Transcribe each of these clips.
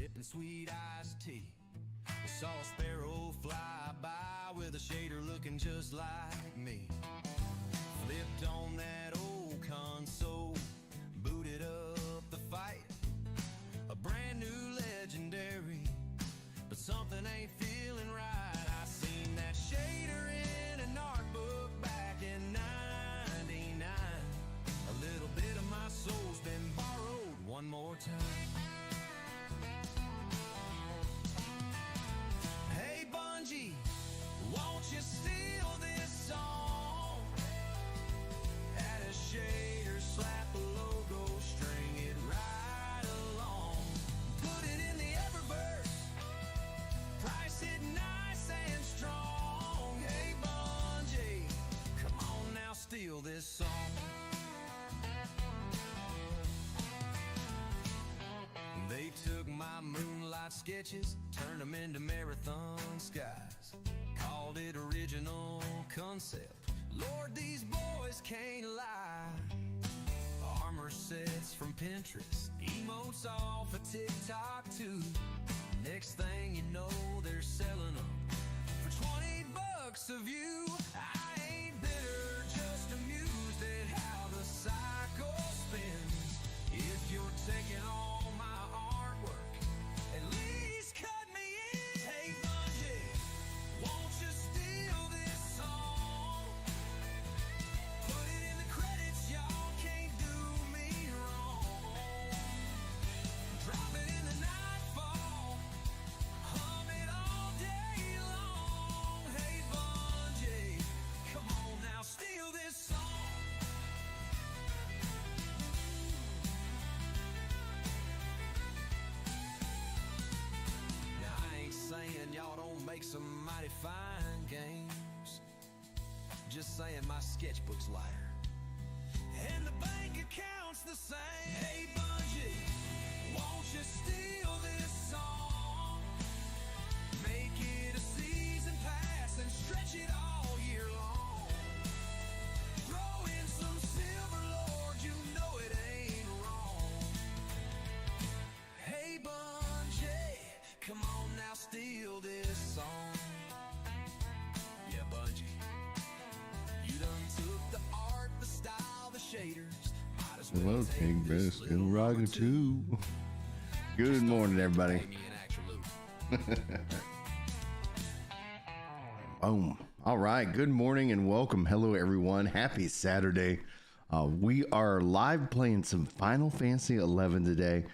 sipping sweet iced tea. I saw a sparrow fly by with a shader looking just like me. Flipped on that old console, booted up the fight. A brand new legendary, but something ain't feeling right. I seen that shader in an art book back in '99. A little bit of my soul's been borrowed one more time. Hey Bungie, won't you steal this song? Add a shader, slap a logo, string it right along. Put it in the Eververse, price it nice and strong. Hey Bungie, come on now, steal this song. They took my moonlight sketches, turned them into marathon skies. Called it original concept. Lord, these boys can't lie. Armor sets from Pinterest, emotes off of TikTok too. Next thing you know, they're selling them for $20 a view. I ain't bitter, just amused at how the cycle spins. If you're taking all my artwork, at least cut me in. Hey Bungie, won't you steal this song? Put it in the credits, y'all can't do me wrong. Drop it in the nightfall, hum it all day long. Hey Bungie, come on now, steal this song. Saying y'all don't make some mighty fine games, just saying my sketchbook's lighter and the bank account's the same. Hey Bungie, won't you steal this song? Make it a season pass and stretch it all year long. Throw in some silver, Lord, you know it ain't wrong. Hey Bungie, come on now, steal this song. Yeah, Bungie, you done took the art, the style, the shaders. Might as well Hello, take King this Best little and Rocket one too. 2. Good morning, everybody. Pay me an extra loot. Boom. All right. Good morning and welcome. Hello, everyone. Happy Saturday. We are live playing some Final Fantasy 11 today.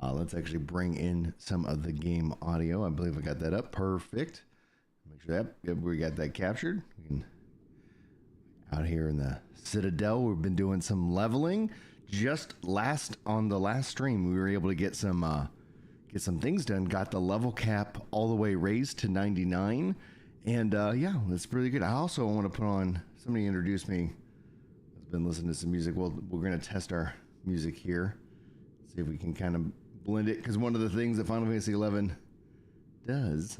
Let's actually bring in some of the game audio. I believe I got that up. Perfect. Make sure that we got that captured. Out here in the Citadel, we've been doing some leveling. Just on the last stream, we were able to get some things done. Got the level cap all the way raised to 99, and yeah, that's pretty good. I also want to put on. Somebody introduced me. I've been listening to some music. Well, we're gonna test our music here. See if we can kind of blend it, because one of the things that Final Fantasy 11 does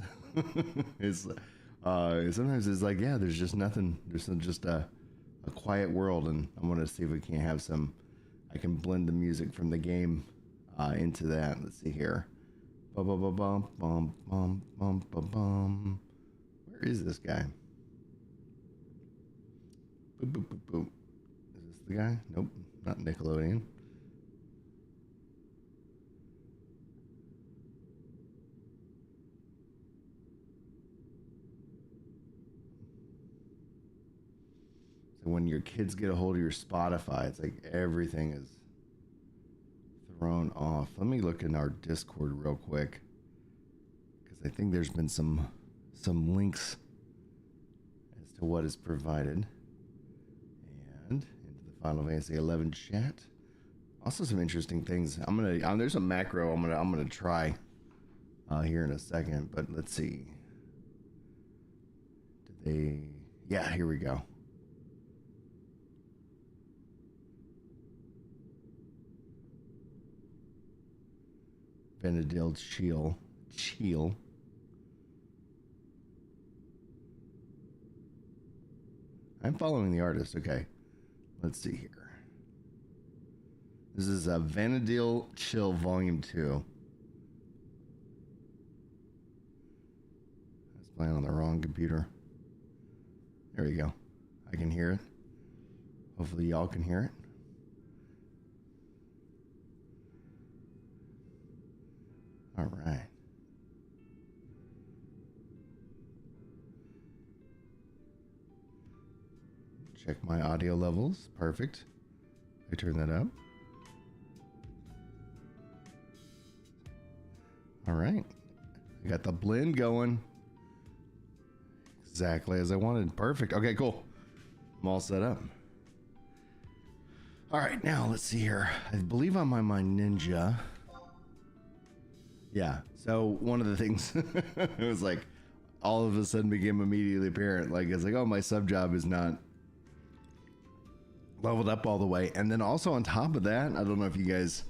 is sometimes it's like, yeah, there's just nothing. There's just a quiet world, and I want to see if we can have some. I can blend the music from the game into that. Let's see here. Bum, bum, bum, bum, bum, bum, bum, bum, bum. Where is this guy? Boop, boop, boop, boop. Is this the guy? Nope, not Nickelodeon. When your kids get a hold of your Spotify, it's like everything is thrown off. Let me look in our Discord real quick, because I think there's been some links as to what is provided. And into the Final Fantasy 11 chat. Also some interesting things. There's a macro I'm gonna try here in a second, but let's see. Yeah, here we go. Vana'Deil Chill. I'm following the artist. Okay, let's see here. This is a Vana'Deil Chill Volume 2. playing on the wrong computer. There we go. I can hear it. Hopefully y'all can hear it. All right. Check my audio levels. Perfect. I turn that up. All right. I got the blend going. Exactly as I wanted. Perfect. Okay, cool. I'm all set up. All right, now let's see here. I believe I'm on my Ninja. Yeah, so one of the things, it was like, all of a sudden became immediately apparent. Like, it's like, oh, my sub job is not leveled up all the way. And then also on top of that, I don't know if you guys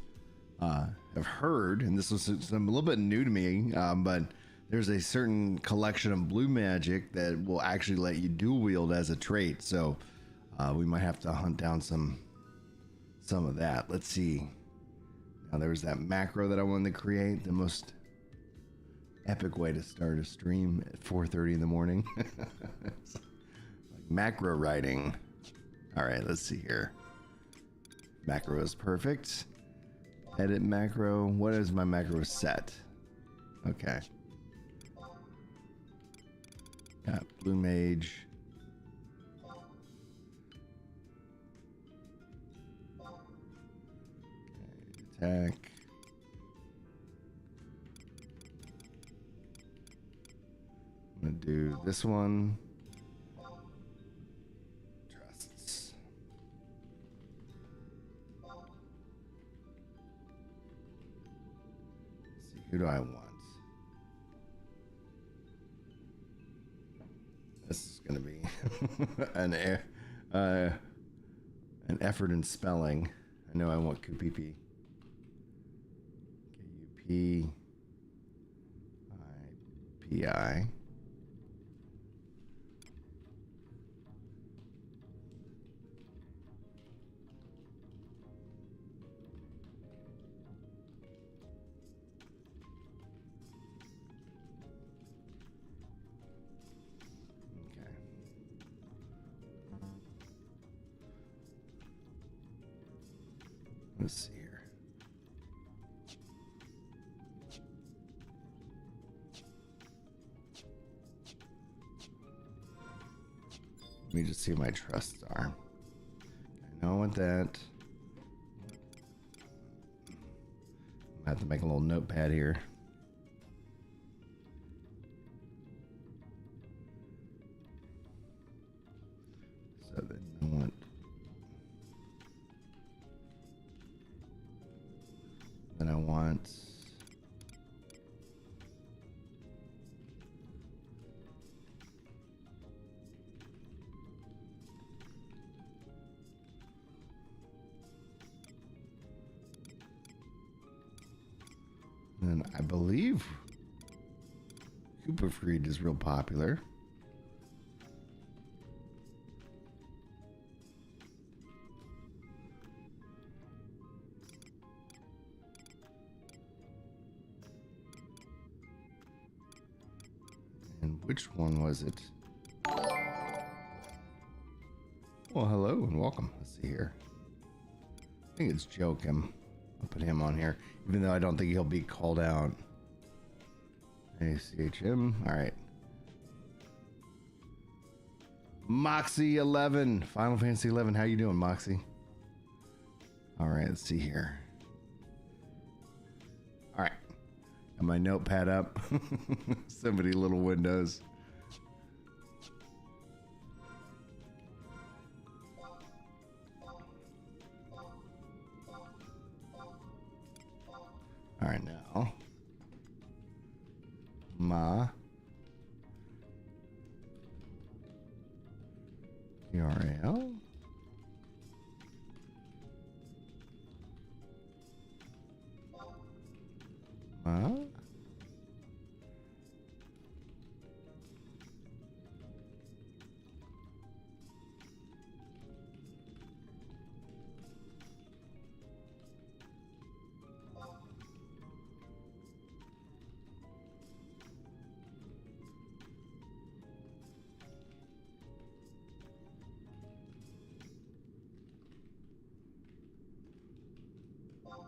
have heard, and this was a little bit new to me, but there's a certain collection of blue magic that will actually let you dual wield as a trait. So we might have to hunt down some of that. Let's see. Now there was that macro that I wanted to create, the most epic way to start a stream at 4:30 in the morning. Like macro writing. All right, let's see here. Macro is perfect. Edit macro. What is my macro set? Okay. Got blue mage. Okay, attack. I'm gonna do this one. Trusts. Let's see, who do I want? This is gonna be an effort in spelling. I know I want QPP. KUPIPI. Let's see here. Let me just see what my trusts are. I know what that. I have to make a little notepad here. So then I want. Then I want. And I believe Cooper Freed is real popular. And which one was it? Well, hello and welcome. Let's see here. I think it's Joachim. I'll put him on here, even though I don't think he'll be called out. ACHM. All right. Moxie 11. Final Fantasy 11. How you doing, Moxie? All right. Let's see here. All right. Got my notepad up. So many little windows. All right, now ma URL ma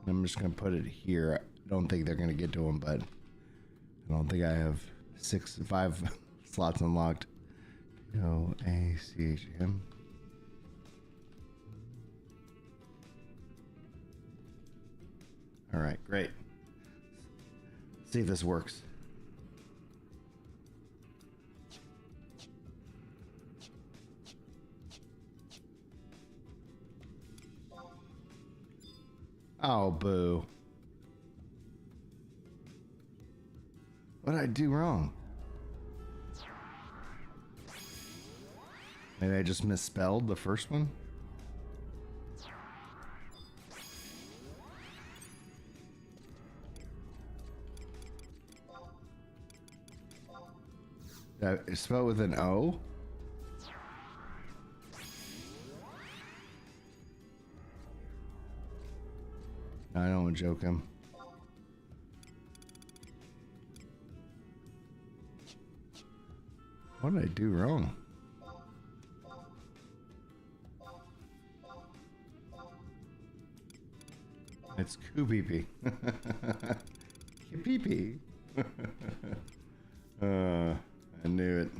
I'm just gonna put it here. I don't think they're gonna get to them, but I don't think I have 5 slots unlocked. ACHM. All right, great. Let's see if this works. Oh, boo. What did I do wrong? Maybe I just misspelled the first one? Did I spell it with an O? No, I don't want to joke him. What did I do wrong? It's Kupeepee. Kupeepee. I knew it.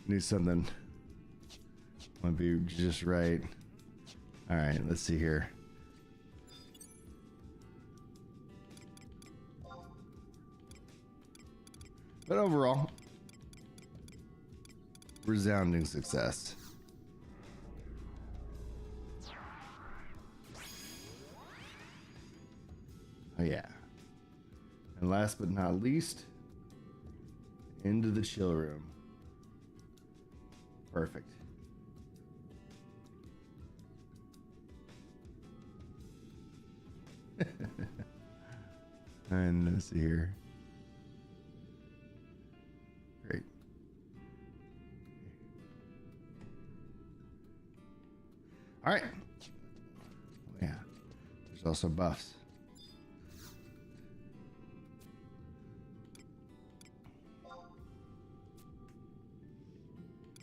Knew something might be just right. All right, let's see here. But overall, resounding success. Oh yeah. And last but not least, into the chill room. Perfect. And let's see here. Great. All right. Yeah. There's also buffs.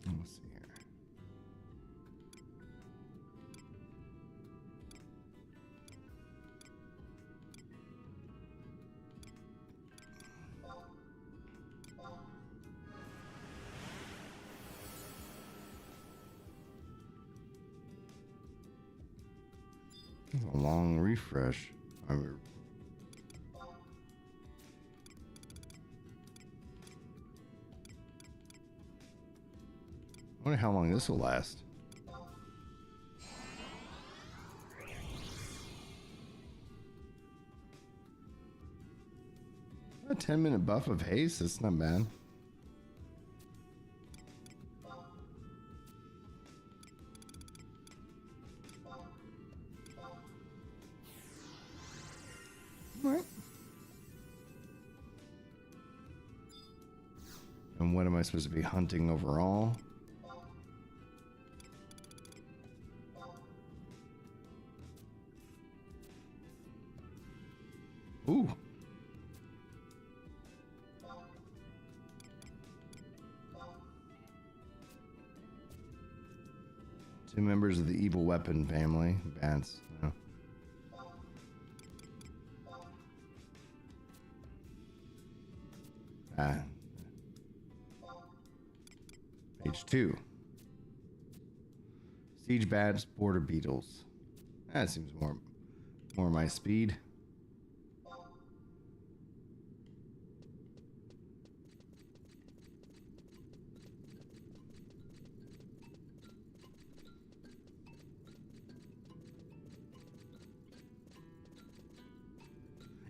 Let's see here. A long refresh. I wonder how long this will last. A 10-minute buff of haste, that's not bad. Alright. And what am I supposed to be hunting overall? Ooh. Two members of the evil weapon family. Bats. No. Page 2. Siege bats, border beetles. That seems more my speed.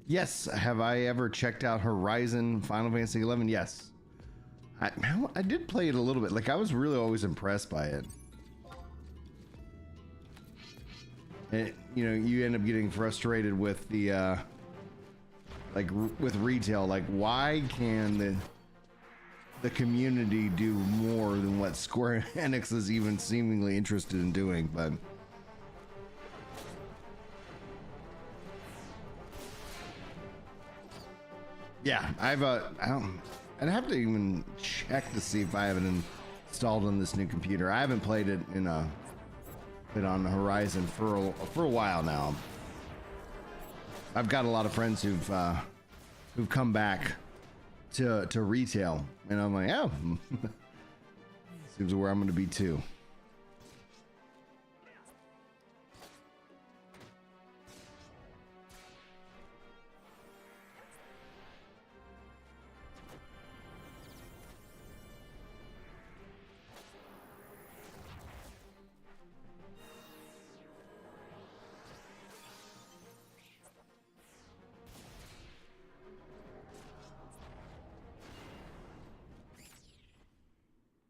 Yes, have I ever checked out Horizon Final Fantasy 11? Yes. I did play it a little bit. Like, I was really always impressed by it. And, you know, you end up getting frustrated with the, like, with retail. Like, why can the community do more than what Square Enix is even seemingly interested in doing? But yeah, I'd have to even check to see if I have it installed on this new computer. I haven't played it on the Horizon for a while now. I've got a lot of friends who've come back to retail, and I'm like, oh, seems where I'm going to be too.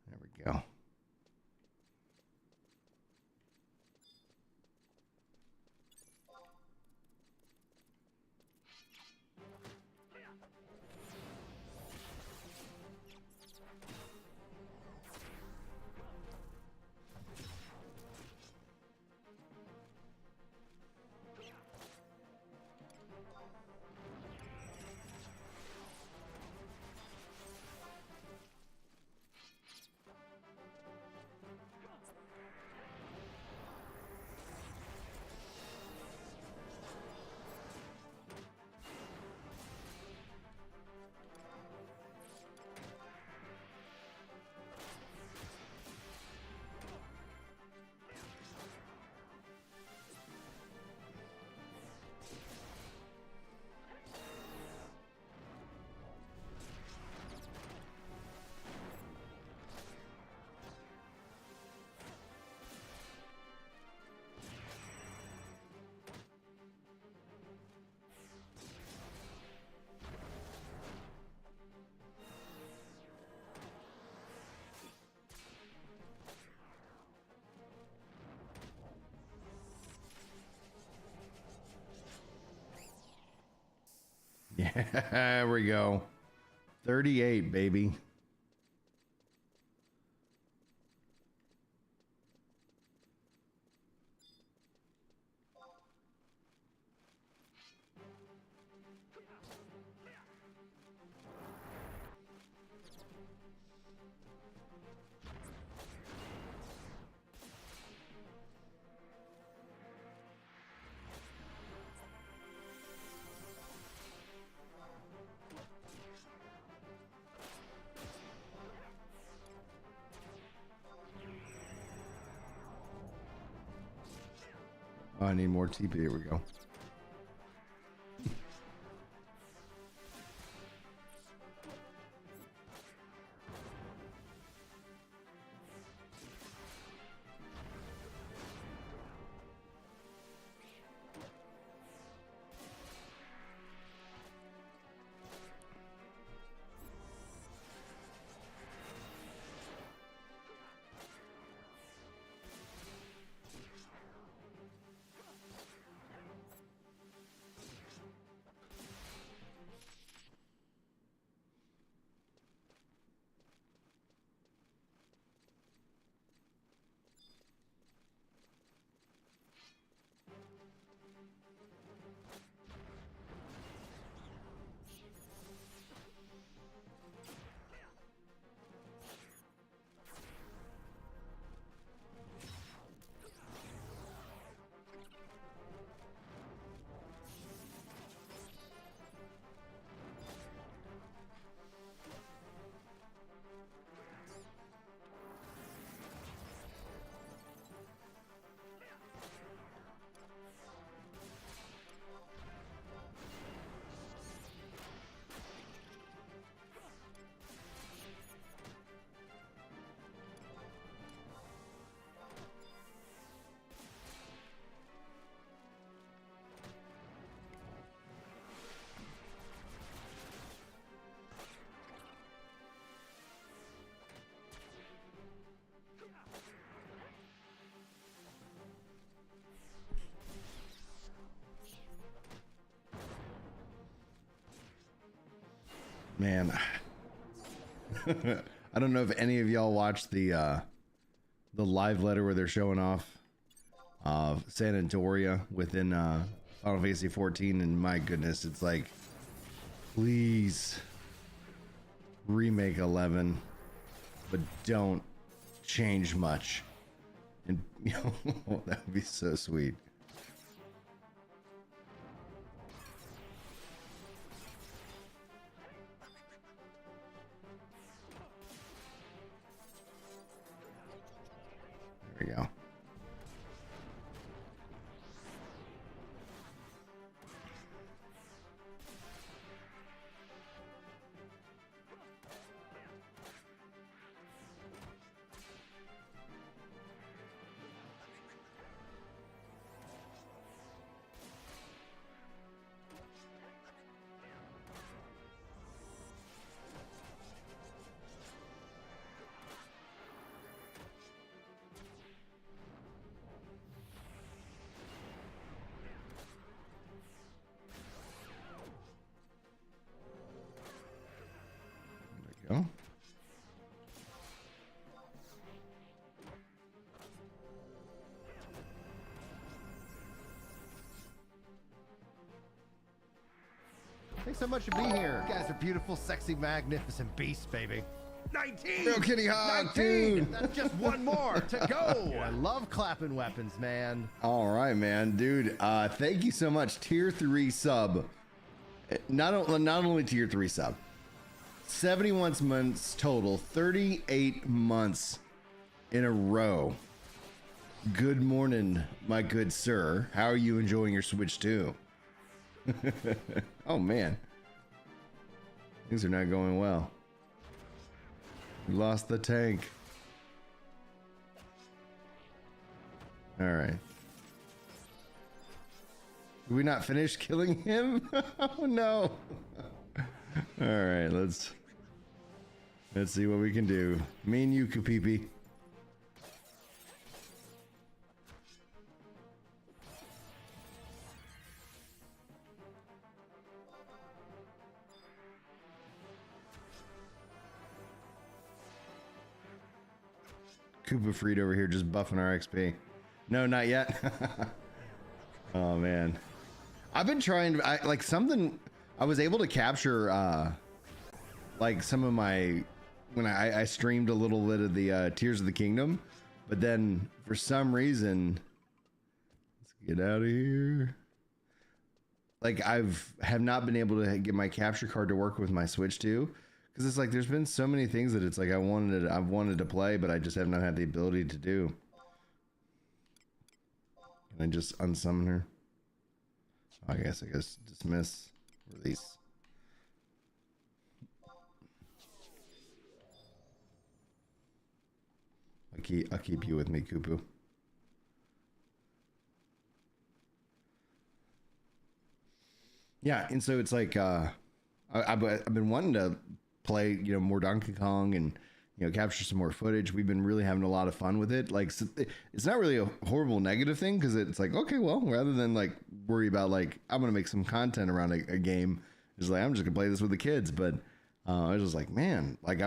There we go. Yeah, there we go. 38, baby. Oh, I need more TP. Here we go. Man, I don't know if any of y'all watched the live letter where they're showing off San Antoria within Final Fantasy 14, and my goodness, it's like, please remake 11, but don't change much, and that would be so sweet. Thanks so much for being here. You guys are beautiful, sexy, magnificent beasts, baby. 19! Real Kitty Hawk, 19! dude. That's just one more to go. I love clapping weapons, man. All right, man, dude. Thank you so much. Tier 3 sub. Not only tier 3 sub. 71 months total. 38 months in a row. Good morning, my good sir. How are you enjoying your Switch 2? Oh man, things are not going well. We lost the tank. All right. Did we not finish killing him? Oh no. All right, let's see what we can do. Me and you, Kapipi. Koopa Freed over here just buffing our XP. No, not yet. Oh man, I've been trying to I was able to capture like some of my when I streamed a little bit of the Tears of the Kingdom, but then for some reason, let's get out of here. Like have not been able to get my capture card to work with my Switch 2. Because it's like there's been so many things that it's like I've wanted to play, but I just have not had the ability to do. Can I just unsummon her? I guess dismiss, release. I'll keep you with me, Kupu. Yeah, and so it's like I've been wanting to play, more Donkey Kong and, capture some more footage. We've been really having a lot of fun with it. Like, it's not really a horrible negative thing because it's like, okay, well, rather than like worry about like, I'm going to make some content around a game, it's like, I'm just gonna play this with the kids. But I was just like, man, like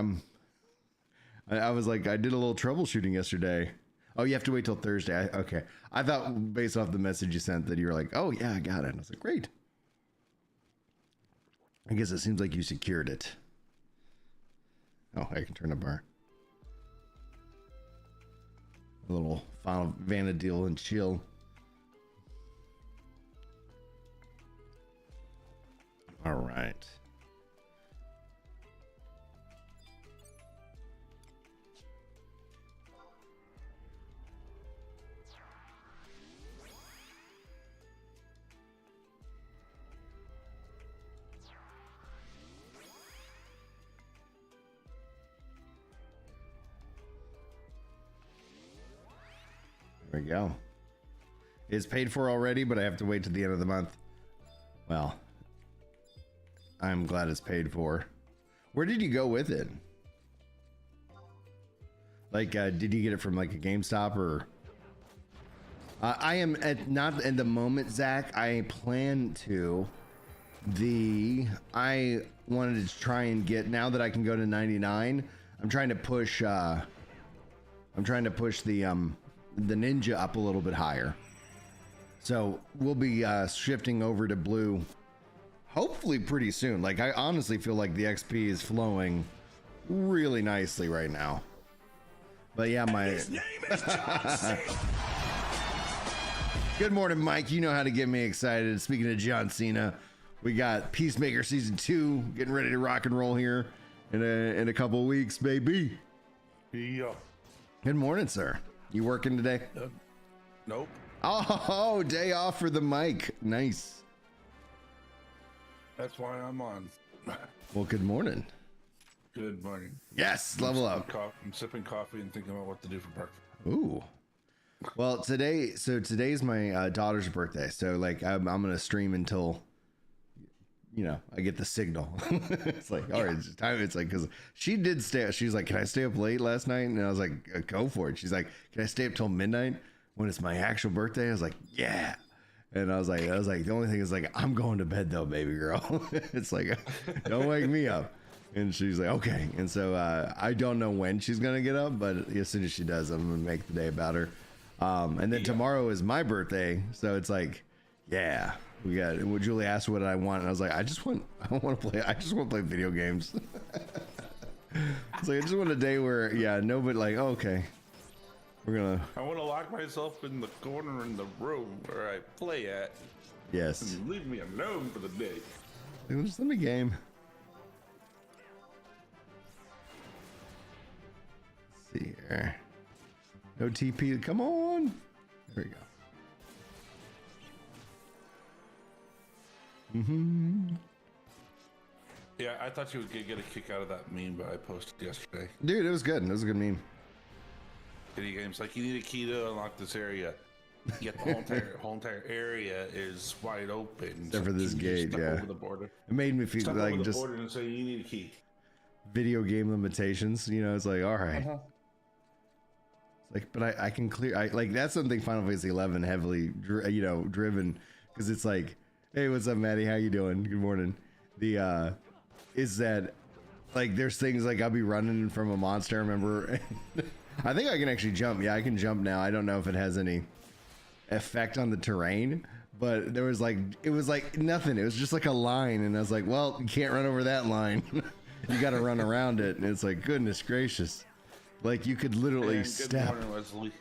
I was like, I did a little troubleshooting yesterday. Oh, you have to wait till Thursday. Okay. I thought based off the message you sent that you were like, oh yeah, I got it. And I was like, great. I guess it seems like you secured it. Oh, I can turn up our little final Vana'Deil and chill. All right. There we go. It's paid for already, but I have to wait to the end of the month. Well, I'm glad it's paid for. Where did you go with it? Like, did you get it from like a GameStop or? I am not at the moment, Zach. I plan to. I wanted to try and get, now that I can go to 99. I'm trying to push. I'm trying to push the Ninja up a little bit higher. So we'll be shifting over to blue hopefully pretty soon. Like, I honestly feel like the XP is flowing really nicely right now. But yeah, his name is John Cena. Good morning, Mike. You know how to get me excited. Speaking of John Cena, we got Peacemaker Season 2 getting ready to rock and roll here in a couple weeks, baby. Yeah. Good morning, sir. You working today? Nope. Oh, day off for the mic. Nice. That's why I'm on. Well, good morning. Good morning. Yes, level up. I'm sipping coffee and thinking about what to do for breakfast. Ooh. Well, today's my daughter's birthday. So like I'm gonna stream until I get the signal. It's like, all right, it's time. It's like, because she did stay. She's like, can I stay up late last night? And I was like, go for it. She's like, can I stay up till midnight when it's my actual birthday? I was like, yeah. And I was like, the only thing is like, I'm going to bed though, baby girl. It's like, don't wake me up. And she's like, okay. And so I don't know when she's gonna get up, but as soon as she does, I'm gonna make the day about her. And then tomorrow is my birthday, so it's like, yeah. We got. Well, Julie asked what I want, and I was like, I want to play video games. It's like I just want a day where, yeah, nobody like, oh, okay, we're gonna. I want to lock myself in the corner in the room where I play at. Yes. And leave me alone for the day. Just let me game. Let's see here. No TP. Come on. There we go. Yeah, I thought you would get a kick out of that meme that I posted yesterday. Dude, it was good. It was a good meme. Video games like you need a key to unlock this area. Yet the whole entire area is wide open. Except for this gate, yeah. Over the border. It made me feel Step like over the just border and say you need a key. video game limitations. You know, it's like, all right. It's like, but I can clear. I like that's something Final Fantasy 11 heavily, driven because it's like, hey, what's up, Maddie? How you doing? Good morning. The is that like there's things like I'll be running from a monster. Remember, I think I can actually jump. Yeah, I can jump now. I don't know if it has any effect on the terrain, but there was like it was like nothing. It was just like a line, and I was like, well, you can't run over that line. You got to run around it, and it's like, goodness gracious, like you could literally step. Good morning, Wesley.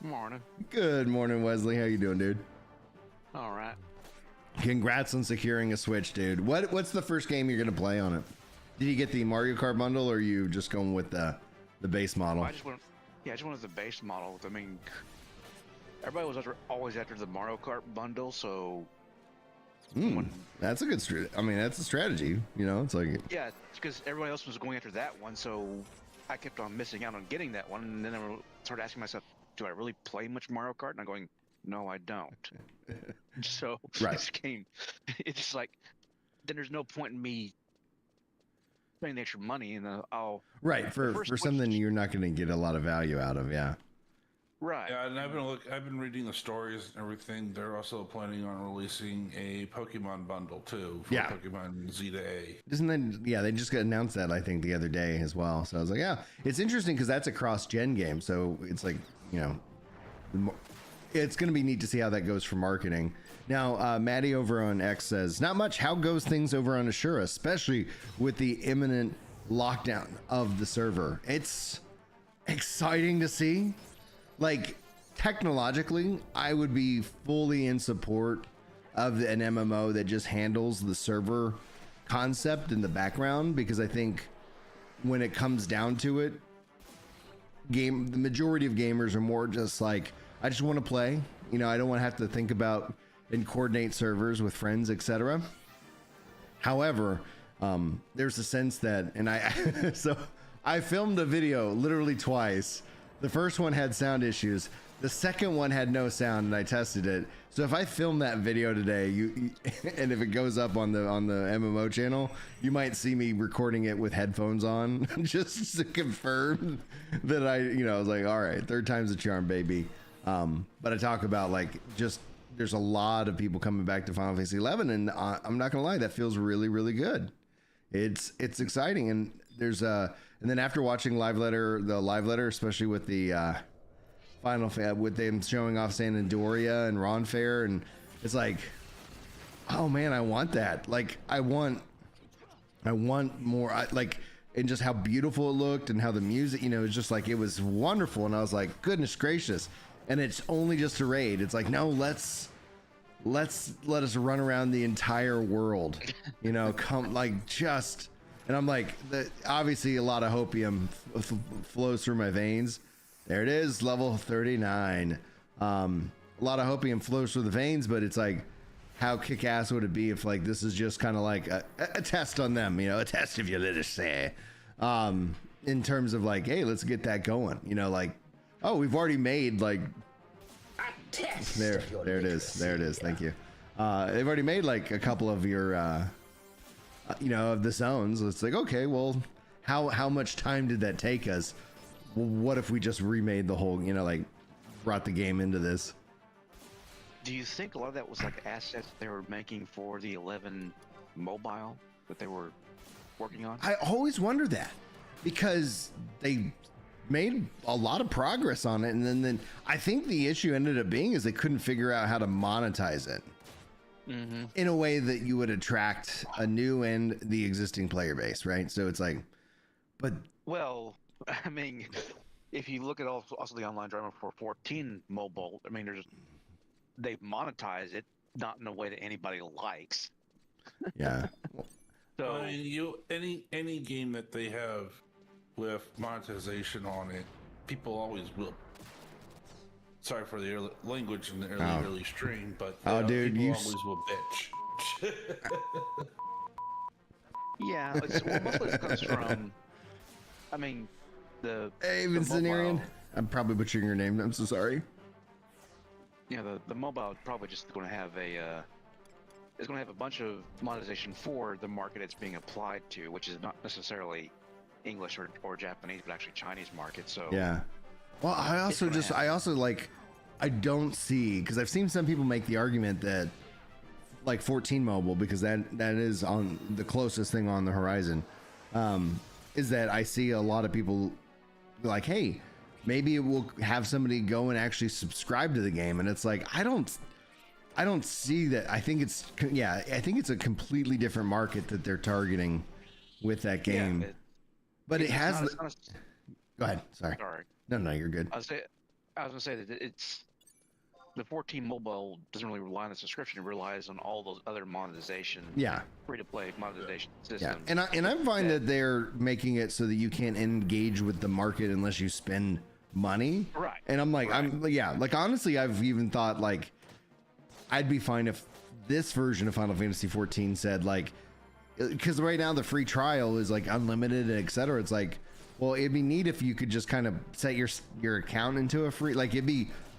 Morning. Good morning, Wesley. How you doing, dude? All right. Congrats on securing a Switch, dude. What's the first game you're gonna play on it? Did you get the Mario Kart bundle, or are you just going with the base model? I just wanted the base model. I mean, everybody was always after the Mario Kart bundle, so That's a good strategy. I mean, that's a strategy. You know, it's like yeah, because everybody else was going after that one, so I kept on missing out on getting that one, and then I started asking myself, do I really play much Mario Kart? And I'm going, no, I don't. So Right. this game, it's just like, then there's no point in me spending the extra money, and I'll right for something you're not going to get a lot of value out of. Yeah. right. Yeah, and I've been reading the stories and everything. They're also planning on releasing a Pokemon bundle too for Yeah. Pokemon Z to A. Isn't that, yeah, they just got announced that, I think, the other day as well. So I was like, yeah, it's interesting because that's a cross-gen game. So it's like, you know, it's going to be neat to see how that goes for marketing. Now, Maddie over on X says, not much. How goes things over on Asura, especially with the imminent lockdown of the server? It's exciting to see. Like, technologically, I would be fully in support of an MMO that just handles the server concept in the background, because I think when it comes down to it, the majority of gamers are more just like, I just want to play. You know, I don't want to have to think about and coordinate servers with friends, etc. However, there's a sense that, and so I filmed a video literally twice. The first one had sound issues. The second one had no sound, and I tested it. So if I film that video today, and if it goes up on the MMO channel, you might see me recording it with headphones on, just to confirm that I was like, all right, third time's the charm, baby. But I talk about like just there's a lot of people coming back to Final Fantasy 11, and I'm not gonna lie, that feels really, really good. It's exciting, and there's and then after watching the live letter, especially with the with them showing off San Andoria and Ron Fair, and it's like, oh man, I want that. Like I want more. And just how beautiful it looked and how the music, it's just like, it was wonderful. And I was like, goodness gracious. And it's only just a raid. It's like, no, let us run around the entire world, come like just, and I'm like, obviously a lot of hopium flows through my veins. There it is, level 39. A lot of hopium flows through the veins, but it's like, how kick-ass would it be if like this is just kind of like a test on them, a test, if you let us say, in terms of like, hey, let's get that going, like, oh, we've already made like there it is. Thank you. They've already made like a couple of your of the zones. It's like, okay, well, how much time did that take us? What if we just remade the whole, like brought the game into this? Do you think a lot of that was like assets they were making for the 11 mobile that they were working on? I always wonder that, because they made a lot of progress on it, and then I think the issue ended up being is they couldn't figure out how to monetize it. in a way that you would attract a new and the existing player base, right? So it's like, but Well, I mean, if you look at also the online drama for 14 mobile, I mean, they monetize it not in a way that anybody likes. yeah, So I mean, any game that they have with monetization on it, people always will. Sorry for the language in the early stream, but dude, people you always will bitch. yeah, well, most of it comes from. I mean, hey, the Vincinian. mobile, I'm probably butchering your name. I'm so sorry. the mobile is probably just going to have it's going to have a bunch of monetization for the market it's being applied to, which is not necessarily English or Japanese, but actually Chinese market. So Yeah. Well, I also like, I don't see, because I've seen some people make the argument that like 14 mobile, because that is on the closest thing on the horizon, is that I see a lot of people like, hey, maybe it will have somebody go and actually subscribe to the game. And it's like, I don't see that. I think it's a completely different market that they're targeting with that game. Yeah, but it has. Go ahead. Sorry. Sorry. No, you're good. I was gonna say that it's the 14 mobile doesn't really rely on the subscription; it relies on all those other monetization, free-to-play monetization systems. Yeah, and I'm fine that they're making it so that you can't engage with the market unless you spend money. Right. And I'm like, like honestly, I've even thought like I'd be fine if this version of Final Fantasy 14 said like, because right now the free trial is like unlimited and etc. It's like, well, it'd be neat if you could just kind of set your account into a free, like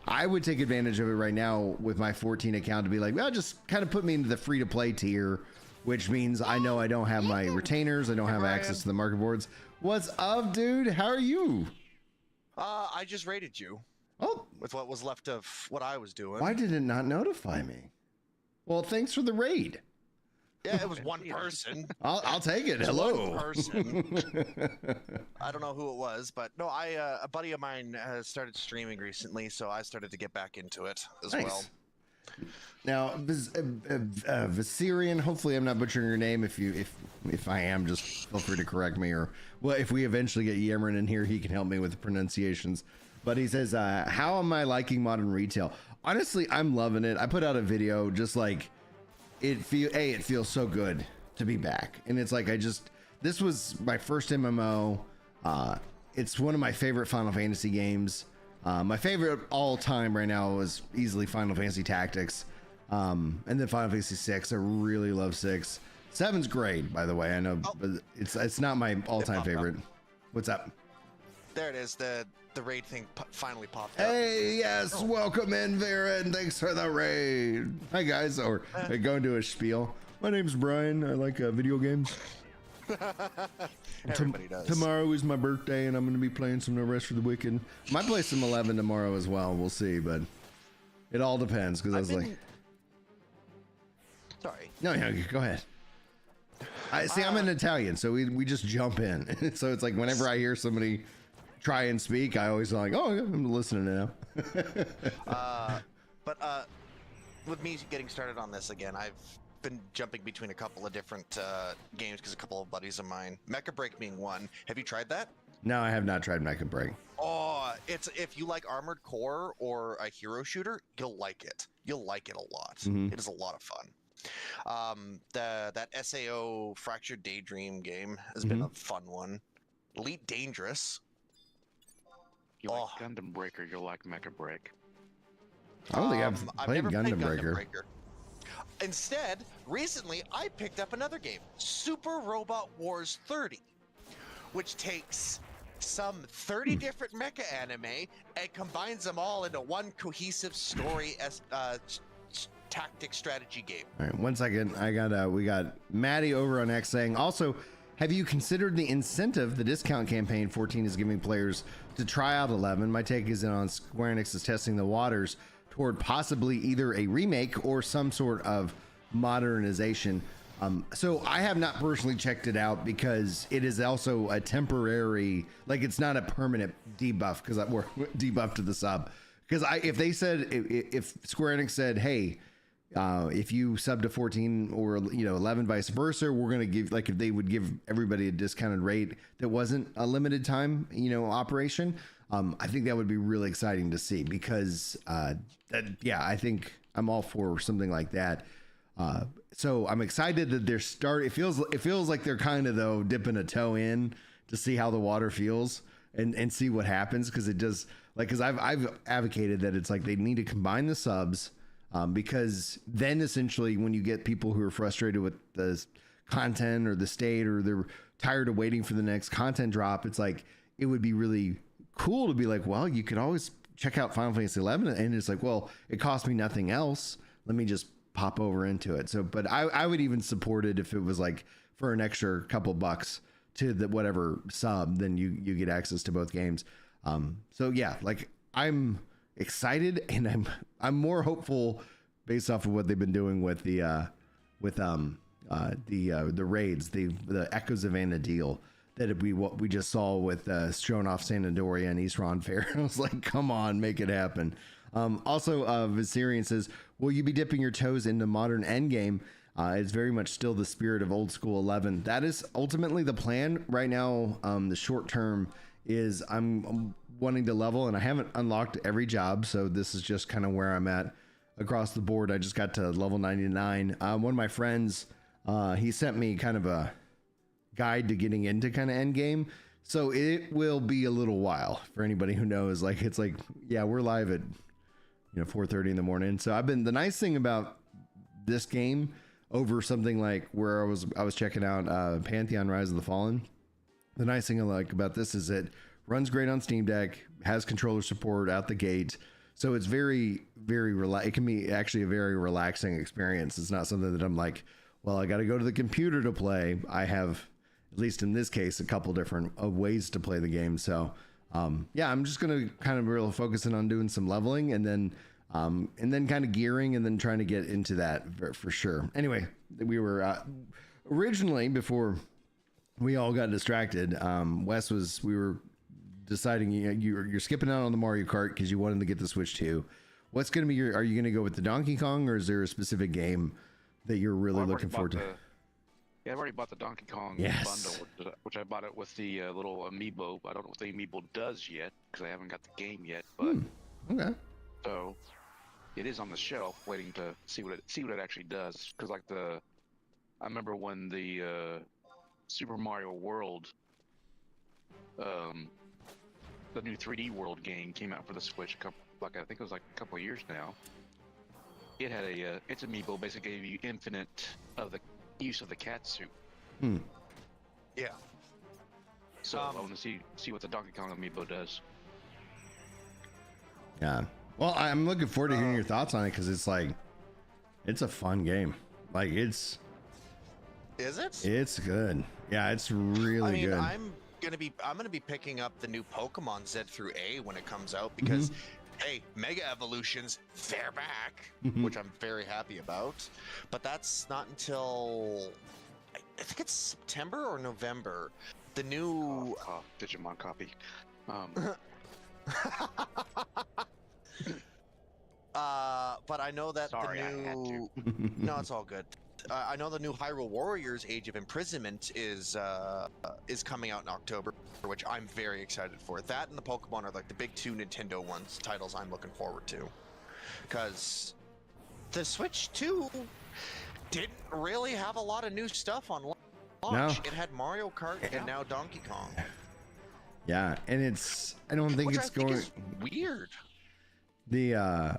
I would take advantage of it right now with my 14 account to be like, well, just kind of put me into the free to play tier, which means I know I don't have my retainers. I don't have access to the market boards. What's up, dude? How are you? I just raided you. Oh, with what was left of what I was doing. Why did it not notify me? Well, thanks for the raid. Yeah, it was one person. I'll take it. Hello. One person. I don't know who it was, but no, a buddy of mine has started streaming recently, so I started to get back into it as well. Now, Viserion, hopefully I'm not butchering your name. If I am, just feel free to correct me, or well, if we eventually get Yemrin in here, he can help me with the pronunciations. But he says, how am I liking modern retail? Honestly, I'm loving it. I put out a video just like it feels so good to be back. And it's like, this was my first MMO. It's one of my favorite Final Fantasy games. My favorite all time right now is easily Final Fantasy Tactics. And then Final Fantasy 6. I really love 6. 7's great, by the way. I know, but it's not my all time favorite. What's up? There it is. The raid thing finally popped up. Hey, yes, welcome in, Vera, and thanks for the raid. Hi, guys. Or going to a spiel. My name's Brian. I like video games. Everybody does. Tomorrow is my birthday, and I'm going to be playing some No Rest for the Wicked. Might play some 11 tomorrow as well. We'll see, but it all depends, because I was like... Sorry. No, go ahead. I'm an Italian, so we just jump in. So it's like whenever I hear somebody try and speak, I always like, oh, I'm listening now. But with me getting started on this again, I've been jumping between a couple of different games because a couple of buddies of mine, Mecha Break being one. Have you tried that? No, I have not tried Mecha Break. Oh, if you like Armored Core or a hero shooter, you'll like it. You'll like it a lot. It is a lot of fun. That SAO Fractured Daydream game has been a fun one. Elite Dangerous. You like Gundam Breaker, you'll like Mecha Break. I don't think I've played never Gundam Breaker. Instead, recently I picked up another game, Super Robot Wars 30, which takes some 30 different mecha anime and combines them all into one cohesive story tactic strategy game. All right, 1 second. We got Maddie over on X saying, also, have you considered the incentive the discount campaign 14 is giving players to try out 11? My take is on Square Enix is testing the waters toward possibly either a remake or some sort of modernization. So I have not personally checked it out because it is also a temporary, like it's not a permanent debuff, because we're debuff to the sub. Because if they said, if Square Enix said, hey, if you sub to 14 or 11 vice versa, we're going to give, like, if they would give everybody a discounted rate that wasn't a limited time operation, I think that would be really exciting to see, because I think I'm all for something like that. So I'm excited that it feels like they're kind of, though, dipping a toe in to see how the water feels and see what happens, because it does, like, because I've advocated that it's like they need to combine the subs, because then essentially when you get people who are frustrated with the content or the state, or they're tired of waiting for the next content drop, it's like it would be really cool to be like, well, you could always check out Final Fantasy 11, and it's like, well, it cost me nothing else, let me just pop over into it. So, but I would even support it if it was like for an extra couple bucks to the whatever sub, then you get access to both games. So yeah, like, I'm excited, and I'm more hopeful based off of what they've been doing with the raids, the Echoes of Vana'Deil, that we just saw with Stronov, Sandoria, and East Ron Fair. I was like, come on, make it happen. Also, Viserion says, will you be dipping your toes into modern endgame? It's very much still the spirit of old school 11. That is ultimately the plan right now. The short term is I'm wanting to level, and I haven't unlocked every job, so this is just kind of where I'm at across the board. I just got to level 99. One of my friends, he sent me kind of a guide to getting into kind of endgame, so it will be a little while for anybody who knows. Like, it's like, yeah, we're live at 4:30 in the morning. So the nice thing about this game over something like where I was checking out Pantheon Rise of the Fallen, the nice thing I like about this is it runs great on Steam Deck, has controller support out the gate, so it's very, very it can be actually a very relaxing experience. It's not something that I'm like, well, I got to go to the computer to play. I have, at least in this case, a couple different ways to play the game. So yeah, I'm just gonna kind of really focusing on doing some leveling, and then kind of gearing, and then trying to get into that for sure. Anyway, we were originally, before we all got distracted, we were deciding you're skipping out on the Mario Kart because you wanted to get the Switch 2. What's going to be are you going to go with the Donkey Kong, or is there a specific game that you're really looking forward to? Yeah, I've already bought the Donkey Kong bundle, which I bought it with the little amiibo. I don't know what the amiibo does yet, because I haven't got the game yet. But okay, so it is on the shelf, waiting to see what it actually does. Because I remember when the Super Mario World, the new 3D World game came out for the Switch. I think it was like a couple of years now. It had its amiibo basically gave you infinite of the use of the cat suit. Yeah. So I want to see what the Donkey Kong amiibo does. Yeah. Well, I'm looking forward to hearing your thoughts on it, because it's like, it's a fun game. Like, is it? It's good. Yeah, it's really good. I'm gonna be picking up the new Pokemon Z through A when it comes out, because hey, Mega Evolutions, they're back, which I'm very happy about. But that's not until I think it's September or November. The new Digimon copy. But I know that Sorry, the I had new no, it's all good. I know the new Hyrule Warriors Age of Imprisonment is coming out in October, which I'm very excited for. That and the Pokemon are like the big two Nintendo titles I'm looking forward to. Because the Switch 2 didn't really have a lot of new stuff on launch. No. It had Mario Kart and now Donkey Kong. Yeah, and I don't think it's going. Is weird.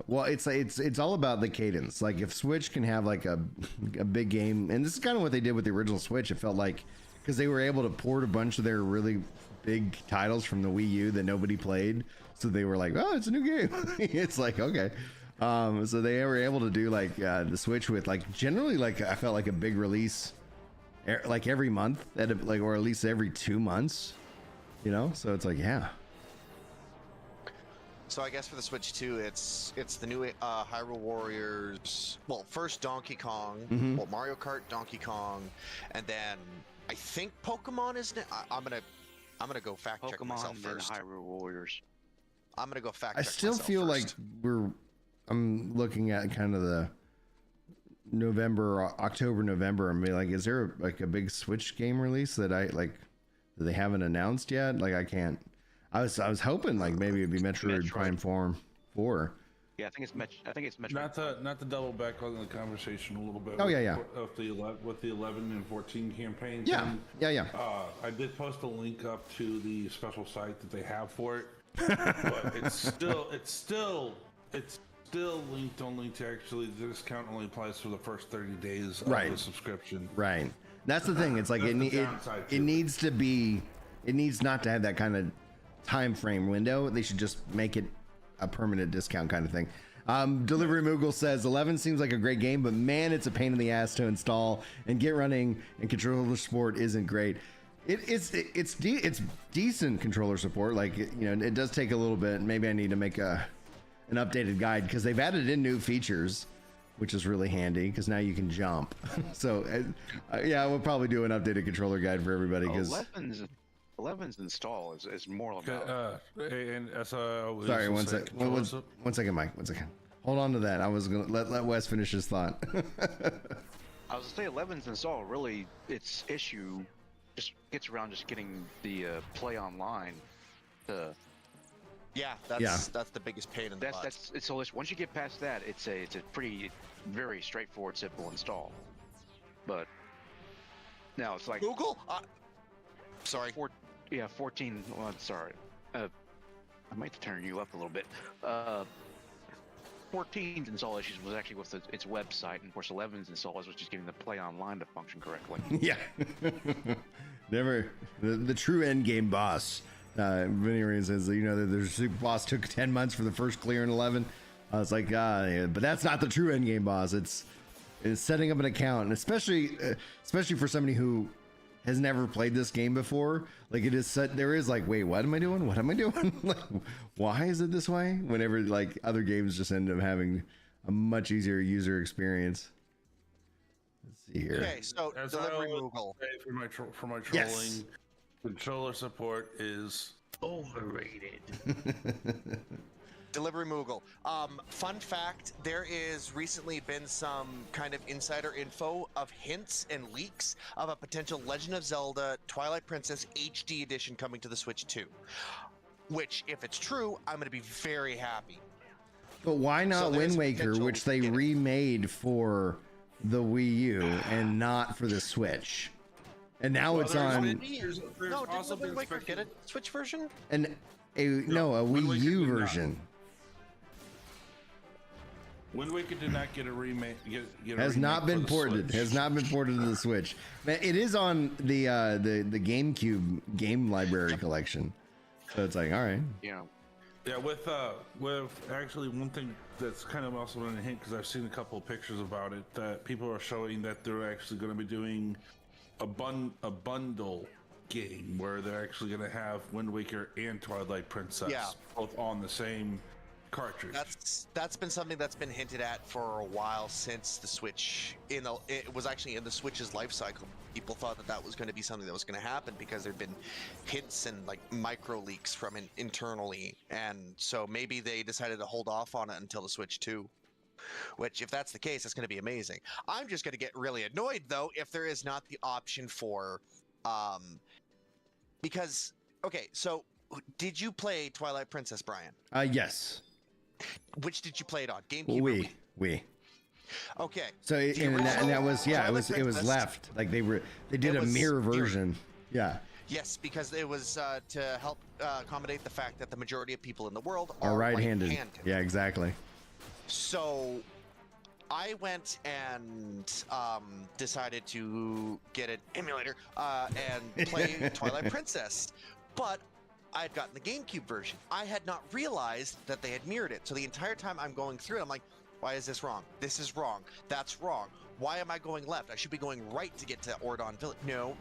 Well, it's all about the cadence. Like, if Switch can have like a big game, and this is kind of what they did with the original Switch, it felt like, because they were able to port a bunch of their really big titles from the Wii U that nobody played, so they were like, oh, it's a new game. It's like, okay. So they were able to do like the Switch with like generally like I felt like a big release like every month or at least every 2 months, so it's like, yeah. So I guess for the Switch 2, it's the new Hyrule Warriors. Well, first Donkey Kong, well, Mario Kart, Donkey Kong, and then I think Pokemon is. I'm gonna go fact check myself first. Hyrule Warriors. I'm gonna go fact check. I still myself feel first. like I'm looking at kind of October, November, and be like, is there like a big Switch game release that that they haven't announced yet? Like I can't. I was hoping like maybe it'd be Metroid Prime 4. Yeah, I think it's Metroid. Not to double back on the conversation a little bit. Oh, yeah. With the 11 and 14 campaign. Yeah, thing. yeah. I did post a link up to the special site that they have for it, but it's still linked only to actually the discount only applies for the first 30 days of the subscription. Right. That's the thing. It's like it needs to be. It needs not to have that kind of time frame window. They should just make it a permanent discount kind of thing. Delivery Moogle says 11 seems like a great game, but man, it's a pain in the ass to install and get running, and controller support isn't great. It's decent controller support. Like, you know, it does take a little bit. Maybe I need to make an updated guide because they've added in new features, which is really handy because now you can jump. So yeah, we'll probably do an updated controller guide for everybody because 11's install is more about. Sorry, one second, Mike. 1 second. Hold on to that. I was gonna let Wes finish his thought. I was gonna say 11's install really its issue just gets around just getting the play online. That's the biggest pain in the butt. So once you get past that, it's a pretty very straightforward, simple install. But now it's like Google. Sorry. 14. Well, sorry. I might turn you up a little bit. 14's install issues was actually with its website, and of course 11's install was just getting the play online to function correctly. Yeah. Never the true end game boss. Vinny says, you know, the boss took 10 months for the first clear in 11. I was like, but that's not the true end game boss. It's setting up an account, and especially for somebody who has never played this game before. Like it is set, there is like, wait, what am I doing? What am I doing? Like, why is it this way? Whenever like other games just end up having a much easier user experience. Let's see here. Okay, so As Delivery I would Moogle. say for my trolling, Yes. controller support is overrated. Delivery Moogle. Fun fact, there is recently been some kind of insider info of hints and leaks of a potential Legend of Zelda Twilight Princess HD edition coming to the Switch 2. Which, if it's true, I'm going to be very happy. But why not there's Wind Waker, potential which they in it. remade for the Wii U and not for the Switch? And now it's on No, didn't Wind Waker get a Switch version? a Wii U version. Wind Waker did not get a remake. Has not been ported. Has not been ported to the Switch. Man, it is on the GameCube game library collection. So it's like, all right. Yeah. Yeah, with actually one thing that's kind of also in a hint, because I've seen a couple of pictures about it, that people are showing that they're actually going to be doing a bundle game where they're actually going to have Wind Waker and Twilight Princess both on the same cartridge. That's been something that's been hinted at for a while since the Switch. It was actually in the Switch's life cycle. People thought that was going to be something that was going to happen because there'd been hints and like micro leaks from internally, and so maybe they decided to hold off on it until the Switch 2. Which, if that's the case, that's going to be amazing. I'm just going to get really annoyed though if there is not the option for, because okay, so did you play Twilight Princess, Brian? Yes. Which did you play it on? GameCube? Wii. Okay. So that was left. Like they did a mirror version. Yeah. Yes, because it was to help accommodate the fact that the majority of people in the world are right-handed. Yeah, exactly. So I went and decided to get an emulator and play Twilight Princess, but I had gotten the GameCube version. I had not realized that they had mirrored it. So the entire time I'm going through it, I'm like, why is this wrong? This is wrong. That's wrong. Why am I going left? I should be going right to get to Ordon Village. No.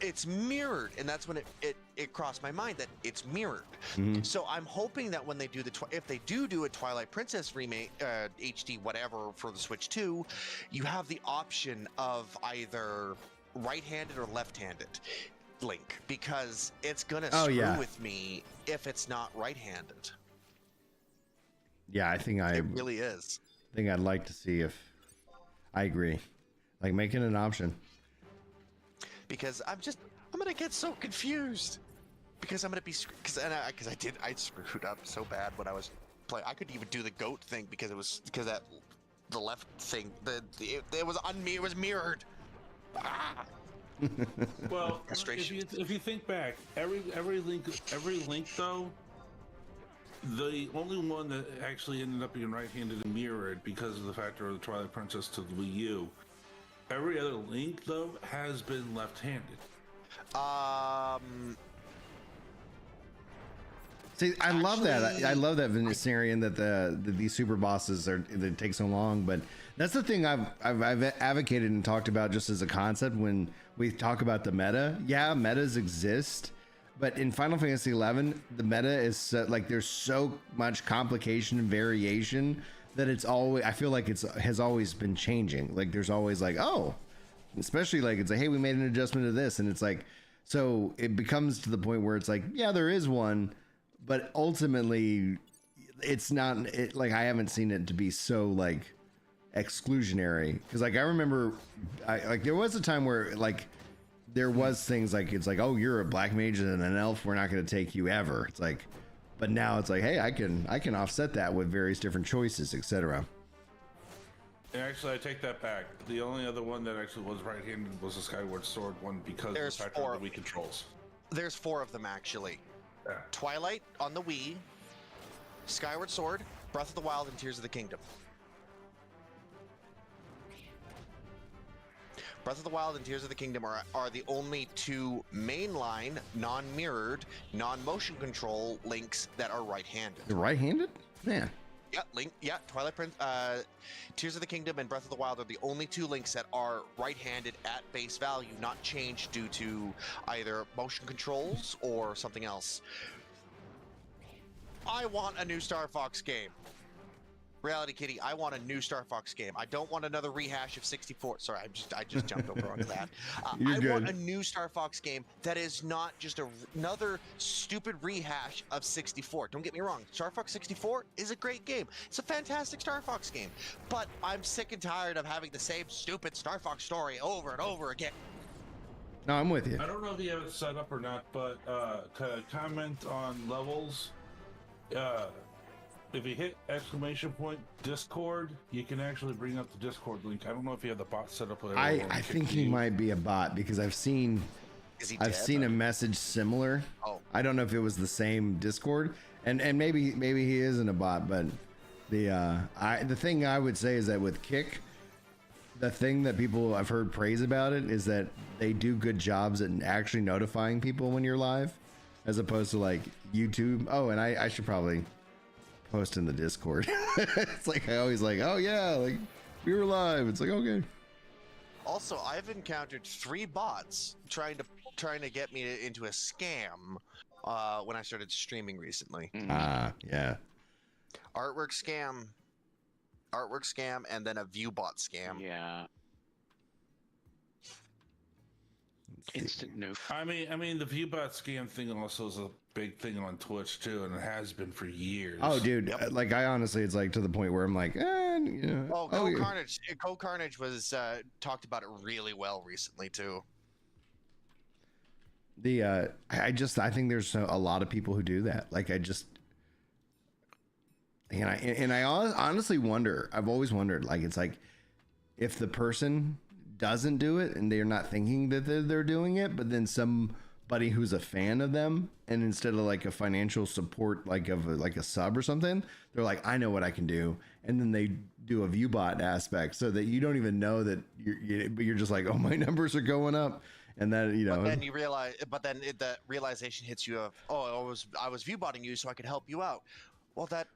It's mirrored. And that's when it crossed my mind that it's mirrored. Mm-hmm. So I'm hoping that when they do if they do a Twilight Princess remake, HD, whatever, for the Switch 2, you have the option of either right-handed or left-handed Link, because it's gonna screw with me if it's not right-handed. Yeah, I think it really is. I think I'd like to see if I agree. Like, make it an option. Because I'm gonna get so confused. Because I'm gonna be because I screwed up so bad when I was playing. I couldn't even do the goat thing because that the left thing it was mirrored. Ah! Well, Frustration. if you think back, every link though, the only one that actually ended up being right-handed and mirrored because of the factor of the Twilight Princess to the Wii U. Every other link though has been left-handed. See, I love that. I love that Venusian that these super bosses they take so long, but that's the thing I've advocated and talked about just as a concept when we talk about the meta. Yeah, metas exist, but in Final Fantasy 11, the meta is like there's so much complication and variation that it's always, I feel like has always been changing. Like there's always like, oh, especially like it's like, hey, we made an adjustment to this, and it's like, so it becomes to the point where it's like, yeah, there is one. But ultimately, it's not like I haven't seen it to be so like exclusionary. Because like I remember, like there was a time where like there was things like it's like, oh, you're a black mage and an elf, we're not going to take you ever. It's like, but now it's like, hey, I can offset that with various different choices, etc. Actually, I take that back. The only other one that actually was right-handed was the Skyward Sword one because There's of the factor 4. of the Wii controls. There's 4 of them actually. Yeah. Twilight on the Wii, Skyward Sword, Breath of the Wild, and Tears of the Kingdom. Breath of the Wild and Tears of the Kingdom are the only 2 mainline, non-mirrored, non-motion control links that are right-handed. You're right-handed? Yeah. Yeah, Twilight Prince, Tears of the Kingdom and Breath of the Wild are the only 2 links that are right-handed at base value, not changed due to either motion controls or something else. I want a new Star Fox game. Reality Kitty, I want a new Star Fox game. I don't want another rehash of 64. Sorry, I just jumped over onto that. You're good. Want a new Star Fox game that is not just another stupid rehash of 64. Don't get me wrong. Star Fox 64 is a great game. It's a fantastic Star Fox game. But I'm sick and tired of having the same stupid Star Fox story over and over again. No, I'm with you. I don't know if you have it set up or not, but to comment on levels, if you hit exclamation point Discord, you can actually bring up the Discord link. I don't know if you have the bot set up. I think he might be a bot because I've seen a message similar. Oh. I don't know if it was the same Discord, and maybe he isn't a bot, but the thing I would say is that with Kick, the thing that people I've heard praise about it is that they do good jobs at actually notifying people when you're live, as opposed to like YouTube. Oh, and I should probably post in the Discord. It's like I always like, oh yeah, like we were live. It's like, okay. Also, I've encountered 3 bots trying to get me into a scam when I started streaming recently. Yeah. Artwork scam, and then a view bot scam. Yeah. Instant nuke. I mean, the viewbot scam thing also is a big thing on Twitch too, and it has been for years. Oh, dude, like I honestly, it's like to the point where I'm like, Carnage. Code Carnage was talked about it really well recently too. I think there's a lot of people who do that. Like I honestly wonder. I've always wondered. Like it's like if the person doesn't do it and they're not thinking that they're doing it, but then somebody who's a fan of them, and instead of like a financial support, like a sub or something, they're like, I know what I can do, and then they do a viewbot aspect so that you don't even know that you're just like, oh, my numbers are going up. And then But then you realize, the realization hits you of, oh, I was viewbotting you so I could help you out. Well, that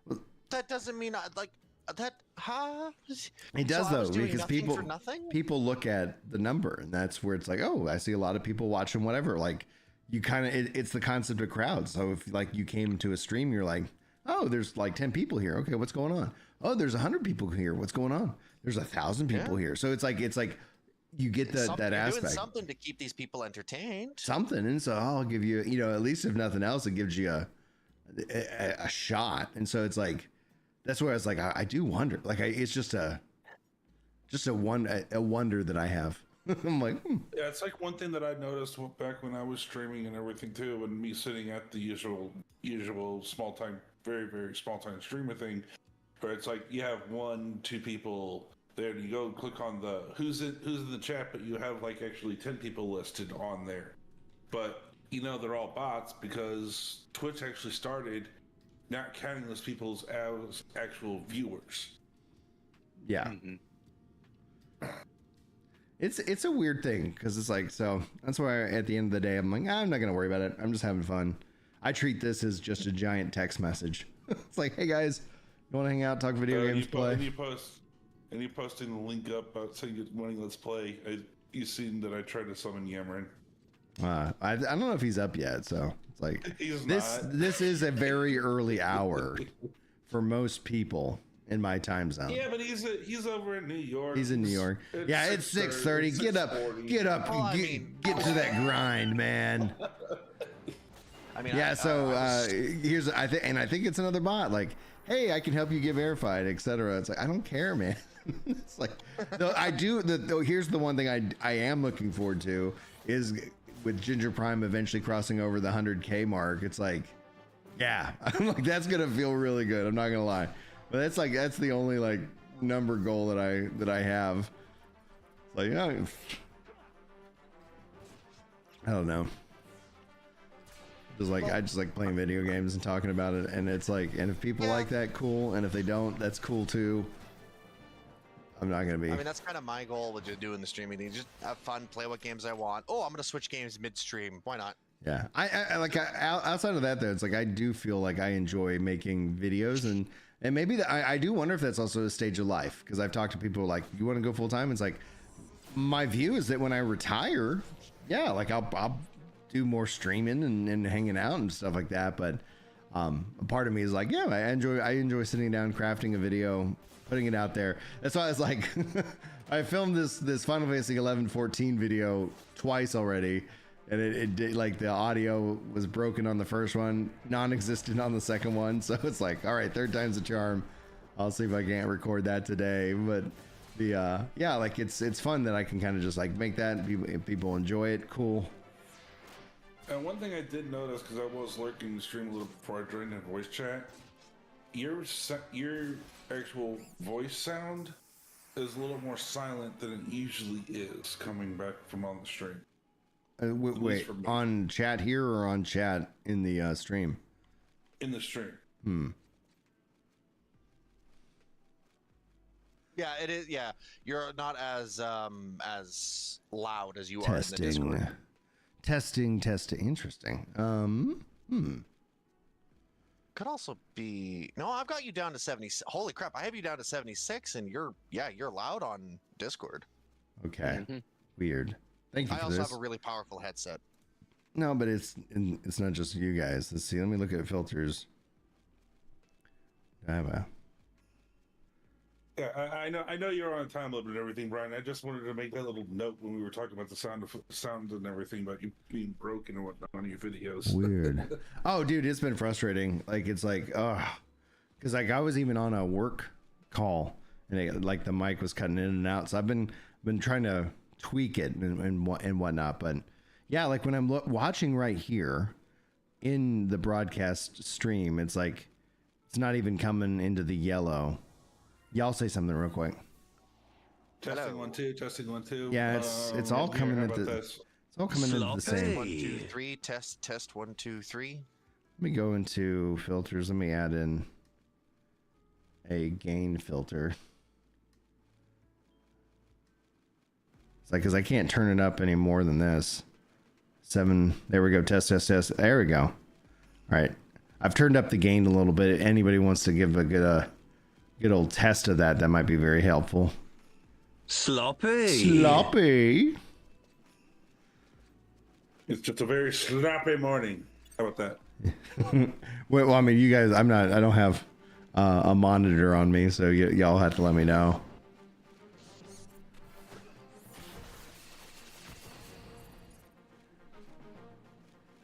doesn't mean that. It does so though, because people look at the number, and that's where it's like, oh, I see a lot of people watching whatever. Like you kind of, it's the concept of crowds. So if like you came to a stream, you're like, oh, there's like 10 people here. Okay, what's going on? Oh, there's 100 people here. What's going on? There's 1,000 people here. So it's like you get that aspect. Doing something to keep these people entertained. Something, and so I'll give you, at least if nothing else, it gives you a shot. And so it's like, that's where I was like, I do wonder. Like, it's just just a wonder that I have. I'm like, Yeah, it's like one thing that I noticed back when I was streaming and everything too, and me sitting at the usual small time, very very small time streamer thing, where it's like you have 1-2 people there, and you go and click on the who's in the chat, but you have like actually 10 people listed on there, but you know they're all bots because Twitch actually started not counting those people as actual viewers. yeah. It's a weird thing because it's like, so that's why at the end of the day I'm like, I'm not gonna worry about it. I'm just having fun. I treat this as just a giant text message. It's like, hey guys, you want to hang out, talk video games, play? And you posting the link up saying good morning, let's play. You seen that I tried to summon Yamarin. I don't know if he's up yet, so it's like He's this. not. This is a very early hour for most people in my time zone. Yeah, but he's over in New York. He's in New York. Yeah, it's 6:30. Get up, 6:40. get up, Well, I get, mean- get to that grind, man. I mean, Yeah, so here's I think it's another bot. Like, hey, I can help you get verified, etc. It's like, I don't care, man. It's like, no, I do. Here's the one thing I am looking forward to is with Ginger Prime eventually crossing over the 100K mark. It's like, yeah, I'm like, that's gonna feel really good. I'm not gonna lie, but that's the only like number goal that I have. It's like, oh, I don't know. I just like playing video games and talking about it, and it's like, and if people like that, cool, and if they don't, that's cool too. I'm not gonna be. I mean, that's kind of my goal with just doing the streaming thing. Just have fun, play what games I want. Oh, I'm gonna switch games midstream. Why not? Yeah, I like outside of that though, it's like I do feel like I enjoy making videos, and maybe I do wonder if that's also a stage of life, because I've talked to people who are like, you want to go full time? It's like, my view is that when I retire, yeah, like I'll do more streaming and hanging out and stuff like that. But a part of me is like, yeah, I enjoy sitting down, crafting a video, putting it out there. That's why I was like, I filmed this Final Fantasy 11-14 video twice already, and it did, like, the audio was broken on the first one, non-existent on the second one. So it's like, all right, third time's the charm. I'll see if I can't record that today. But the yeah, like it's fun that I can kind of just like make that, and people enjoy it. Cool. And one thing I did notice, because I was lurking the stream a little before I joined in voice chat, your actual voice sound is a little more silent than it usually is coming back from on the stream. Wait, on chat here or on chat in the stream? In the stream. Yeah, it is. Yeah, you're not as loud as you are in the Discord. Testing. Interesting. Could also be no. I've got you down to 70. Holy crap! I have you down to 76, and you're loud on Discord. Okay. Weird. Thank you I for also this. have a really powerful headset. No, but it's not just you guys. Let's see. Let me look at filters. I have a. Yeah, I know you're on a time limit and everything, Brian. I just wanted to make that little note when we were talking about the sound and everything about you being broken and whatnot on your videos. Weird. Oh, dude, it's been frustrating. Like, it's like, because like I was even on a work call and like the mic was cutting in and out. So I've been trying to tweak it and whatnot. But yeah, like when I'm watching right here in the broadcast stream, it's like it's not even coming into the yellow. Y'all say something real quick. Testing 1 2. Testing 1 2. Yeah, it's all coming into it's all coming into the same. 1 2 3. Test 1 2 3. Let me go into filters. Let me add in a gain filter. It's like, because I can't turn it up any more than this. 7. There we go. Test. There we go. All right. I've turned up the gain a little bit. Anybody wants to give a good old test of that might be very helpful. Sloppy. It's just a very sloppy morning. How about that? Well, I mean, you guys, I don't have a monitor on me, so y'all have to let me know.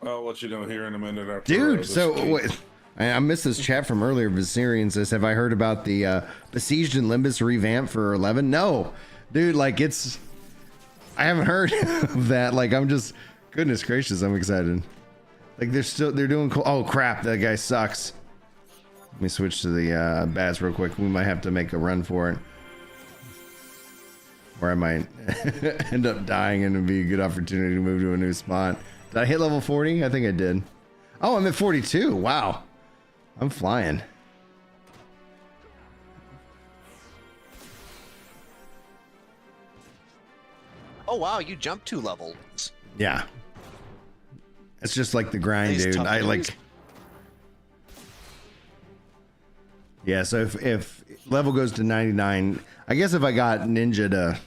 I'll let you know here in a minute after. Dude, this so game. wait, I missed this chat from earlier. Viserion says, have I heard about the Besieged and Limbus revamp for 11? No, dude. Like I haven't heard of that. Like I'm just, goodness gracious, I'm excited. Like they're doing cool. Oh crap, that guy sucks. Let me switch to the bats real quick. We might have to make a run for it, or I might end up dying, and it'd be a good opportunity to move to a new spot. Did I hit level 40? I think I did. Oh, I'm at 42. Wow, I'm flying. Oh wow, you jumped 2 levels. Yeah. It's just like the grind, These dude. tough I like. days. Yeah, so if level goes to 99, I guess if I got ninja to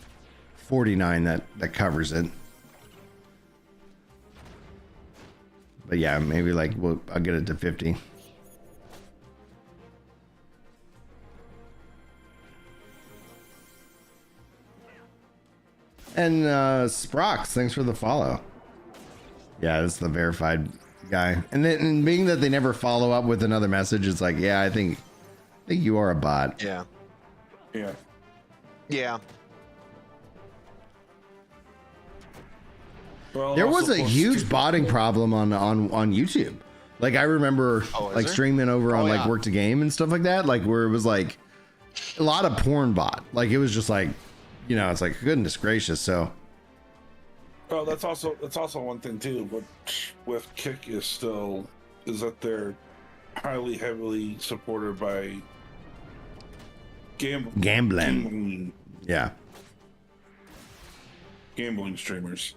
49, that covers it. But yeah, maybe like I'll get it to 50. And Sprox, thanks for the follow. Yeah, that's the verified guy. And then and being that they never follow up with another message, it's like, yeah, I think you are a bot. Yeah. Yeah. Yeah. Well, There was also a plus huge 2 botting problem on YouTube. Like I remember Oh, is like there? streaming over on Oh, like yeah. Work to Game and stuff like that, like where it was like a lot of porn bot. Like it was just like, you know, it's like goodness gracious. So Well, that's also one thing too. But with Kick is that they're highly heavily supported by gambling. Yeah. Gambling streamers.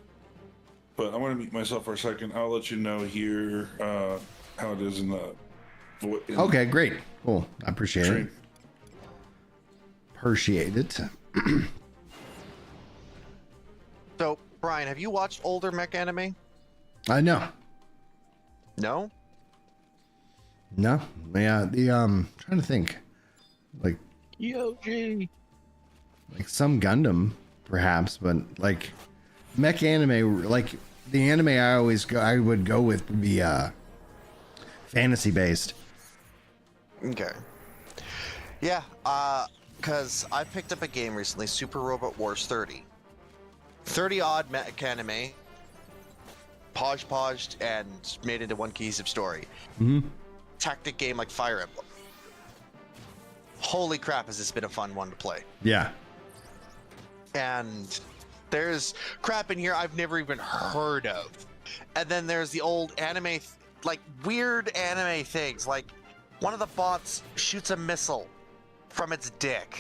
But I want to mute myself for a second. I'll let you know here how it is in the Okay, great. Cool. I appreciate stream. it. Appreciate it. So, Brian, have you watched older mech anime? I know. No? No. Yeah, the trying to think. Like Yoji. like some Gundam perhaps, but like mech anime, like the anime I would go with would be fantasy based. Okay. Yeah, because I picked up a game recently, Super Robot Wars 30. 30 odd mech anime, podged and made into one cohesive story. Mm-hmm. Tactic game like Fire Emblem. Holy crap, has this been a fun one to play. Yeah. And there's crap in here I've never even heard of. And then there's the old anime, like weird anime things, like one of the bots shoots a missile from its dick.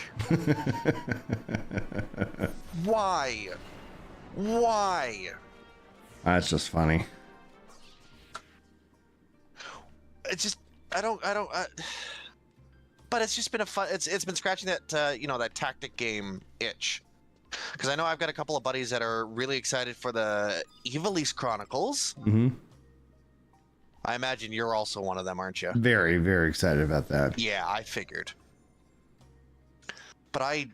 Why? Why? That's just funny. It's just but it's just been a fun. It's been scratching that that tactic game itch. Because I know I've got a couple of buddies that are really excited for the Evilise Chronicles. Mm-hmm. I imagine you're also one of them, aren't you? Very, very excited about that. Yeah, I figured. But I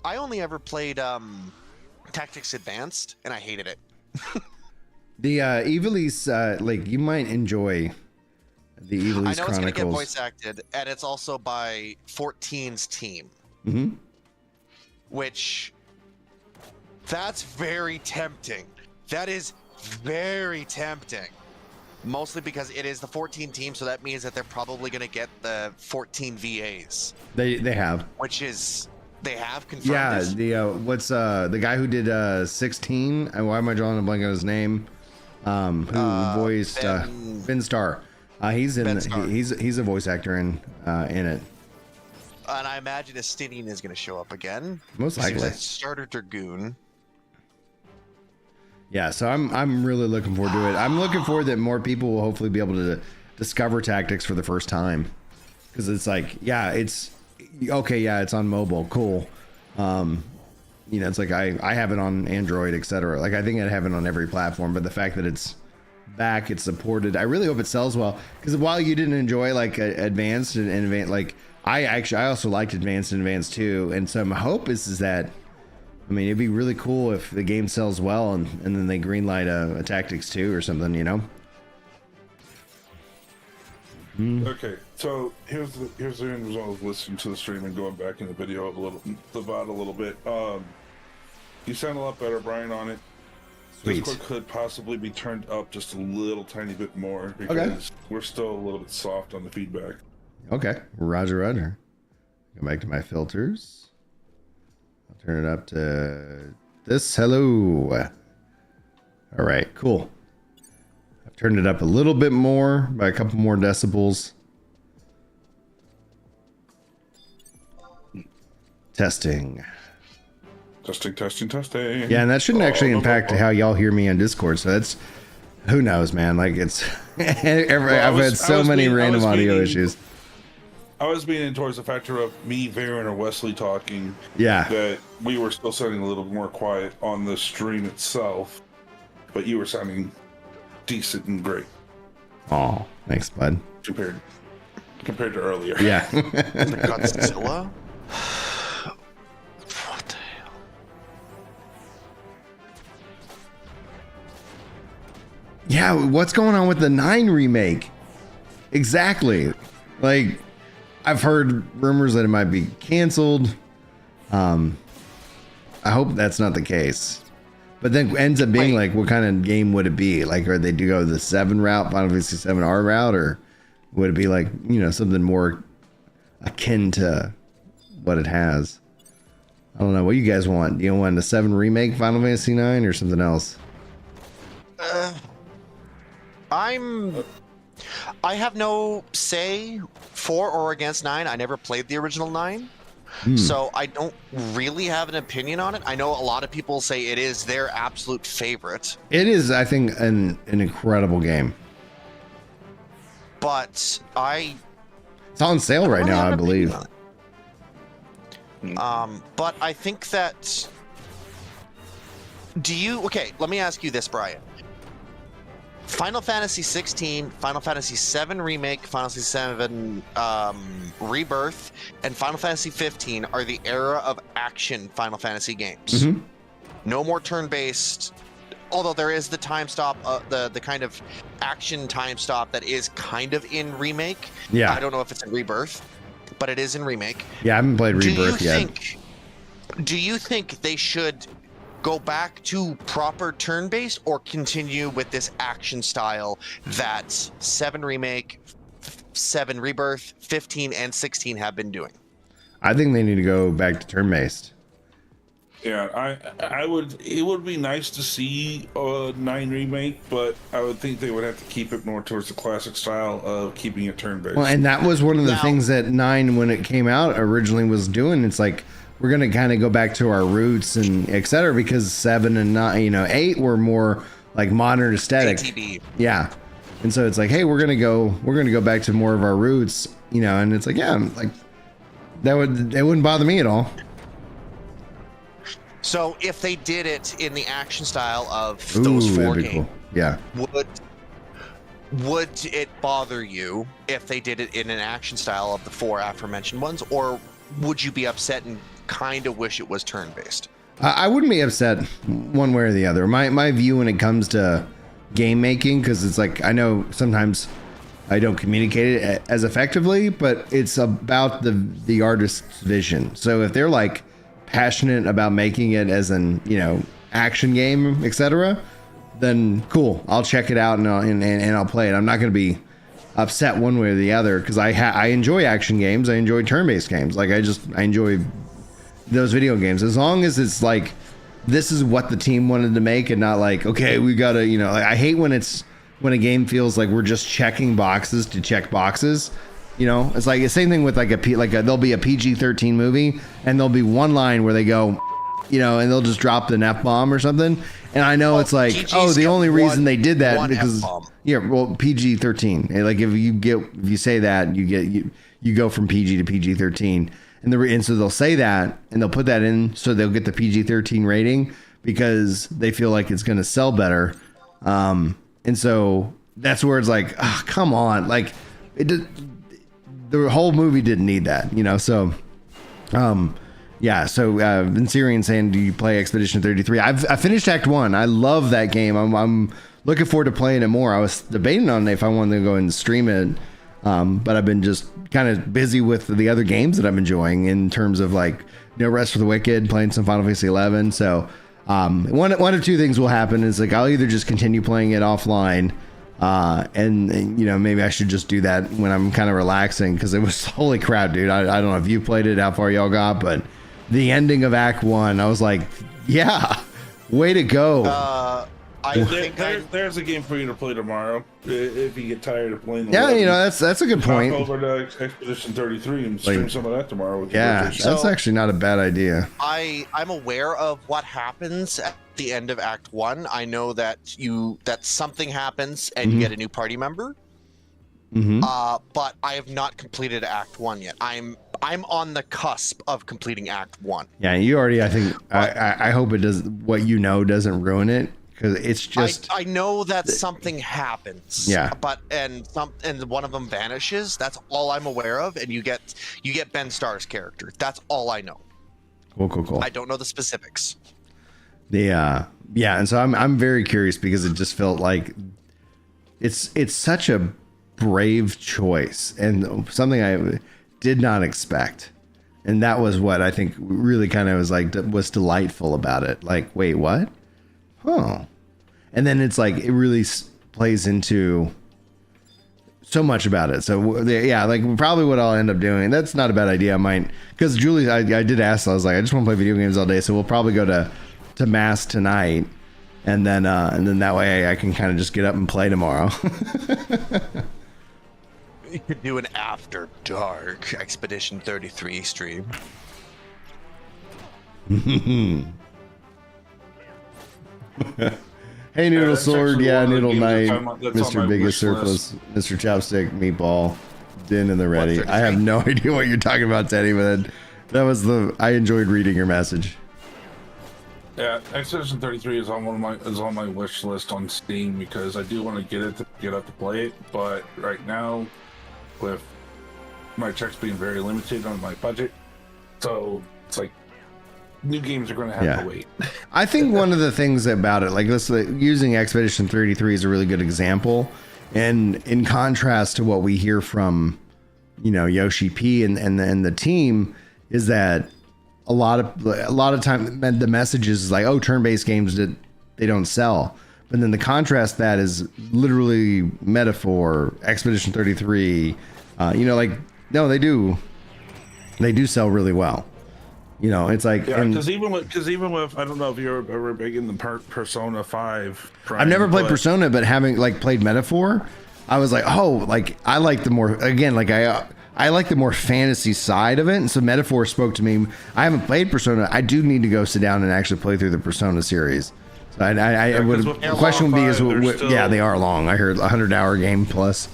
only ever played Tactics Advanced, and I hated it. The Evilise, like you might enjoy the Evilise I know Chronicles. it's going to get voice acted, and it's also by 14's team. Mm-hmm. Which, that's very tempting. That is very tempting. Mostly because it is the 14 team, so that means that they're probably going to get the 14 VAs. They have. Which is, they have confirmed Yeah, this? the what's the guy who did 16? Why am I drawing a blank on his name? Who voiced Ben Starr? He's in. Ben Starr. He's a voice actor in it. And I imagine Estinian is going to show up again. Most He was likely. a starter Dragoon. Yeah, so I'm really looking forward to it. I'm looking forward that more people will hopefully be able to discover tactics for the first time, because it's like, yeah, it's okay. Yeah, it's on mobile. Cool. It's like I have it on Android, etc. Like I think I have it on every platform, but the fact that it's back, it's supported. I really hope it sells well, because while you didn't enjoy like advanced and advanced, like I also liked advanced and advanced too, and so my hope is that, I mean, it'd be really cool if the game sells well and then they greenlight a Tactics 2 or something, you know? Okay, so here's the end result of listening to the stream and going back in the video a little bit. You sound a lot better, Brian, on it. Sweet. Discord could possibly be turned up just a little tiny bit more because we're still a little bit soft on the feedback. Okay, Roger, Roger. Go back to my filters. I'll turn it up to this. Hello. All right, cool. I've turned it up a little bit more by a couple more decibels. Testing. Testing. Yeah, and that shouldn't actually impact how y'all hear me on Discord. So that's, who knows, man. Like it's, I've had so many random audio issues. I was being towards the factor of me, Varen, or Wesley talking. Yeah. That we were still sounding a little more quiet on the stream itself, but you were sounding decent and great. Oh, thanks, bud. Compared to earlier. Yeah. Godzilla? What the hell? Yeah, what's going on with the 9 remake? Exactly. Like, I've heard rumors that it might be canceled. I hope that's not the case. But then ends up being like, what kind of game would it be? Like, are they to go the 7 route, Final Fantasy 7R route, or would it be like, you know, something more akin to what it has? I don't know. What do you guys want? Do you want a 7 remake Final Fantasy 9 or something else? I have no say for or against 9. I never played the original 9. So I don't really have an opinion on it. I know a lot of people say it is their absolute favorite. It is, I think, an incredible game. But it's on sale right now, I believe. But I think that okay, let me ask you this, Brian. Final Fantasy 16, Final Fantasy 7 Remake, Final Fantasy 7 Rebirth, and Final Fantasy 15 are the era of action Final Fantasy games. No more turn-based, although there is the time stop, the kind of action time stop that is kind of in Remake. Yeah. I don't know if it's in Rebirth, but it is in Remake. Yeah, I haven't played Rebirth yet. Do you think they should go back to proper turn-based or continue with this action style that 7 Remake, 7 Rebirth, 15, and 16 have been doing? I think they need to go back to turn-based. Yeah, it would be nice to see a 9 remake, but I would think they would have to keep it more towards the classic style of keeping it turn-based. Well, and that was one of the things that 9, when it came out, originally was doing. It's like, we're going to kind of go back to our roots and et cetera, because 7 and 9, 8 were more like modern aesthetic. ATB. Yeah. And so it's like, hey, we're going to go back to more of our roots, and it's like, yeah, like it wouldn't bother me at all. So if they did it in the action style of those 4 games, cool. Yeah. Would it bother you if they did it in an action style of the 4 aforementioned ones, or would you be upset and kind of wish it was turn-based? I wouldn't be upset one way or the other. My view when it comes to game making, because it's like, I know sometimes I don't communicate it as effectively, but it's about the artist's vision. So if they're like passionate about making it as an action game, etc., then cool, I'll check it out and I'll play it. I'm not going to be upset one way or the other, because I enjoy action games. I enjoy turn-based games. Like I enjoy those video games, as long as it's like, this is what the team wanted to make, and not like, okay, we gotta, like, I hate when a game feels like we're just checking boxes to check boxes. It's like the same thing with there'll be a PG-13 movie, and there'll be one line where they go, and they'll just drop an F-bomb or something. And I know it's like, PG's the only reason they did that because F-bomb. PG-13. Like if you say that, you go from PG to PG-13, and so they'll say that, and they'll put that in so they'll get the PG-13 rating because they feel like it's going to sell better. And so that's where it's like, oh, come on, like the whole movie didn't need that, So, yeah. So Vincerian saying, do you play Expedition 33? I finished Act 1. I love that game. I'm looking forward to playing it more. I was debating on if I wanted to go and stream it But I've been just kind of busy with the other games that I'm enjoying in terms of like No Rest for the Wicked, playing some Final Fantasy 11. So one of two things will happen is like I'll either just continue playing it offline, and you know, maybe I should just do that when I'm kind of relaxing, because it was holy crap, dude. I don't know if you played it, how far y'all got, but the ending of Act 1, I was like, yeah, way to go. There's a game for you to play tomorrow if you get tired of playing. Yeah, you know, that's a good point. Hop over to Expedition 33 and stream some of that tomorrow. With yeah, that's actually not a bad idea. I'm aware of what happens at the end of Act 1. I know that something happens and you get a new party member. But I have not completed Act 1 yet. I'm on the cusp of completing Act 1. Yeah, you already. I think. I hope it does. What you know doesn't ruin it. Because it's just, I know that something happens. Yeah. But and one of them vanishes. That's all I'm aware of. And you get Ben Starr's character. That's all I know. Cool. I don't know the specifics. Yeah, and so I'm very curious, because it just felt like it's such a brave choice and something I did not expect. And that was what I think really kind of was delightful about it. Like, wait, what? Oh, and then it's like it really plays into so much about it. So yeah, like probably what I'll end up doing. That's not a bad idea. I might, because Julie, I did ask. I was like, I just want to play video games all day, so we'll probably go to mass tonight, and then that way I can kind of just get up and play tomorrow. You could do an After Dark Expedition 33 stream. Hey, Noodle Sword, yeah, Noodle Knight, that's on Mr. my Biggest wish list. Surplus, Mr. Chopstick, Meatball, Din and the Ready. I have no idea what you're talking about, Teddy, but that was I enjoyed reading your message. Yeah, Expedition 33 is on my wish list on Steam, because I do want to get up to play it, but right now, with my checks being very limited on my budget, so it's like new games are going to have to wait. I think one of the things about it, like using Expedition 33 is a really good example, and in contrast to what we hear from, you know, Yoshi P and the team, is that a lot of time the message is like, oh, turn-based games they don't sell, but then the contrast that is literally Metaphor, Expedition 33, you know, like, no, they do sell really well. You know, it's like, because even with I don't know if you're ever big in the Persona 5. Prime, I've never played Persona, but having like played Metaphor, I was like, oh, like I like the more, again, like I like the more fantasy side of it, and so Metaphor spoke to me. I haven't played Persona. I do need to go sit down and actually play through the Persona series. So the question would be is, yeah, they are long. I heard 100-hour game plus.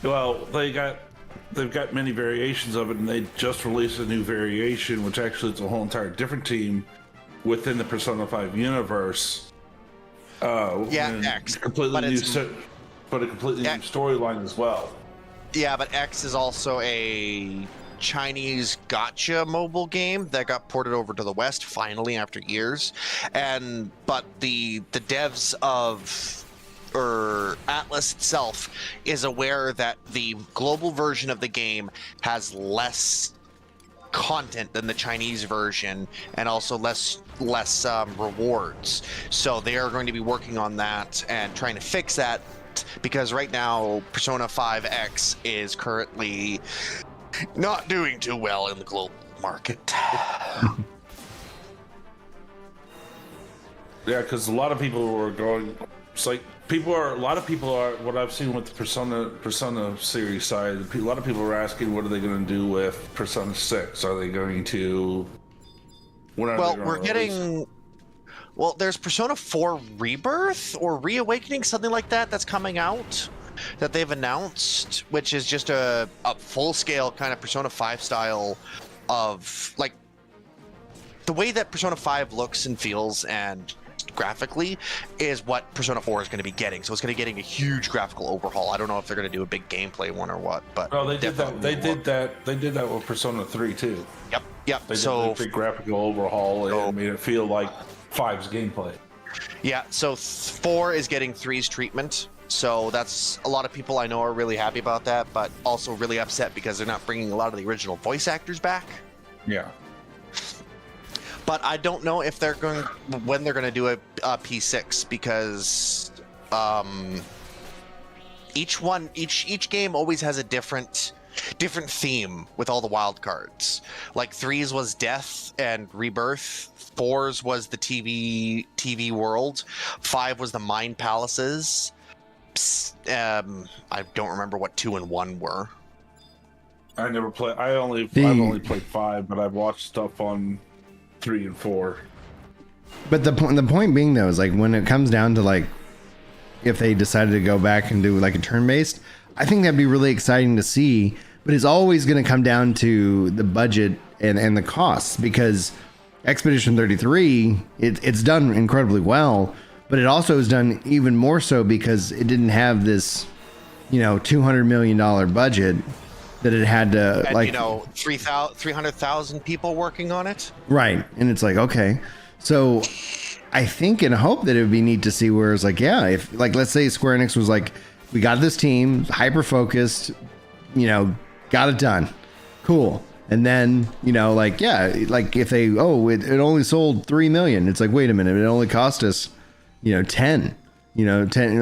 Well, they've got many variations of it, and they just released a new variation, which actually is a whole entire different team within the Persona 5 universe. X, completely new, but a completely new storyline as well. Yeah, but X is also a Chinese gacha mobile game that got ported over to the West finally after years, but the devs of Atlas itself is aware that the global version of the game has less content than the Chinese version, and also less rewards. So they are going to be working on that and trying to fix that, because right now Persona 5 X is currently not doing too well in the global market. Yeah, because a lot of people were going. It's like a lot of people are. What I've seen with the Persona series side, a lot of people are asking, what are they going to do with Persona 6? Are they going to? There's Persona 4 Rebirth or Reawakening, something like that, that's coming out, that they've announced, which is just a full-scale kind of Persona 5 style of, like, the way that Persona 5 looks and feels and graphically is what Persona 4 is going to be getting. So it's going to be getting a huge graphical overhaul. I don't know if they're going to do a big gameplay one or what, but they did that. They did that with Persona 3 too. Yep. They did a big graphical overhaul and made it feel like 5's gameplay. Yeah, so 4 is getting 3's treatment, So that's a lot of people I know are really happy about that, but also really upset because they're not bringing a lot of the original voice actors back. Yeah. But I don't know if when they're going to do a P6, because each game always has a different theme with all the wild cards. Like 3's was death and rebirth, 4's was the TV world, 5 was the mind palaces. I don't remember what 2 and 1 were. I never play. I've only played 5, but I've watched stuff on 3 and 4. But the point being though is like when it comes down to like if they decided to go back and do like a turn-based, I think that'd be really exciting to see. But it's always going to come down to the budget and the costs, because Expedition 33 it's done incredibly well, but it also is done even more so because it didn't have this, $200 million budget that it had to, and, 300,000 people working on it. Right. And it's like, okay. So I think and hope that it would be neat to see where it's like, yeah, if like, let's say Square Enix was like, we got this team hyper focused, got it done. Cool. And then, like if they, it only sold 3 million. It's like, wait a minute, it only cost us, 10, 10.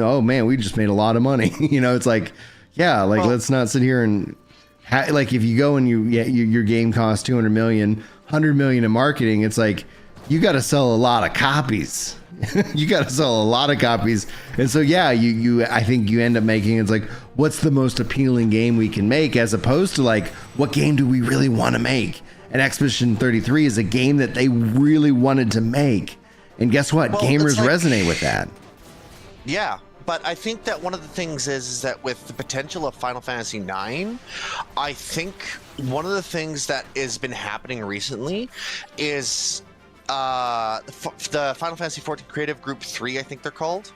Oh man, we just made a lot of money. It's like, yeah, like let's not sit here and like if you go and your game costs 200 million, 100 million in marketing, it's like you got to sell a lot of copies. You got to sell a lot of copies. And so, yeah, I think you end up making, it's like, what's the most appealing game we can make, as opposed to like, what game do we really want to make? And Expedition 33 is a game that they really wanted to make. And guess what? Gamers resonate with that. Yeah. But I think that one of the things is that with the potential of Final Fantasy IX, I think one of the things that has been happening recently is the Final Fantasy XIV Creative Group 3, I think they're called,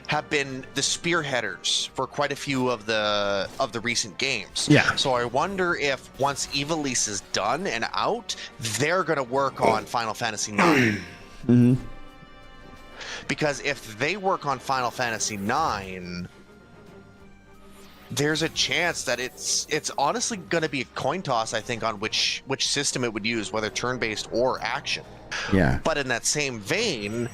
have been the spearheaders for quite a few of the recent games. Yeah. So I wonder if once Ivalice is done and out, they're going to work on Final Fantasy IX. Mm-hmm. Because if they work on Final Fantasy IX, there's a chance that it's honestly going to be a coin toss, I think, on which system it would use, whether turn-based or action. Yeah. But in that same vein,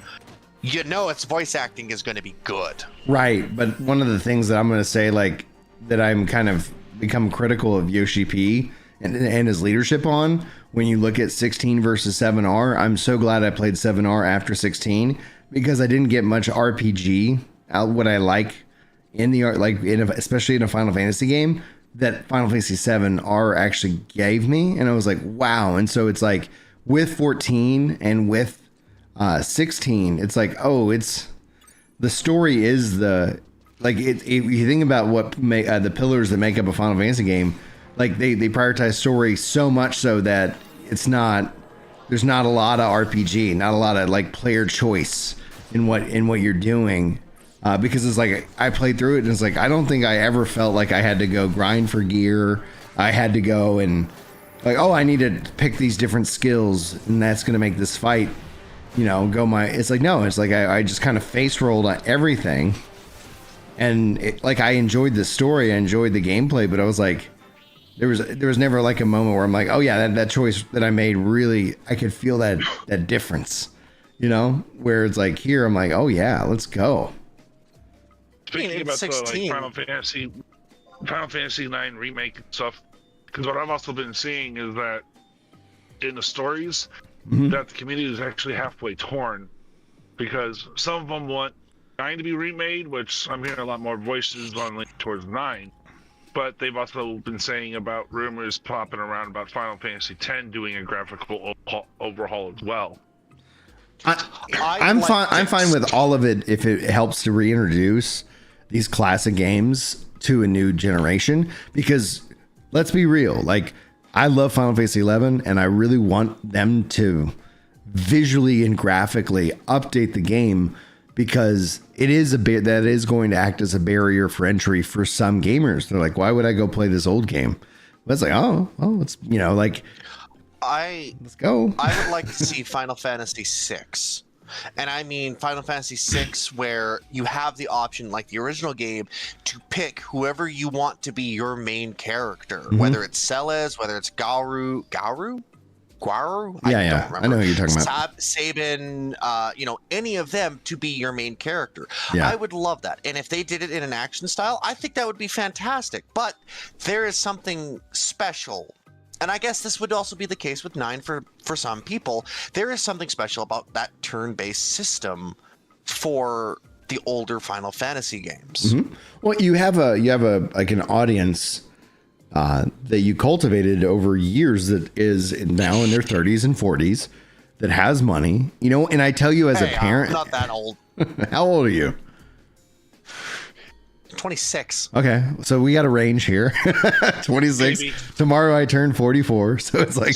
its voice acting is going to be good. Right. But one of the things that I'm going to say, like, that I'm kind of become critical of Yoshi P and his leadership on, when you look at 16 versus 7R, I'm so glad I played 7R after 16, because I didn't get much RPG out what I like in the art, like especially in a Final Fantasy game, that Final Fantasy 7R actually gave me. And I was like, wow. And so it's like with 14 and with 16, it's like, it's the story is the, like, if you think about what the pillars that make up a Final Fantasy game, like they prioritize story so much so that there's not a lot of RPG, not a lot of like player choice in what you're doing. Because it's like I played through it and it's like I don't think I ever felt like I had to go grind for gear. I had to go and like, I need to pick these different skills and that's gonna make this fight, it's like, no, it's like I just kind of face rolled on everything, and like I enjoyed the story, I enjoyed the gameplay, but I was like, there was never like a moment where I'm like, oh yeah, that choice that I made, really, I could feel that difference, where it's like here I'm like, oh yeah, let's go. Speaking about the Final Fantasy IX remake and stuff, because what I've also been seeing is that in the stories, that the community is actually halfway torn, because some of them want 9 to be remade, which I'm hearing a lot more voices on leaning towards 9, but they've also been saying about rumors popping around about Final Fantasy X doing a graphical overhaul as well. I'm fine with all of it if it helps to reintroduce these classic games to a new generation, because let's be real, like I love Final Fantasy 11 and I really want them to visually and graphically update the game, because it is that is going to act as a barrier for entry for some gamers. They're like, why would I go play this old game? But it's like, it's like, let's go. I would like to see Final Fantasy VI And I mean Final Fantasy VI, where you have the option, like the original game, to pick whoever you want to be your main character, whether it's Celes, whether it's Gauru. Guaru? Yeah, I know who you're talking about. Sabin, any of them to be your main character. Yeah. I would love that. And if they did it in an action style, I think that would be fantastic. But there is something special. And I guess this would also be the case with 9 for some people. There is something special about that turn-based system for the older Final Fantasy games. Well, you have a like an audience that you cultivated over years that is now in their 30s and 40s that has money, and I tell you as a parent, I'm not that old. How old are you? 26. Okay, so we got a range here. 26. Maybe. Tomorrow I turn 44, so it's like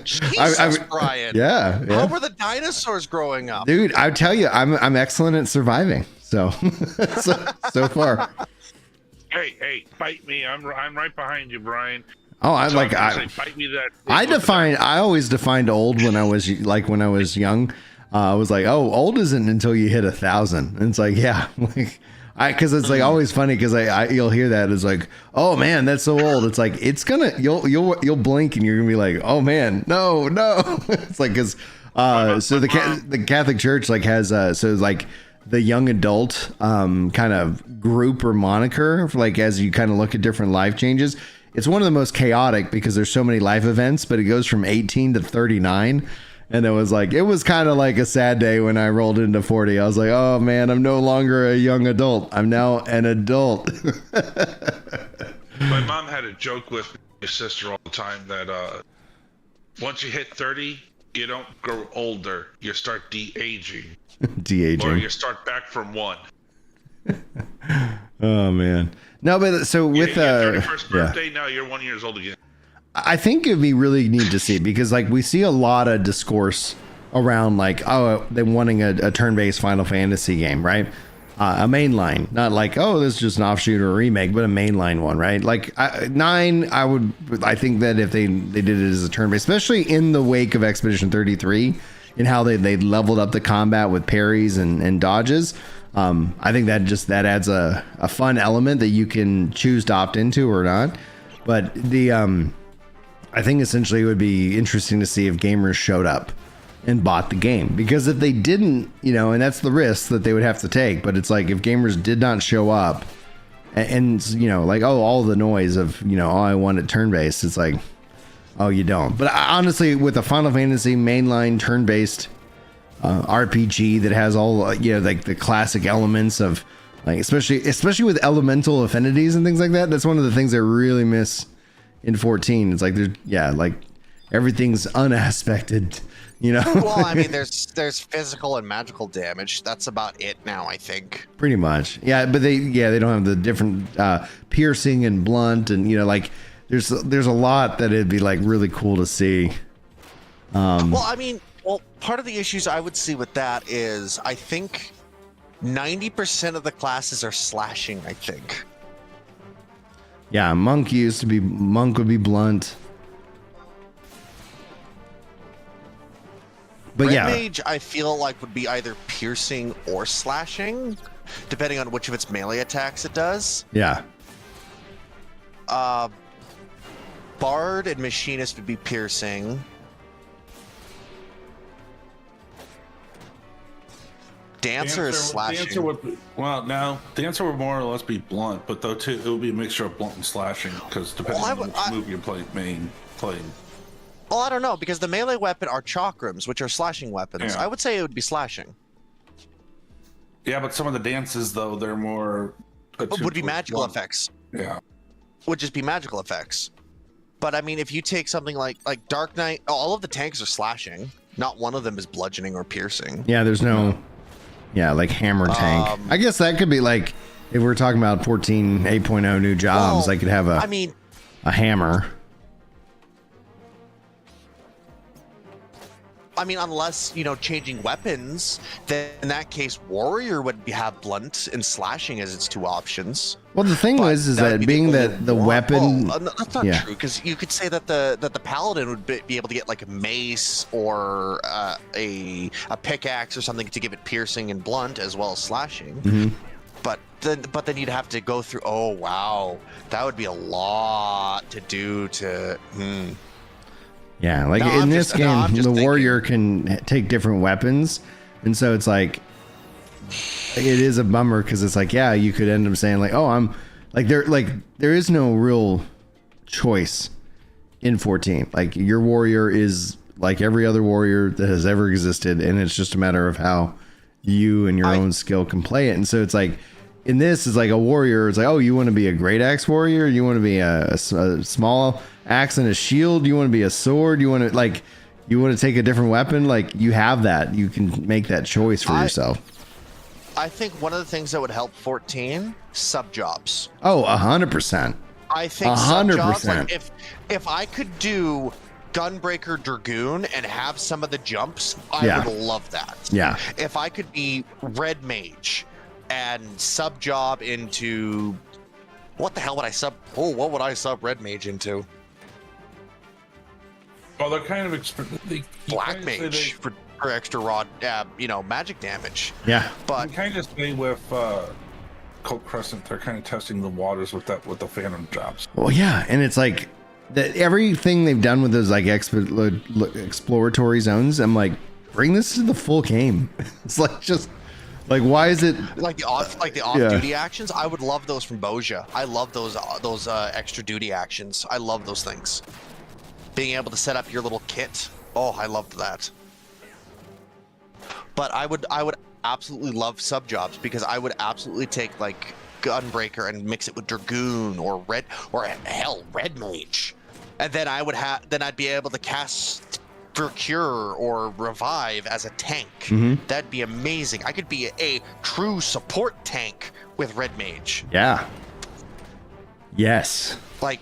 Jesus, Brian. Yeah. How were the dinosaurs growing up? Dude, I tell you, I'm excellent at surviving. So so far. Hey, fight me! I'm right behind you, Brian. Oh, I fight me that. I always defined old when I was young. I was like, oh, old isn't until you hit 1,000. And it's like, yeah, like because it's like always funny because you'll hear that it's like, oh man, that's so old. It's like you'll blink and you're gonna be like, oh man, no. It's like because so the Catholic Church like has so like the young adult kind of group or moniker, like as you kind of look at different life changes. It's one of the most chaotic because there's so many life events, but it goes from 18 to 39. And it was kind of like a sad day when I rolled into 40. I was like, oh man, I'm no longer a young adult. I'm now an adult. My mom had a joke with my sister all the time that once you hit 30, you don't grow older. You start de-aging. De-aging. Or you start back from 1. Oh man. No, but so with your 31st birthday, now you're 1 year old again. I think it'd be really neat to see because like we see a lot of discourse around like, oh, they're wanting a turn-based Final Fantasy game, right? A mainline, not like, oh, this is just an offshoot or a remake, but a mainline one, right? Like 9, I think that if they did it as a turn-based, especially in the wake of Expedition 33 and how they leveled up the combat with parries and dodges, I think that adds a fun element that you can choose to opt into or not. But I think essentially it would be interesting to see if gamers showed up and bought the game, because if they didn't, and that's the risk that they would have to take. But it's like if gamers did not show up and like, oh, all the noise of, oh, I want it turn-based. It's like, oh, you don't. But honestly, with a Final Fantasy mainline turn-based RPG that has all, like the classic elements of like, especially with elemental affinities and things like that. That's one of the things I really miss in 14. It's like like everything's unaspected, Well, I mean, there's physical and magical damage. That's about it now, I think. Pretty much, yeah. But they don't have the different piercing and blunt, and like there's a lot that it'd be like really cool to see. Well, I mean, part of the issues I would see with that is I think 90% of the classes are slashing. I think. Yeah, monk would be blunt. But Red Mage, I feel like would be either piercing or slashing, depending on which of its melee attacks it does. Yeah. Bard and Machinist would be piercing. Dancer is slashing. Dancer would would more or less be blunt, but though too it would be a mixture of blunt and slashing because depending on which move you're playing. Well, I don't know, because the melee weapon are chakrams, which are slashing weapons. Yeah. I would say it would be slashing. Yeah, but some of the dances though they're more would be magical effects. Yeah. Would just be magical effects. But I mean, if you take something like Dark Knight, all of the tanks are slashing. Not one of them is bludgeoning or piercing. Yeah, there's no. Yeah, like hammer tank. I guess that could be like if we're talking about 14 8.0 new jobs, I could have a hammer. I mean, unless changing weapons, then in that case, warrior would have blunt and slashing as its two options. Well, the thing But is that would that be being only that the one- weapon, well, no, that's not yeah. true, because you could say that the paladin would be able to get like a mace or a pickaxe or something to give it piercing and blunt as well as slashing. Mhm. But then you'd have to go through. Oh wow, that would be a lot to do to. Yeah, like No, in I'm this just- no, game, I'm just the thinking. warrior can take different weapons, and so it's like it is a bummer because it's like, yeah, you could end up saying like, oh, I'm like there is no real choice in 14. Like your warrior is like every other warrior that has ever existed, and it's just a matter of how you and your own skill can play it. And so it's like in this is like a warrior. It's like, oh, you want to be a great axe warrior? You want to be a small axe and a shield? You want to be a sword? You want to take a different weapon? Like you have that. You can make that choice for yourself. I think one of the things that would help 14 sub jobs. Oh, 100%. I think sub jobs, 100%. like if I could do Gunbreaker Dragoon and have some of the jumps, I Yeah. would love that. Yeah. If I could be Red Mage and sub job into what the hell would I sub? Oh, what would I sub Red Mage into? Well, they're kind of Black Mage for extra raw, magic damage. Yeah. But You kind of say with Colt Crescent, they're kind of testing the waters with the Phantom jobs. Well, yeah, and it's like that everything they've done with those like exploratory zones. I'm like, bring this to the full game. It's like just like why is it like the off duty actions? I would love those from Boja. I love those extra duty actions. I love those things. Being able to set up your little kit. Oh, I loved that. But I would absolutely love sub jobs because I would absolutely take like Gunbreaker and mix it with Dragoon or Red Mage, and then I'd be able to cast Cure or Revive as a tank. That'd be amazing. I could be a true support tank with Red Mage. Yeah. Yes. Like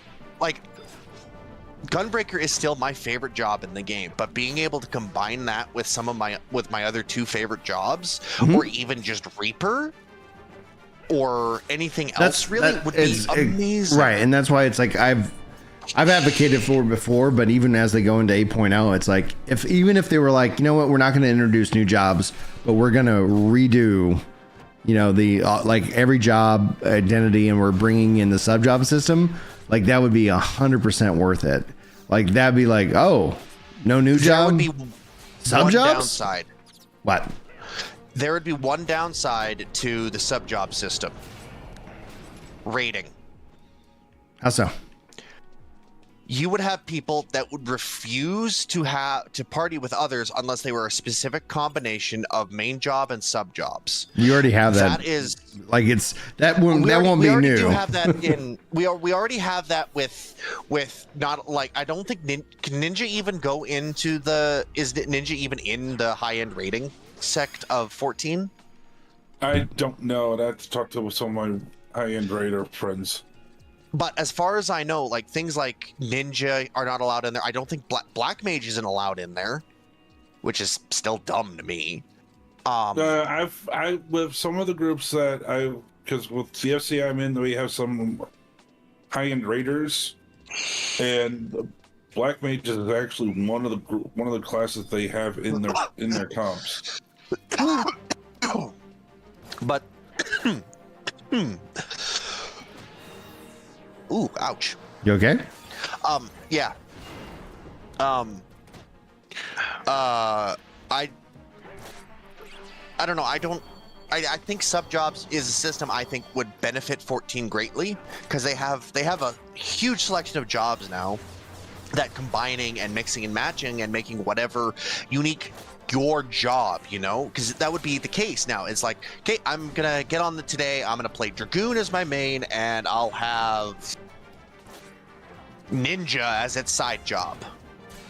Gunbreaker is still my favorite job in the game, but being able to combine that with my other two favorite jobs, or even just Reaper, or anything else, would be amazing. Right, and that's why it's like I've advocated for it before, but even as they go into 8.0, it's like even if they were like, you know what, we're not going to introduce new jobs, but we're going to redo, the like every job identity, and we're bringing in the sub job system. Like that would be 100% worth it. Like that'd be like, oh, no new job. There would be sub one jobs. downside. What? There would be one downside to the sub job system. Rating. How so? You would have people that would refuse to party with others unless they were a specific combination of main job and sub jobs. You already have that. That is like that won't be we new. Do have that in we already have that with not like I don't think can Ninja even go into is Ninja even in the high end rating sect of 14? I don't know. I'd have to talk to some of my high-end raider friends. But as far as I know, like things like Ninja are not allowed in there. I don't think Black Mage isn't allowed in there, which is still dumb to me. I with some of the groups that because with CFC I'm in, we have some high-end raiders, and Black Mage is actually one of the classes they have in their comps. But ooh, ouch. You okay? Yeah. I don't know. I think sub jobs is a system I think would benefit 14 greatly because they have a huge selection of jobs now that combining and mixing and matching and making whatever unique your job, because that would be the case now. It's like, okay, I'm gonna get on today. I'm gonna play Dragoon as my main, and I'll have Ninja as its side job,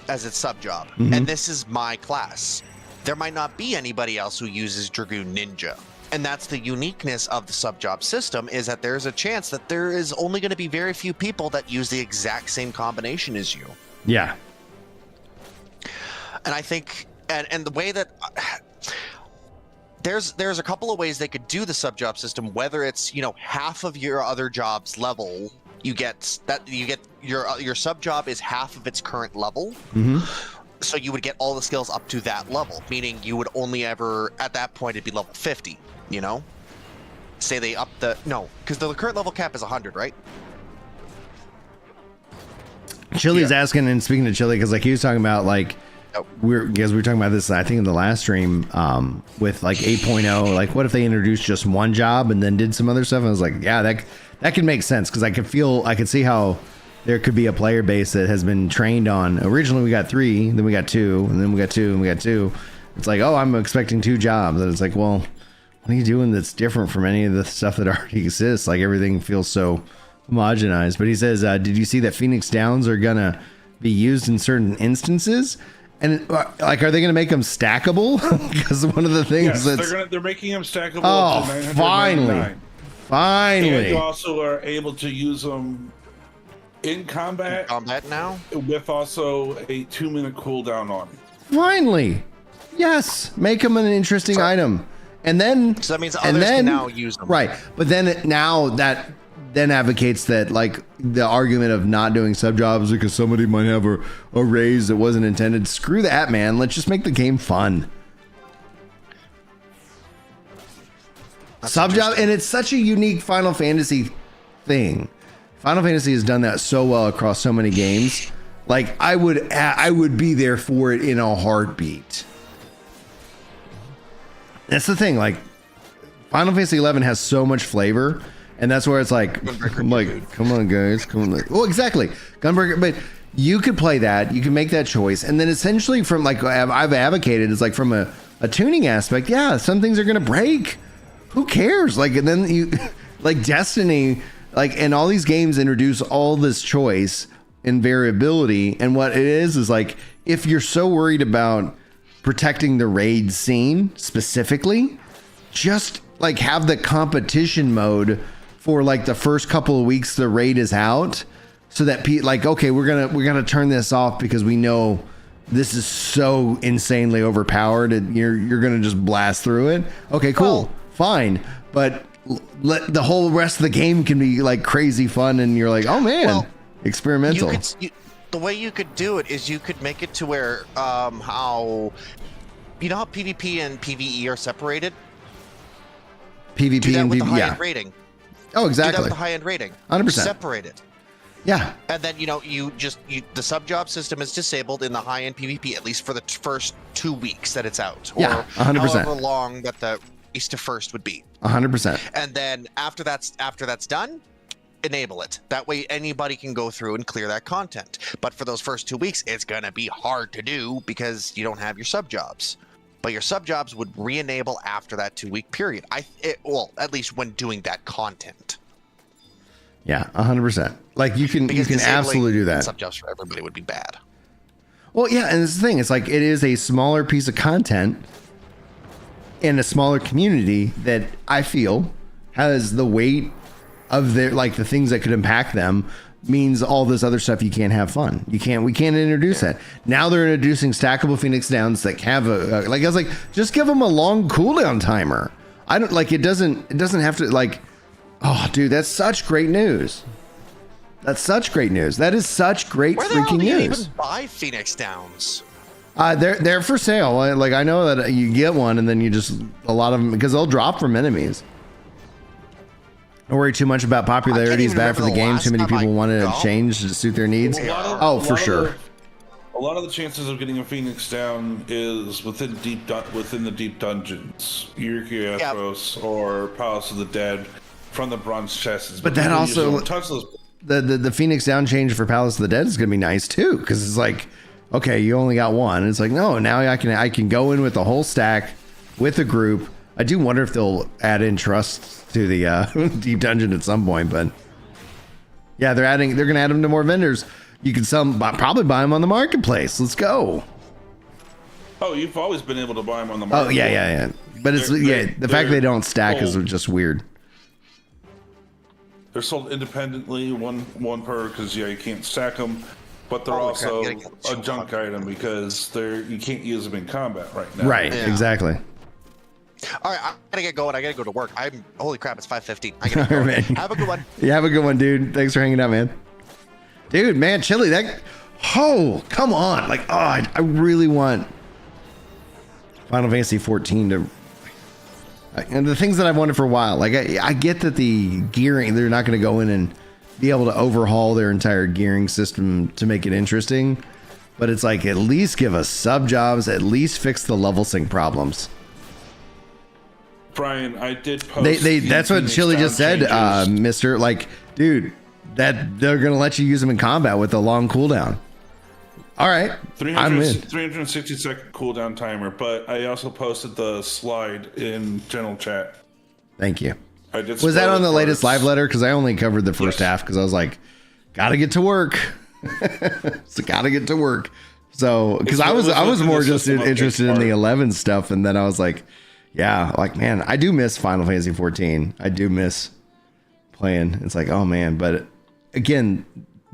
as its sub job, and this is my class. There might not be anybody else who uses Dragoon Ninja. And that's the uniqueness of the sub job system, is that there's a chance that there is only going to be very few people that use the exact same combination as you. Yeah. And I think And the way that there's a couple of ways they could do the sub job system. Whether it's half of your other job's level, you get your sub job is half of its current level. Mm-hmm. So you would get all the skills up to that level, meaning you would only ever at that point it'd be level 50. Say they up because the current level cap is 100, right? Chili's asking, and speaking to Chili, because like he was talking about like we were talking about this I think in the last stream with like 8.0, like what if they introduced just one job and then did some other stuff? And I was like, yeah, that could make sense, because I could see how there could be a player base that has been trained on originally we got 3, then we got 2, and then we got 2, and we got 2. It's like, oh, I'm expecting 2 jobs, and it's like, well, what are you doing that's different from any of the stuff that already exists? Like everything feels so homogenized. But he says, did you see that Phoenix Downs are gonna be used in certain instances? And like, are they gonna make them stackable? Because one of the things they're making them stackable. Oh, up to 999. finally! And you also are able to use them in combat. Now, with also a 2-minute cooldown on it. Finally, yes, make them an interesting item. And then, so that means others can now use them. Right. But then now that then advocates that like the argument of not doing sub jobs because somebody might have a raise that wasn't intended. Screw that, man. Let's just make the game fun. Sub job, and it's such a unique Final Fantasy thing. Final Fantasy has done that so well across so many games. Like I would be there for it in a heartbeat. That's the thing, like Final Fantasy 11 has so much flavor, and that's where it's like, I'm like, come on guys, come on. Well, exactly, Gunbreaker, but you could play that, you can make that choice, and then essentially from like I've advocated, it's like from a tuning aspect, yeah, some things are gonna break. Who cares? Like, and then you like Destiny, like, and all these games introduce all this choice and variability, and what it is like, if you're so worried about protecting the raid scene specifically, just like have the competition mode for like the first couple of weeks the raid is out, so that like, okay, we're gonna turn this off because we know this is so insanely overpowered and you're gonna just blast through it. Okay, cool, fine, but let the whole rest of the game can be like crazy fun, and you're like, oh man, experimental. The way you could do it is you could make it to where how PvP and PvE are separated. PvP and PvE, yeah. Rating. Oh, exactly. Do that with the high-end rating. 100%. Separated. Yeah. And then the sub job system is disabled in the high-end PvP at least for the first 2 weeks that it's out. Yeah. 100%. However long that the race to first would be. 100%. And then after that's done, enable it. That way anybody can go through and clear that content. But for those first 2 weeks, it's gonna be hard to do because you don't have your sub jobs. But your sub jobs would re-enable after that 2-week period. Well, at least when doing that content. Yeah, 100%. Like you can absolutely do that. Sub jobs for everybody would be bad. Well, yeah, and it's the thing. It's like it is a smaller piece of content in a smaller community that I feel has the weight of their like the things that could impact them. Means all this other stuff you can't have fun. We can't introduce that. Now they're introducing stackable Phoenix Downs that have like I was like, just give them a long cooldown timer. I don't like it doesn't have to like, oh dude, that's such great news. That's such great news. That is such great freaking news. Where the hell do you even buy Phoenix Downs? They're for sale. Like I know that you get one and then you just a lot of them because they'll drop from enemies. Don't worry too much about popularity is bad for the game. Too many people want to change to suit their needs. For sure. A lot of the chances of getting a Phoenix down is within the deep dungeons, Yurkiathos or Palace of the Dead, from the bronze chests. But that also the Phoenix down change for Palace of the Dead is gonna be nice too, because it's like, okay, you only got one. It's like, no, now I can go in with the whole stack with a group. I do wonder if they'll add in trust to the deep dungeon at some point, but yeah, they're gonna add them to more vendors. You can sell them, probably buy them on the marketplace. Let's go. Oh, you've always been able to buy them on the marketplace. Oh yeah. But it's the fact they don't stack is just weird. They're sold independently, one per, because you can't stack them. but they're Holy crap, also you gotta get a junk item because you can't use them in combat right now. Right, Yeah. exactly. All right, I gotta get going. I gotta go to work. Holy crap, it's 5:15. I gotta go. All right. Have a good one. You have a good one, dude. Thanks for hanging out, man. Dude, man, Chili, come on. Like, oh, I really want Final Fantasy 14 to, and the things that I've wanted for a while. Like, I get that the gearing, they're not going to go in and be able to overhaul their entire gearing system to make it interesting. But it's like, at least give us sub jobs, at least fix the level sync problems. Brian, I did post. That's what Chili just said, Mister. Like, dude, that they're gonna let you use them in combat with a long cooldown. All right, I'm in. 360-second cooldown timer, but I also posted the slide in general chat. Thank you. I did. Was that on the latest parts. live letter? Because I only covered the first half because I was like, gotta get to work. So gotta get to work. So because I was more just interested in the 11 stuff, and then I was like, yeah, like, man, I do miss Final Fantasy 14. I do miss playing. It's like, oh man, but again,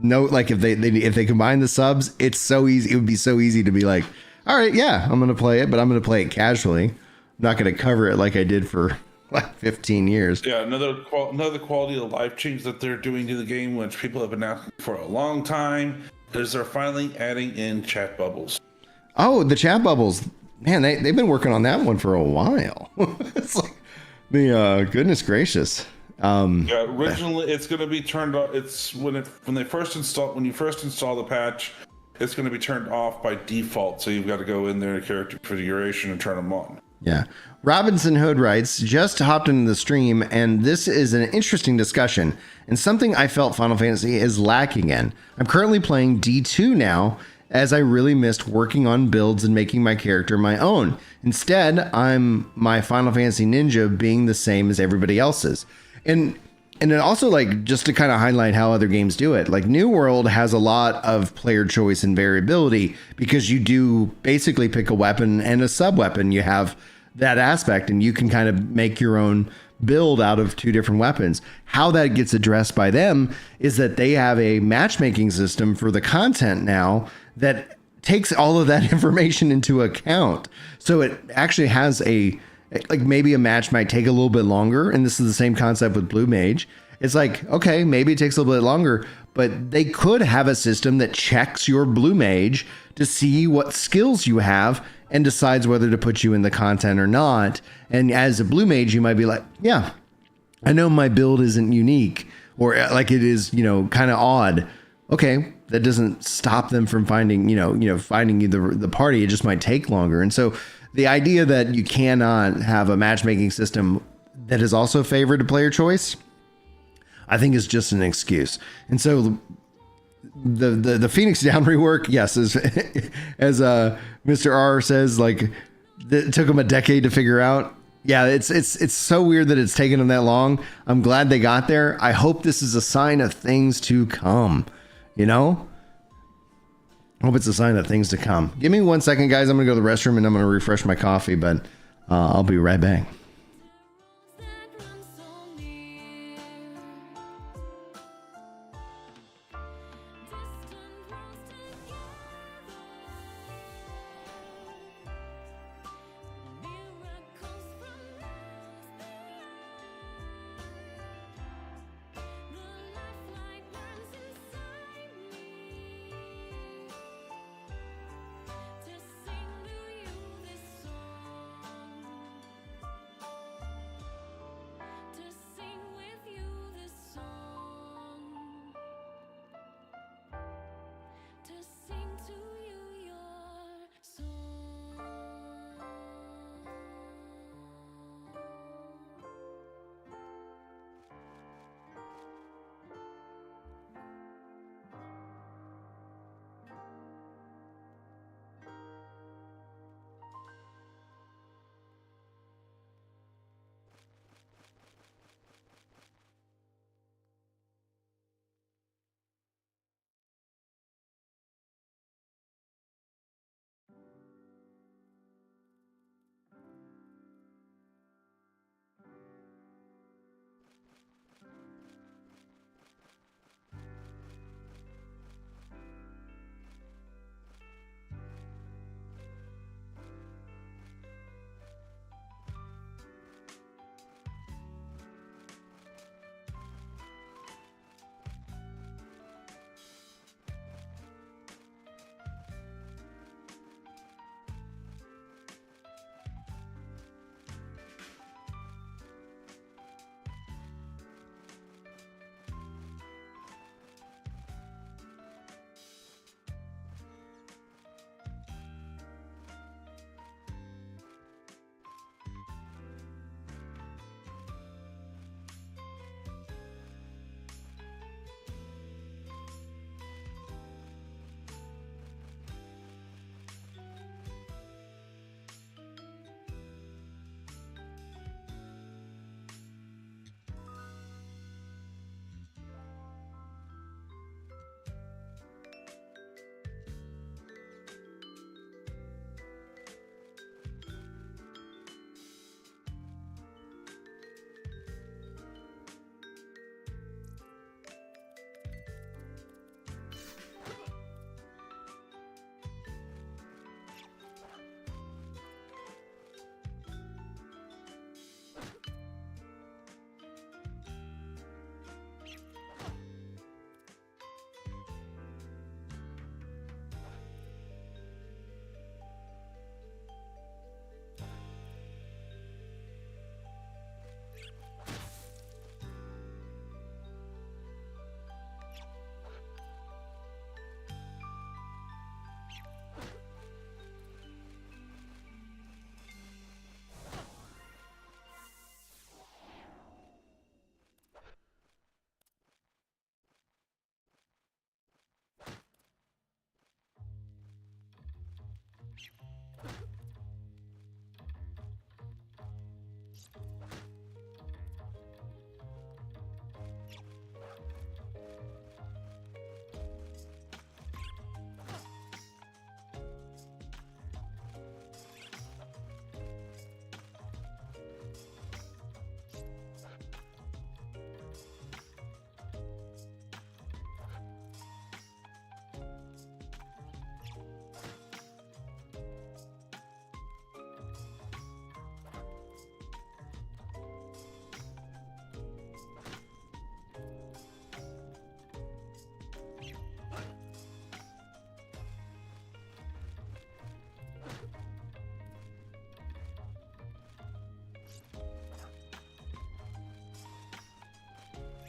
no, like if they combine the subs, it's so easy. It would be so easy to be like, all right, yeah, I'm gonna play it, but I'm gonna play it casually. I'm not gonna cover it like I did for like 15 years. Yeah, another quality of life change that they're doing to the game, which people have been asking for a long time, is they're finally adding in chat bubbles. Oh, the chat bubbles. Man, they've been working on that one for a while. It's like, goodness gracious. Yeah, originally it's going to be turned off. It's when you first install the patch, it's going to be turned off by default. So you've got to go in there to character configuration and turn them on. Yeah. Robinson Hood writes, just hopped into the stream, and this is an interesting discussion and something I felt Final Fantasy is lacking in. I'm currently playing D2 now, as I really missed working on builds and making my character my own. Instead, I'm my Final Fantasy ninja being the same as everybody else's. And it also, like, just to kind of highlight how other games do it, like New World has a lot of player choice and variability because you do basically pick a weapon and a sub weapon. You have that aspect and you can kind of make your own build out of two different weapons. How that gets addressed by them is that they have a matchmaking system for the content now that takes all of that information into account. So it actually has like maybe a match might take a little bit longer. And this is the same concept with Blue Mage. It's like, okay, maybe it takes a little bit longer, but they could have a system that checks your Blue Mage to see what skills you have and decides whether to put you in the content or not. And as a Blue Mage, you might be like, yeah, I know my build isn't unique, or like it is, kind of odd. Okay, that doesn't stop them from finding you the party. It just might take longer. And so the idea that you cannot have a matchmaking system that is also favored to player choice, I think is just an excuse. And so the Phoenix Down rework, yes, as Mr. R says, like, it took them a decade to figure out. Yeah, it's so weird that it's taken them that long. I'm glad they got there. I hope this is a sign of things to come. I hope it's a sign of things to come. Give me 1 second, guys. I'm gonna go to the restroom and I'm gonna refresh my coffee, but I'll be right back.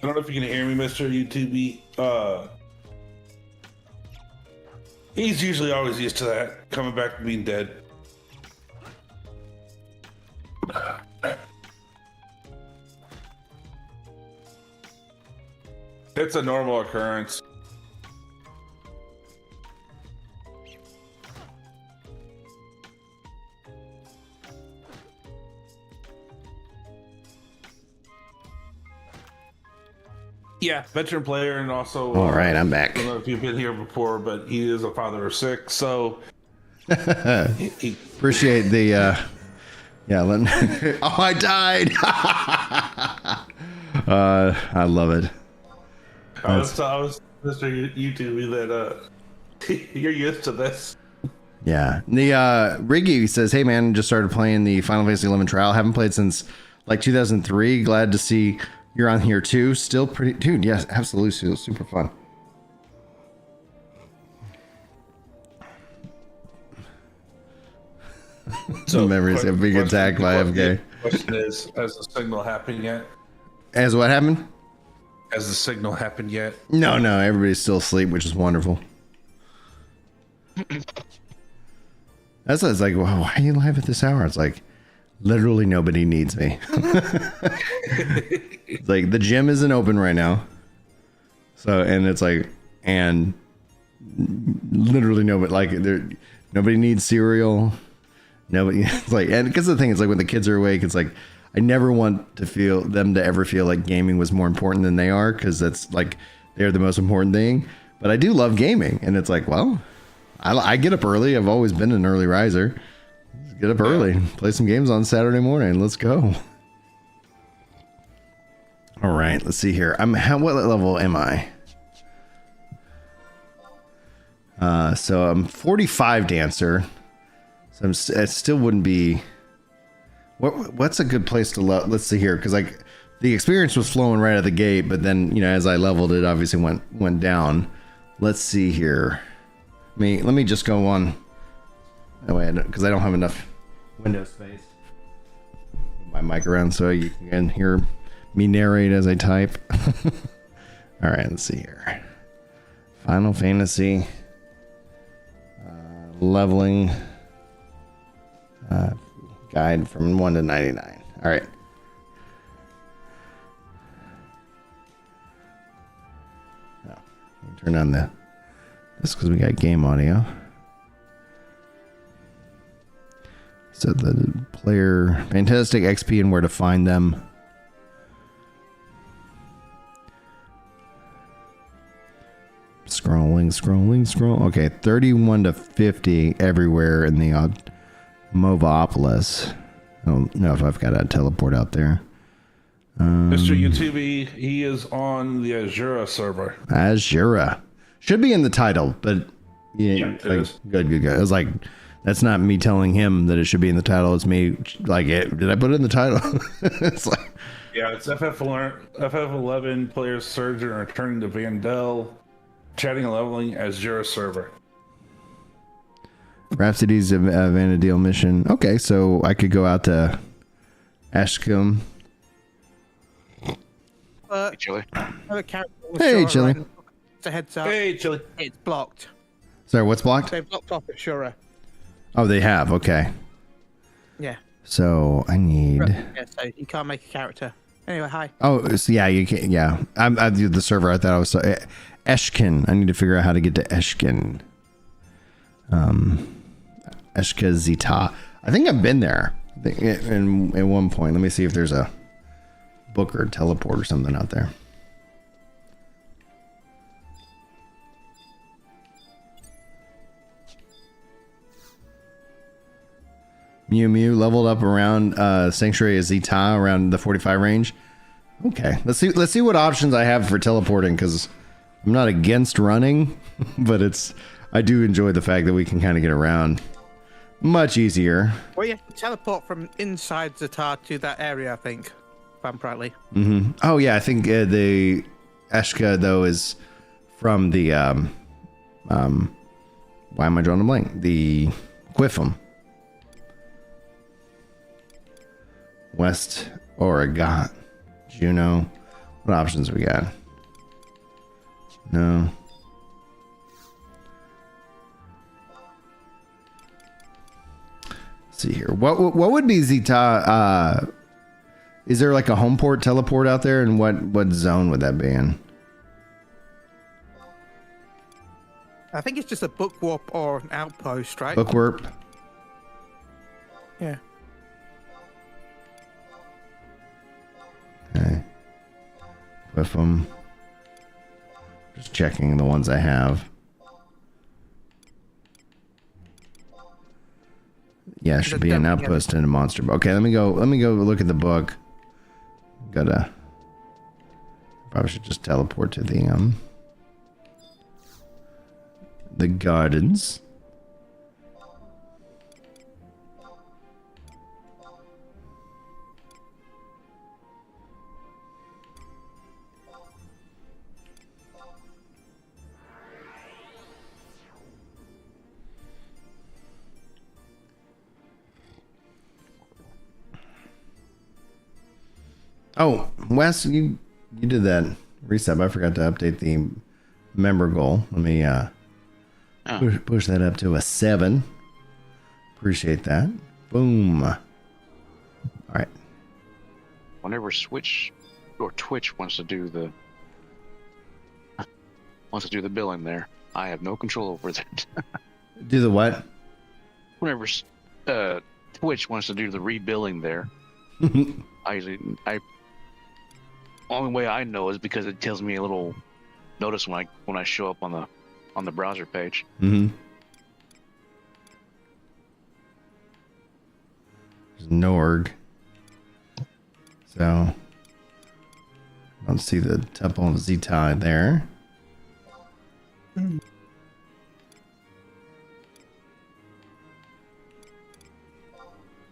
I don't know if you can hear me, Mr. YouTube. He's usually always used to that, coming back to being dead. It's a normal occurrence. Yeah, veteran player, and also. All right, I'm back. I don't know if you've been here before, but he is a father of 6, so. Appreciate the. Yeah, oh, I died. I love it. I was Mr. YouTube that you're used to this. Yeah. The Riggy says, "Hey man, just started playing the Final Fantasy 11 trial. Haven't played since like 2003. Glad to see you're on here too. Still pretty, dude. Yes, absolutely, still super fun." So memories of being attacked by FK. Question is, has the signal happened yet? As what happened? Has the signal happened yet? No, everybody's still asleep, which is wonderful. That's what it's like. Well, why are you live at this hour? It's like, literally nobody needs me. It's like the gym isn't open right now. So, and it's like, and literally nobody, like, nobody needs cereal. Nobody, it's like, and because the thing is, like, when the kids are awake, it's like, I never want to feel them to ever feel like gaming was more important than they are, because that's like, they're the most important thing. But I do love gaming, and it's like, well, I get up early. I've always been an early riser. Get up early, play some games on Saturday morning. Let's go. All right, let's see here. What level am I? So I'm 45 dancer. So it still wouldn't be. What's a good place to let's see here, because like the experience was flowing right out the gate, but then as I leveled it, obviously went down. Let's see here. Let me just go on. That way, because I don't have enough window space. Move my mic around so you can hear me narrate as I type. All right, let's see here. Final Fantasy leveling guide from 1 to 99. All right. Oh, turn on this because we got game audio. So the player, fantastic XP and where to find them. Scrolling. Okay, 31 to 50 everywhere in the Movopolis. I don't know if I've got a teleport out there. Mr. YouTube, he is on the Asura server. Asura. Should be in the title, but yeah, it like, is. Good. It was like, that's not me telling him that it should be in the title. It's me like, did I put it in the title? It's like, yeah, it's FF11 players surge and returning to Vana'Deil, chatting and leveling Asura server. Rhapsody's Vana'Deil mission. Okay, so I could go out to Ashcombe. Hey, Chili. Hey, Chili. It's a heads up. Hey, Chili. It's blocked. Sorry, what's blocked? They've blocked off Asura. Oh, they have. Okay. Yeah. So I need. Yeah, so you can't make a character. Anyway, hi. Oh, so yeah, you can. Yeah, I'm the server. I thought I was Eshkin. I need to figure out how to get to Eshkin. Eshka Zita. I think I've been there. In at one point. Let me see if there's a book or a teleport or something out there. Mew leveled up around Sanctuary of Zita around the 45 range. Okay, let's see what options I have for teleporting, because I'm not against running, but I do enjoy the fact that we can kind of get around much easier. Well, you can teleport from inside Zatar to that area, I think, if I'm rightly. Mm-hmm. Oh yeah, I think the Eshka though is from the why am I drawing a blank? The Quiffum. West Oregon, Juneau, What options we got? No. Let's see here. What would be Zeta? Is there like a home port teleport out there, and what zone would that be in? I think it's just a book warp or an outpost, right? Book warp. Yeah. Okay. With them. Just checking the ones I have. Yeah, it should be an outpost and a monster. Okay, let me go look at the book. Probably should just teleport to the gardens. Oh, Wes, you did that reset. I forgot to update the member goal. Let me push that up to a 7. Appreciate that. Boom. All right. Whenever Switch or Twitch wants to do the billing there, I have no control over that. Do the what? Whenever Twitch wants to do the rebilling there, only way I know is because it tells me a little notice when I show up on the browser page. Mm-hmm. There's Norg. So I don't see the Temple of Zeta there.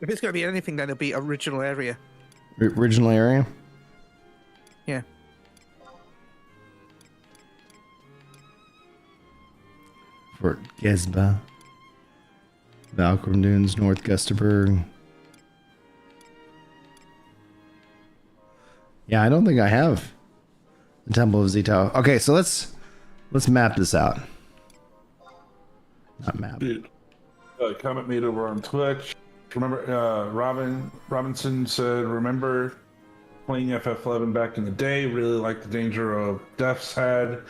If it's going to be anything, then it'll be original area. Original area? Yeah. Fort Gesba, Valkyrie Dunes, North Gustaberg. Yeah, I don't think I have the Temple of Zeta. Okay, so let's map this out. Not map. Dude, comment made over on Twitch. Remember, Robinson said, remember playing FF11 back in the day, really liked the danger of Death's Head.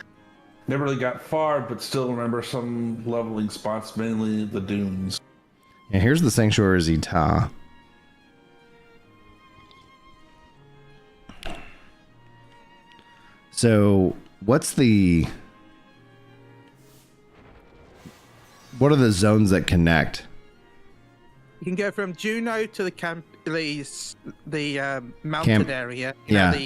Never really got far, but still remember some leveling spots, mainly the dunes. Yeah, here's the Sanctuary of Zeta. So, what are the zones that connect? You can go from Juno to the mountain area. Yeah.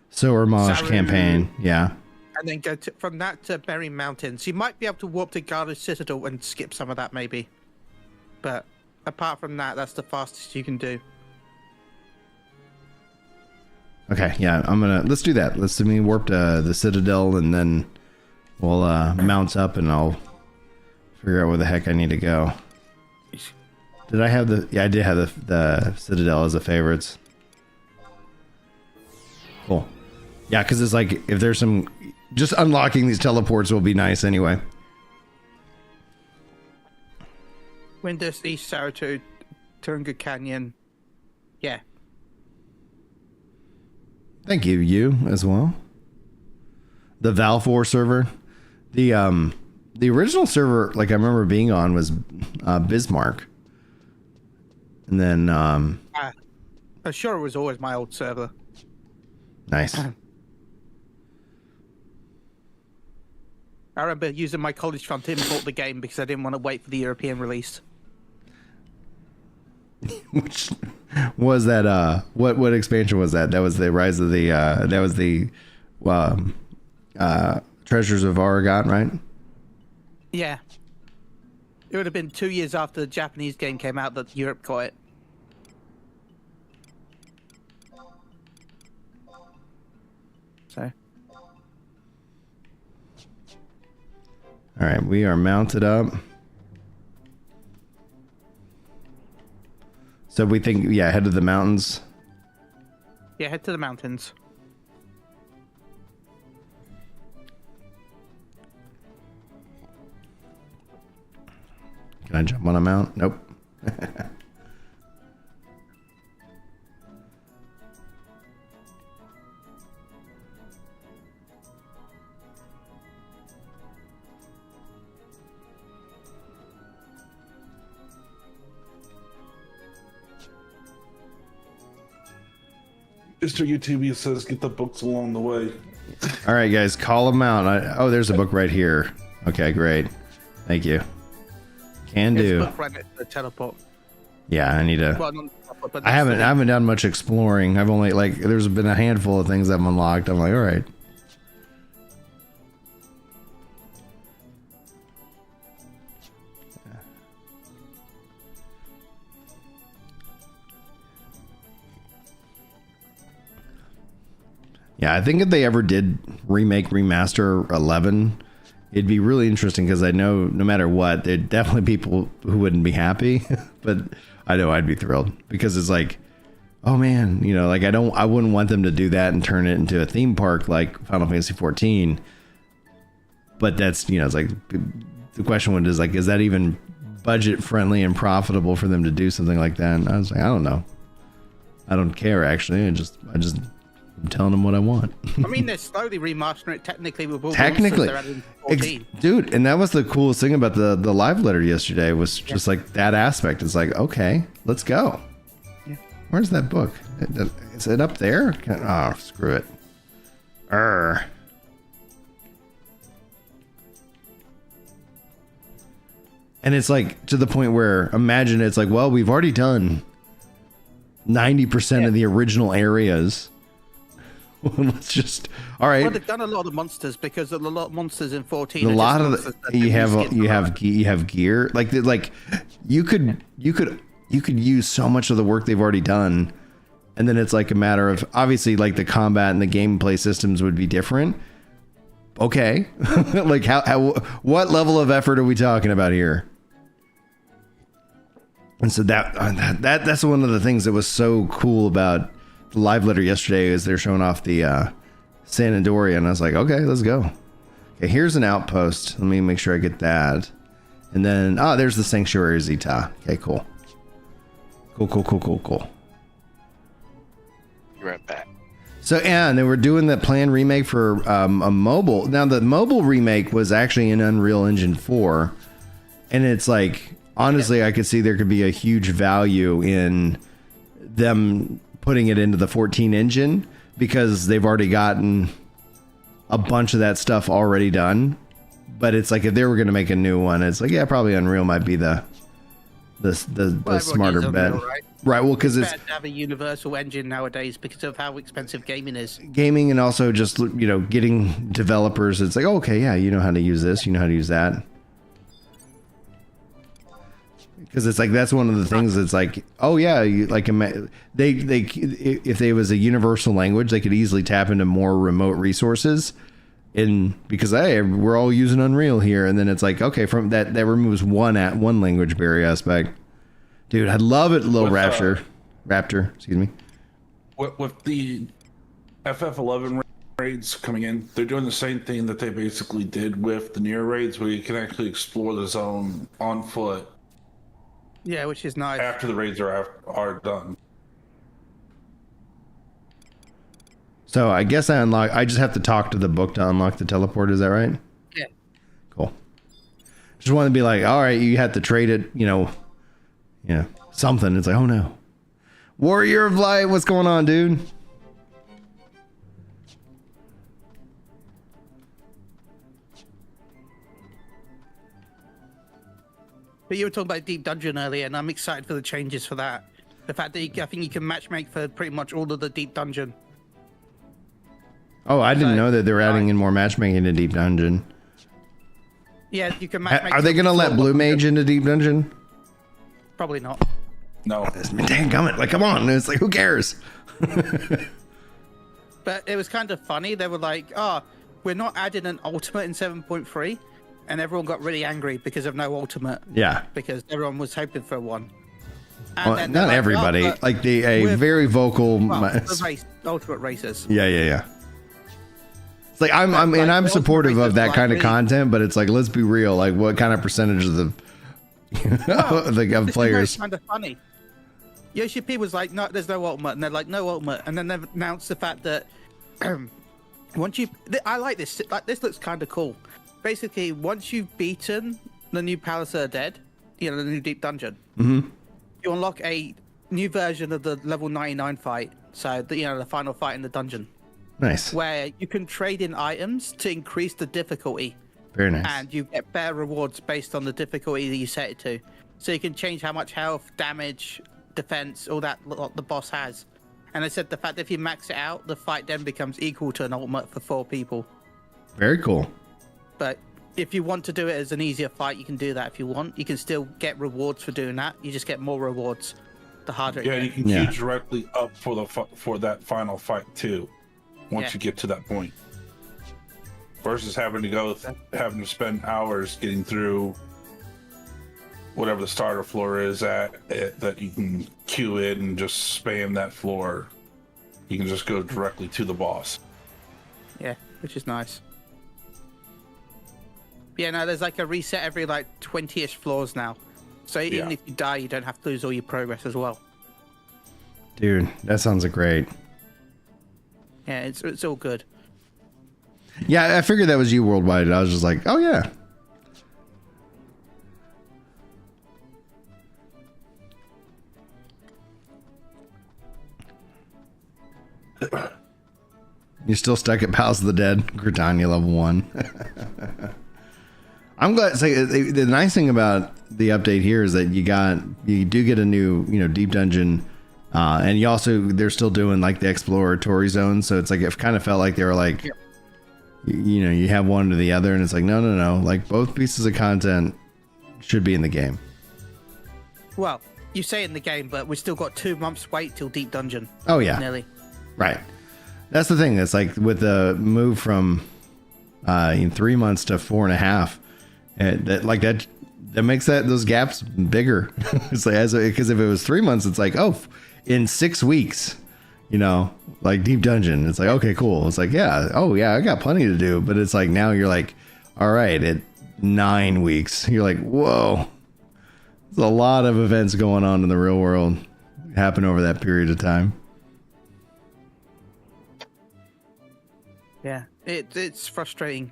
So Hermage Saru, campaign. Yeah. And then go from that to Berry Mountains. You might be able to warp to Garda Citadel and skip some of that, maybe. But apart from that, that's the fastest you can do. Okay, yeah, let's do that. Let's warp to the Citadel, and then we'll mount up, and I'll figure out where the heck I need to go. Did I have I did have the Citadel as a favorites. Cool. Yeah, because it's like, if there's just unlocking these teleports will be nice anyway. Windus, East Saratoga, Turunga Canyon. Yeah. Thank you, you as well. The Valfor server. The original server, like I remember being on, was Bismarck. And then Asura was always my old server. Nice. I remember using my college fund to import the game because I didn't want to wait for the European release. Which was that? What expansion was that? That was the Rise of the. That was the Treasures of Oregon, right? Yeah. It would have been 2 years after the Japanese game came out that Europe got it. So. All right, we are mounted up. So we think, yeah, head to the mountains. Yeah, head to the mountains. Can I jump on a mount? Nope. Mr. YouTube says get the books along the way. All right, guys, call them out. Oh, there's a book right here. Okay, great. Thank you. Can It's do. book right next to the teleport. Yeah, I need to. Well, not the teleport, but I next to haven't done much exploring. I've only like there's been a handful of things I've unlocked. I'm like, all right. Yeah, I think if they ever did remake remaster 11, it'd be really interesting because I know no matter what, there'd definitely people who wouldn't be happy, but I know I'd be thrilled because it's like, oh man, you know, like I wouldn't want them to do that and turn it into a theme park like Final Fantasy 14. But that's, you know, it's like the question is like, is that even budget friendly and profitable for them to do something like that? And I was like, I don't know. I don't care actually. I'm telling them what I want. I mean, they're slowly remastering it technically with all the Technically, monsters they're adding 14. dude, and that was the coolest thing about the live letter yesterday was just like that aspect. It's like, okay, let's go. Yeah. Where's that book? Is it up there? Oh, screw it. And it's like to the point where imagine it's like, well, we've already done 90% of the original areas. Let's just all right. Well, they've done a lot of monsters because a lot of monsters in 14. A lot of you have have gear like you could use so much of the work they've already done, and then it's like a matter of obviously like the combat and the gameplay systems would be different. Okay, like how what level of effort are we talking about here? And so that's one of the things that was so cool about the live letter yesterday is they're showing off the San Andoria, and I was like, okay, let's go. Okay, here's an outpost. Let me make sure I get that. And then, there's the Sanctuary Zeta. Okay, cool. Cool. You're right back. So, yeah, and they were doing the planned remake for a mobile. Now, the mobile remake was actually in Unreal Engine 4. And it's like, honestly, I could see there could be a huge value in them putting it into the 14 engine because they've already gotten a bunch of that stuff already done. But it's like if they were going to make a new one, it's like, yeah, probably Unreal might be the smarter bet. Right. Well, because it's better to have a universal engine nowadays because of how expensive gaming is. Gaming and also just, you know, getting developers. It's like, okay, yeah, you know how to use this, you know how to use that. Because it's like that's one of the things that's like, oh yeah, like if they was a universal language, they could easily tap into more remote resources, because hey, we're all using Unreal here, and then it's like, okay, from that removes one language barrier aspect. Dude, I love it, little Raptor. Excuse me. With the FF11 raids coming in, they're doing the same thing that they basically did with the Nier raids, where you can actually explore the zone on foot. Yeah, which is nice. After the raids are done. So I guess I just have to talk to the book to unlock the teleport. Is that right? Yeah. Cool. Just want to be like, all right, you have to trade it, you know, something. It's like, oh no. Warrior of Light, what's going on, dude? But you were talking about Deep Dungeon earlier, and I'm excited for the changes for that. The fact that I think you can matchmake for pretty much all of the Deep Dungeon. Oh, I didn't know that they were adding in more matchmaking to Deep Dungeon. Yeah, you can matchmake. Are they going to let Blue Mage into Deep Dungeon? Probably not. No. Dang, come on. It's like, who cares? But it was kind of funny. They were like, we're not adding an ultimate in 7.3. And everyone got really angry because of no ultimate. Yeah. Because everyone was hoping for one. And well, not like, everybody. Like a very vocal. Ultimate racers. Yeah. It's like I'm supportive of that kind of content, but it's like, let's be real. Like, what kind of percentage of Like of players. Kind of funny. Yoshi P was like, "No, there's no ultimate," and they're like, "No ultimate," and then they announced the fact that once you, I like this. Like this looks kind of cool. Basically, once you've beaten the new Palace of the Dead, the new deep dungeon, you unlock a new version of the level 99 fight. So the final fight in the dungeon. Nice. Where you can trade in items to increase the difficulty. Very nice. And you get better rewards based on the difficulty that you set it to. So you can change how much health, damage, defense, all that the boss has. And I said the fact that if you max it out, the fight then becomes equal to an ultimate for 4 people. Very cool. But if you want to do it as an easier fight, you can do that if you want. You can still get rewards for doing that. You just get more rewards the harder it Yeah, gets. you can queue directly up for that final fight too. Once you get to that point. Versus having to spend hours getting through whatever the starter floor is that you can queue it and just spam that floor. You can just go directly to the boss. Yeah, which is nice. Yeah, no, there's like a reset every like 20-ish floors now. So even if you die, you don't have to lose all your progress as well. Dude, that sounds great. Yeah, it's all good. Yeah, I figured that was you worldwide. I was just like, oh yeah. You're still stuck at Palace of the Dead, Gridania level 1. I'm glad. The nice thing about the update here is that you do get a new, deep dungeon, and they're still doing like the exploratory zone. So it's like it kind of felt like they were like, you have one or the other, and it's like no, like both pieces of content should be in the game. Well, you say in the game, but we've still got 2 months wait till deep dungeon. Oh yeah, nearly. Right. That's the thing. It's like with the move from 3 months to 4.5, and that makes those gaps bigger. It's like because if it was 3 months, it's like in 6 weeks, like deep dungeon. It's like okay, cool. It's like I got plenty to do. But it's like now you're like, all right, at 9 weeks, you're like, whoa, there's a lot of events going on in the real world happen over that period of time. Yeah, it's frustrating.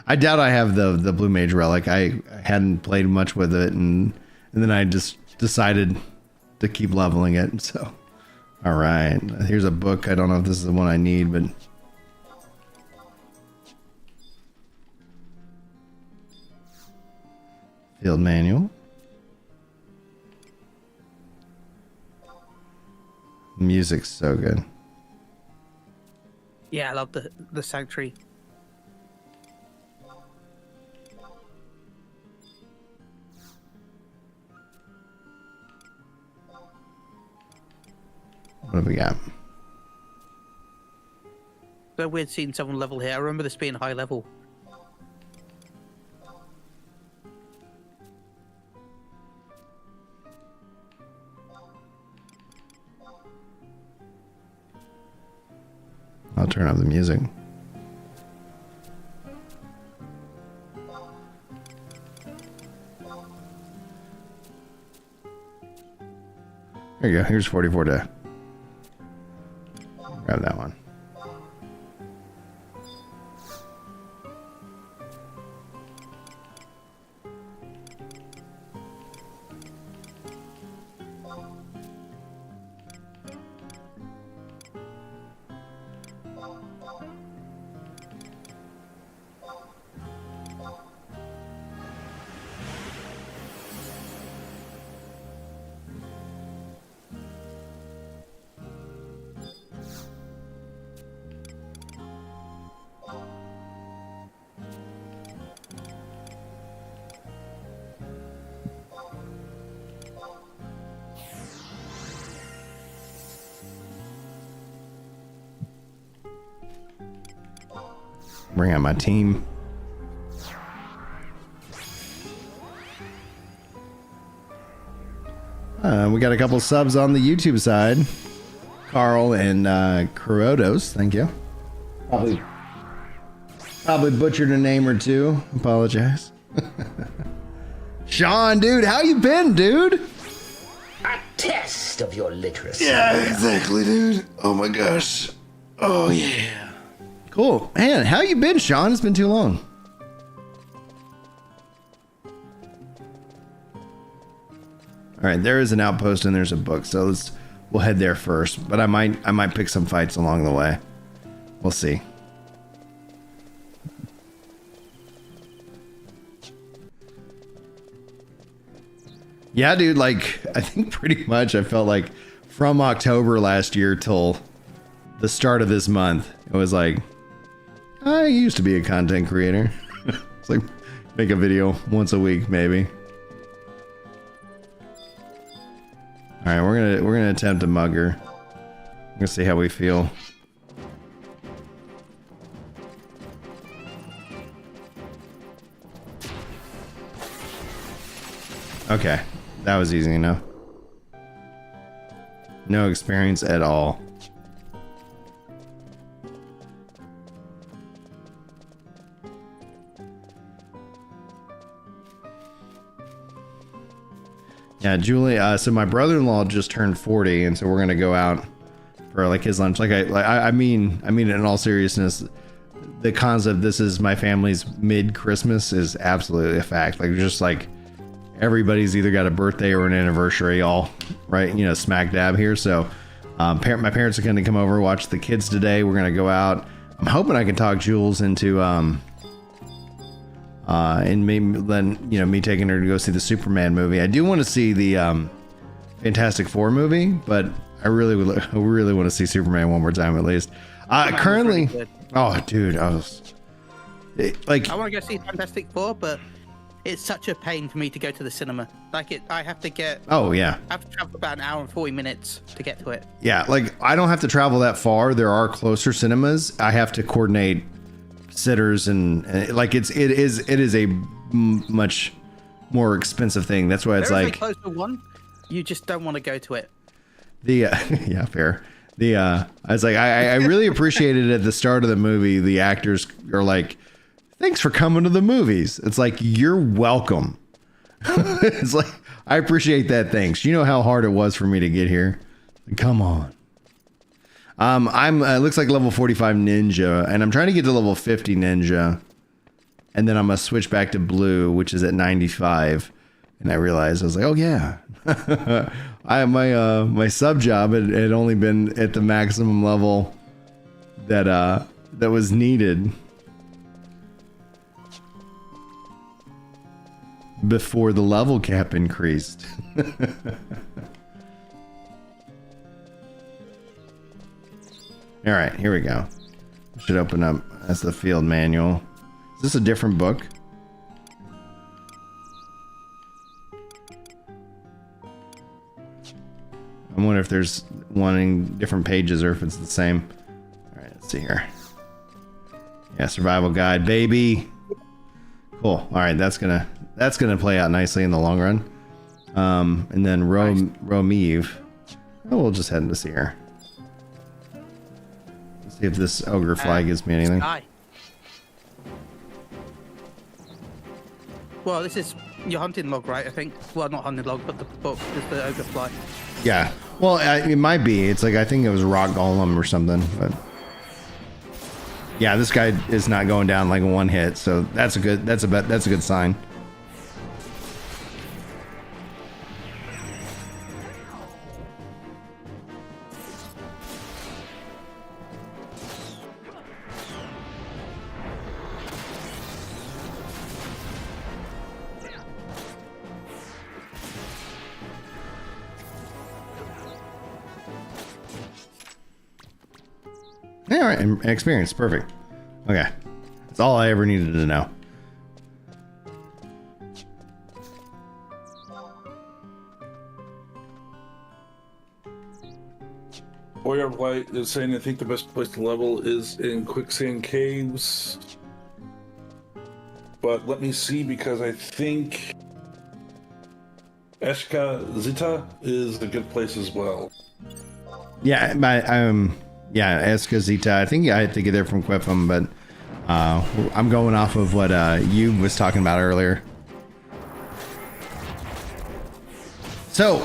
I doubt I have the Blue Mage Relic. I hadn't played much with it, and then I just decided to keep leveling it. So, all right, here's a book. I don't know if this is the one I need, but field manual. Music's so good. Yeah, I love the sanctuary. What have we got? So weird seeing someone level here. I remember this being high level. I'll turn up the music. There you go. Here's 44 to grab that one. Bring out my team. We got a couple subs on the YouTube side. Carl and Kurodos, thank you. Probably butchered a name or two. Apologize. Sean, dude, how you been, dude? A test of your literacy. Yeah, exactly, dude. Oh my gosh. Oh yeah. Cool. Man, how you been, Sean? It's been too long. All right, there is an outpost and there's a book, so we'll head there first. But I might pick some fights along the way. We'll see. Yeah, dude, like, I think pretty much I felt like from October last year till the start of this month, it was like, I used to be a content creator. It's like, make a video once a week, maybe. All right, we're gonna attempt to mug her. I'm gonna see how we feel. Okay, that was easy enough. No experience at all. Yeah, Julie. So my brother-in-law just turned 40, and so we're gonna go out for like his lunch. I mean it in all seriousness. The concept, this is my family's mid-Christmas, is absolutely a fact. Like, just like everybody's either got a birthday or an anniversary, all right, you know, smack dab here. So, my parents are gonna come over, watch the kids today. We're gonna go out. I'm hoping I can talk Jules into and maybe then, you know, me taking her to go see the Superman movie. I do want to see the Fantastic Four movie, but I really want to see Superman one more time at least. Currently, oh dude, I want to go see Fantastic Four, but it's such a pain for me to go to the cinema. Like, I have to get. Oh yeah. I have to travel about an hour and 40 minutes to get to it. Yeah, like I don't have to travel that far. There are closer cinemas. I have to coordinate sitters and like it is a much more expensive thing. That's why it's There is like a closer one. You just don't want to go to it. The yeah, fair. I was like, I really appreciated at the start of the movie, the actors are like, thanks for coming to the movies. It's like, you're welcome. It's like, I appreciate that. Thanks. You know how hard it was for me to get here. Come on. I'm looks like level 45 ninja, and I'm trying to get to level 50 ninja, and then I'm gonna switch back to blue, which is at 95. And I realized, I was like, oh yeah, my sub job had only been at the maximum level that was needed before the level cap increased. All right, here we go. Should open up. That's the field manual. Is this a different book? I wonder if there's one in different pages or if it's the same. All right, let's see here. Yeah, survival guide, baby. Cool. All right, that's gonna play out nicely in the long run. And then Romeve. Oh, we'll just head into see here. See if this ogre fly gives me anything. Sky. Well, this is your hunting log, right? I think. Well, not hunting log, but the book is the ogre fly. Yeah. Well, it might be. It's like, I think it was rock golem or something. But yeah, this guy is not going down like one hit, so that's a good sign. Yeah, all right, and experience, perfect. Okay, that's all I ever needed to know. Boy of Light is saying I think the best place to level is in quicksand caves. But let me see, because I think Eshka Zita is a good place as well. Yeah, yeah, Escazita. I think I had to get there from Quifum, but I'm going off of what you was talking about earlier. So,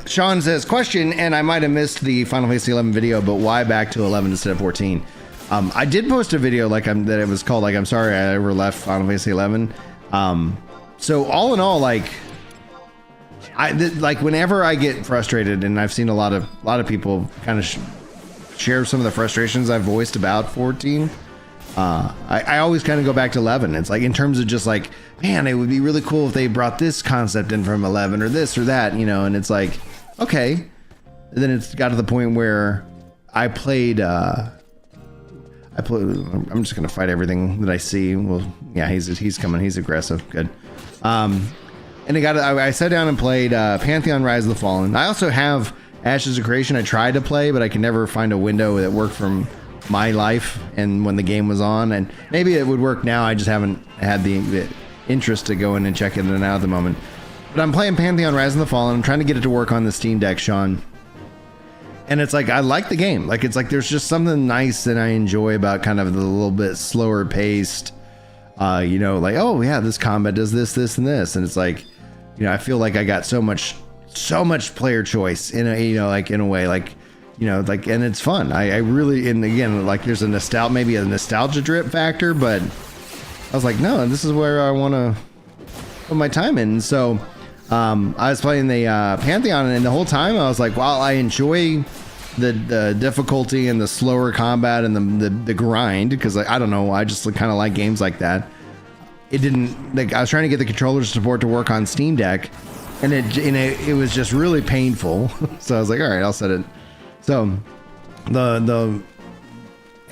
Sean says, question, and I might have missed the Final Fantasy 11 video, but why back to 11 instead of 14? I did post a video that it was called I'm sorry I ever left Final Fantasy 11. So all in all, like whenever I get frustrated, and I've seen a lot of people kind of share some of the frustrations I've voiced about 14. I always kind of go back to 11. It's like in terms of just like, man, it would be really cool if they brought this concept in from 11 or this or that, you know. And it's like, okay. And then it's got to the point where I played. I'm just gonna fight everything that I see. Well, yeah, he's coming. He's aggressive. Good. And I sat down and played Pantheon: Rise of the Fallen. I also have Ashes of Creation. I tried to play, but I could never find a window that worked from my life and when the game was on. And maybe it would work now. I just haven't had the interest to go in and check it out at the moment. But I'm playing Pantheon: Rise of the Fallen. I'm trying to get it to work on the Steam Deck, Sean. And it's like, I like the game. Like, it's like, there's just something nice that I enjoy about kind of the little bit slower paced, you know, like, oh yeah, this combat does this, this, and this. And it's like, you know, I feel like I got so much player choice in a, you know, like in a way, like, you know, like, and it's fun. I really, and again, like there's maybe a nostalgia drip factor, but I was like, no, this is where I want to put my time in. And so, I was playing the Pantheon, and the whole time I was like, wow, I enjoy the difficulty and the slower combat and the grind, because I don't know, I just kind of like games like that. It didn't, like, I was trying to get the controller support to work on Steam Deck, and it was just really painful. So I was like, all right, I'll set it. So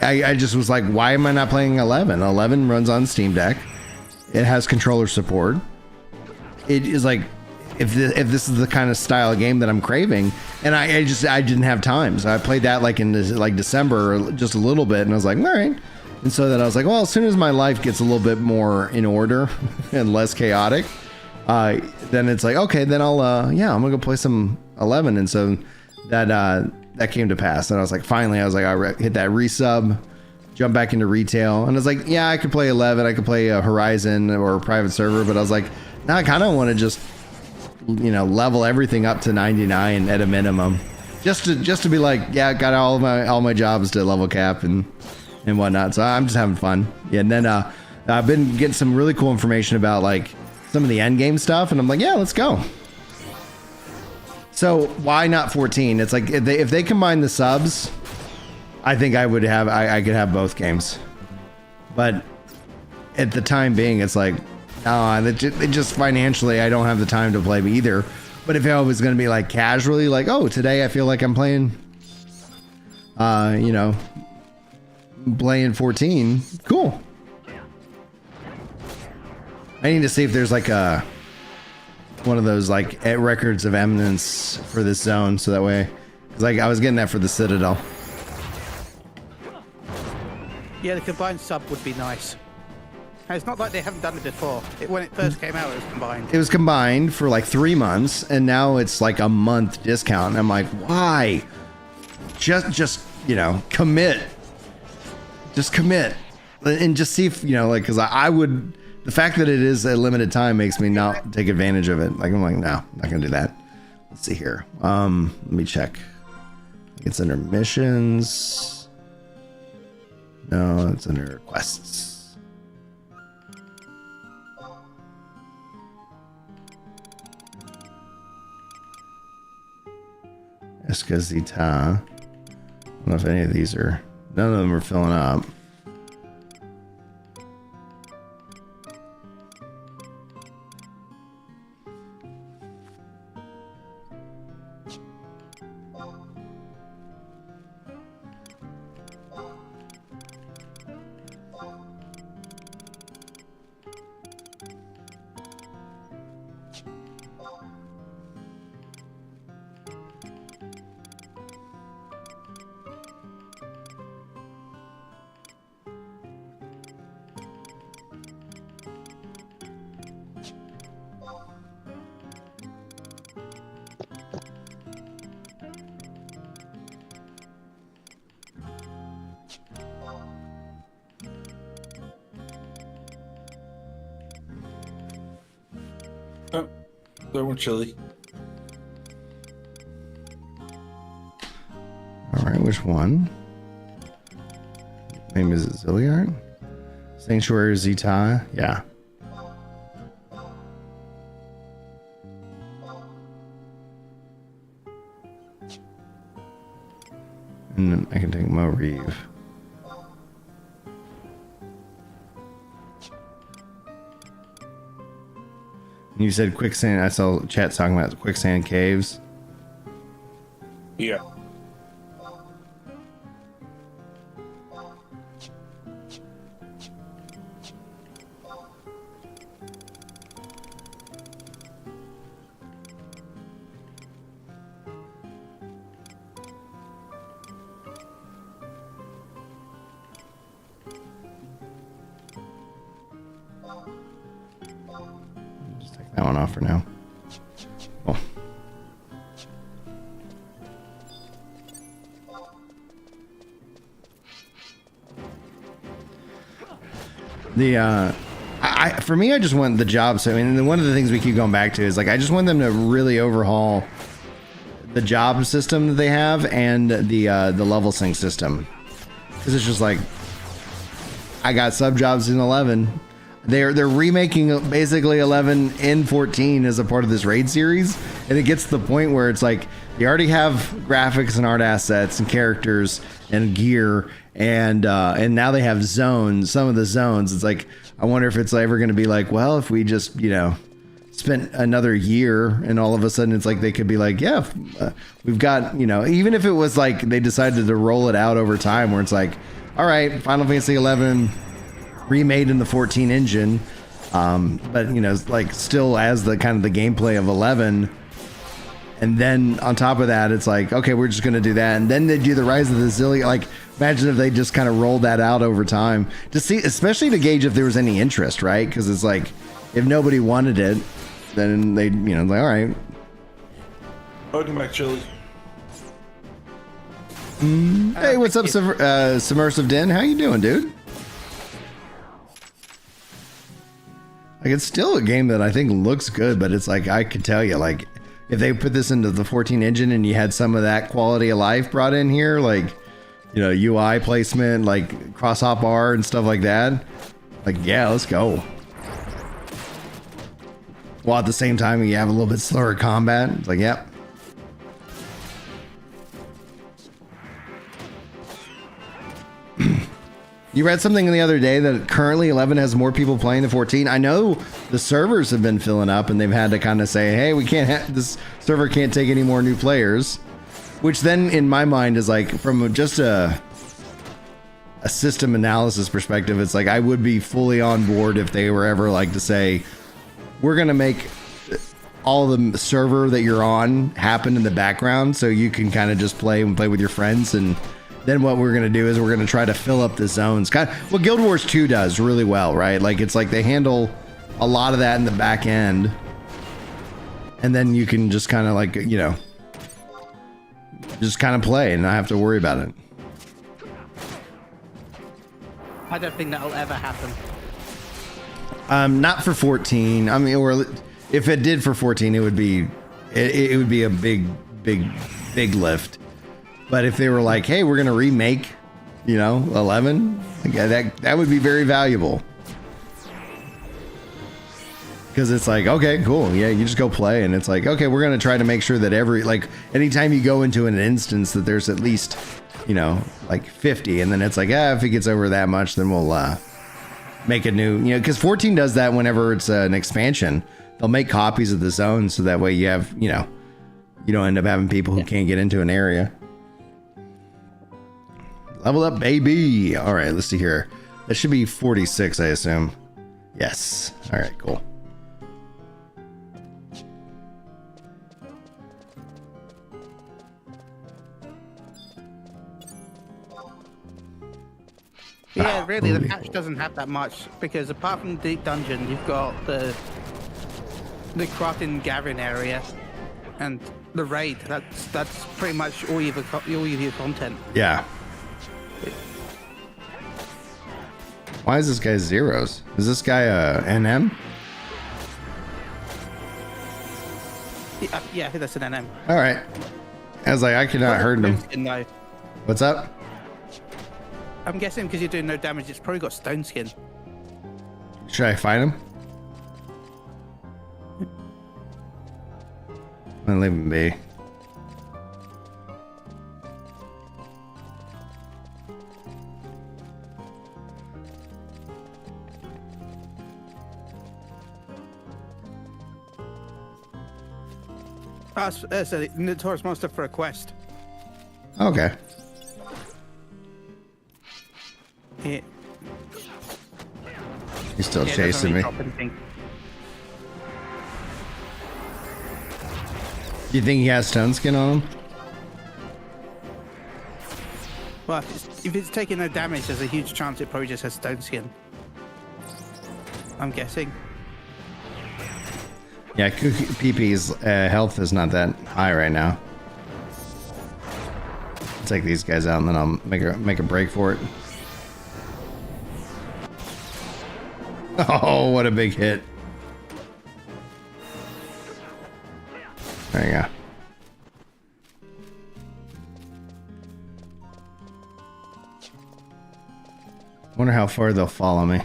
I just was like, why am I not playing 11? 11 runs on Steam Deck. It has controller support. It is like, if this is the kind of style of game that I'm craving, and I didn't have time, so I played that like in December, just a little bit, and I was like, all right. And so then I was like, well, as soon as my life gets a little bit more in order and less chaotic, then it's like, okay, then I'll I'm gonna go play some 11. And so that came to pass, and I was like, finally, I hit that resub, jump back into retail, and I was like, yeah, I could play 11, I could play a Horizon or a private server, but I was like, now I kind of want to just, you know, level everything up to 99 at a minimum, just to be like, yeah, got all my jobs to level cap and whatnot. So I'm just having fun. Yeah, and then I've been getting some really cool information about like some of the end game stuff, and I'm like, yeah, let's go. So why not 14? It's like if they combine the subs, I think I could have both games. But at the time being, it's like, it just financially, I don't have the time to play either. But if I was going to be like casually, like, oh, today I feel like I'm playing, you know, playing 14, cool. I need to see if there's like one of those like records of eminence for this zone, so that way, because like I was getting that for the Citadel. Yeah, the combined sub would be nice. And it's not like they haven't done it before. When it first came out, it was combined. It was combined for like 3 months, and now it's like a month discount. And I'm like, why? Just you know, commit. Just commit, and just see if, you know, like, because I would. The fact that it is a limited time makes me not take advantage of it. Like, I'm like, no, not gonna do that. Let's see here. Let me check. It's under missions. No, it's under quests. Escazita. I don't know if any of these are. None of them are filling up. Oh, they were chilly. which one? Name is it Zilliard? Sanctuary Zeta. Yeah. And then I can take Mo Reeve. You said quicksand. I saw chat talking about quicksand caves. Yeah. Just take that one off for now. Cool. For me, I just want the jobs. I mean, one of the things we keep going back to is like, I just want them to really overhaul the job system that they have and the level sync system, because it's just like, I got sub jobs in 11. They're remaking basically 11 in 14 as a part of this raid series, and it gets to the point where it's like they already have graphics and art assets and characters and gear, and now they have zones. Some of the zones, it's like, I wonder if it's ever going to be like, well, if we just, you know, spent another year and all of a sudden it's like they could be like, yeah, we've got, you know, even if it was like they decided to roll it out over time where it's like, all right, Final Fantasy 11 remade in the 14 engine, but you know, like still as the kind of the gameplay of 11, and then on top of that it's like, okay, we're just gonna do that, and then they do the Rise of the Zillion. Like, imagine if they just kind of rolled that out over time to see, especially to gauge if there was any interest, right? Because it's like, if nobody wanted it, then they, you know, like, all right. Welcome back, Chili. Hey, what's up, Submersive Den? How you doing, dude? Like, it's still a game that I think looks good, but it's like, I could tell you, like, if they put this into the 14 engine and you had some of that quality of life brought in here, like, you know, UI placement, like cross-hop R and stuff like that, like, yeah, let's go. While at the same time, you have a little bit slower combat. It's like, yep. You read something the other day that currently 11 has more people playing than 14. I know the servers have been filling up and they've had to kind of say, hey, we can't have, this server can't take any more new players, which then in my mind is like, from just a system analysis perspective, it's like, I would be fully on board if they were ever like to say, we're going to make all the server that you're on happen in the background so you can kind of just play and play with your friends, and then what we're going to do is we're going to try to fill up the zones. Kind of what Guild Wars 2 does really well, right? Like, it's like they handle a lot of that in the back end, and then you can just kind of like, you know, just kind of play and not have to worry about it. I don't think that'll ever happen. Not for 14. I mean, or if it did for 14, it would be a big lift. But if they were like, hey, we're gonna remake, you know, 11, that would be very valuable. Because it's like, okay, cool, yeah, you just go play, and it's like, okay, we're gonna try to make sure that anytime you go into an instance that there's at least, you know, like 50, and then it's like, if it gets over that much, then we'll make a new, you know, because 14 does that whenever it's an expansion. They'll make copies of the zone so that way you have, you know, you don't end up having people who can't get into an area. Level up, baby. All right, let's see here. That should be 46, I assume. Yes. All right, cool. Yeah, really, the patch doesn't have that much, because apart from the deep dungeon, you've got the craft and gathering area and the raid. That's pretty much all of your content. Yeah. Why is this guy zeros? Is this guy a NM? Yeah, I think that's an NM. All right. I was like, I could not hurt him. No. What's up? I'm guessing because you're doing no damage, it's probably got stone skin. Should I fight him? I'm gonna leave him be. That's a notorious monster for a quest. Okay. Yeah. He's still Yeah, chasing me. doesn't really drop anything. Do you think he has stone skin on him? Well, if it's taking no damage, there's a huge chance it probably just has stone skin. I'm guessing. Yeah, PP's health is not that high right now. I'll take these guys out and then I'll make a break for it. Oh, what a big hit. There you go. Wonder how far they'll follow me.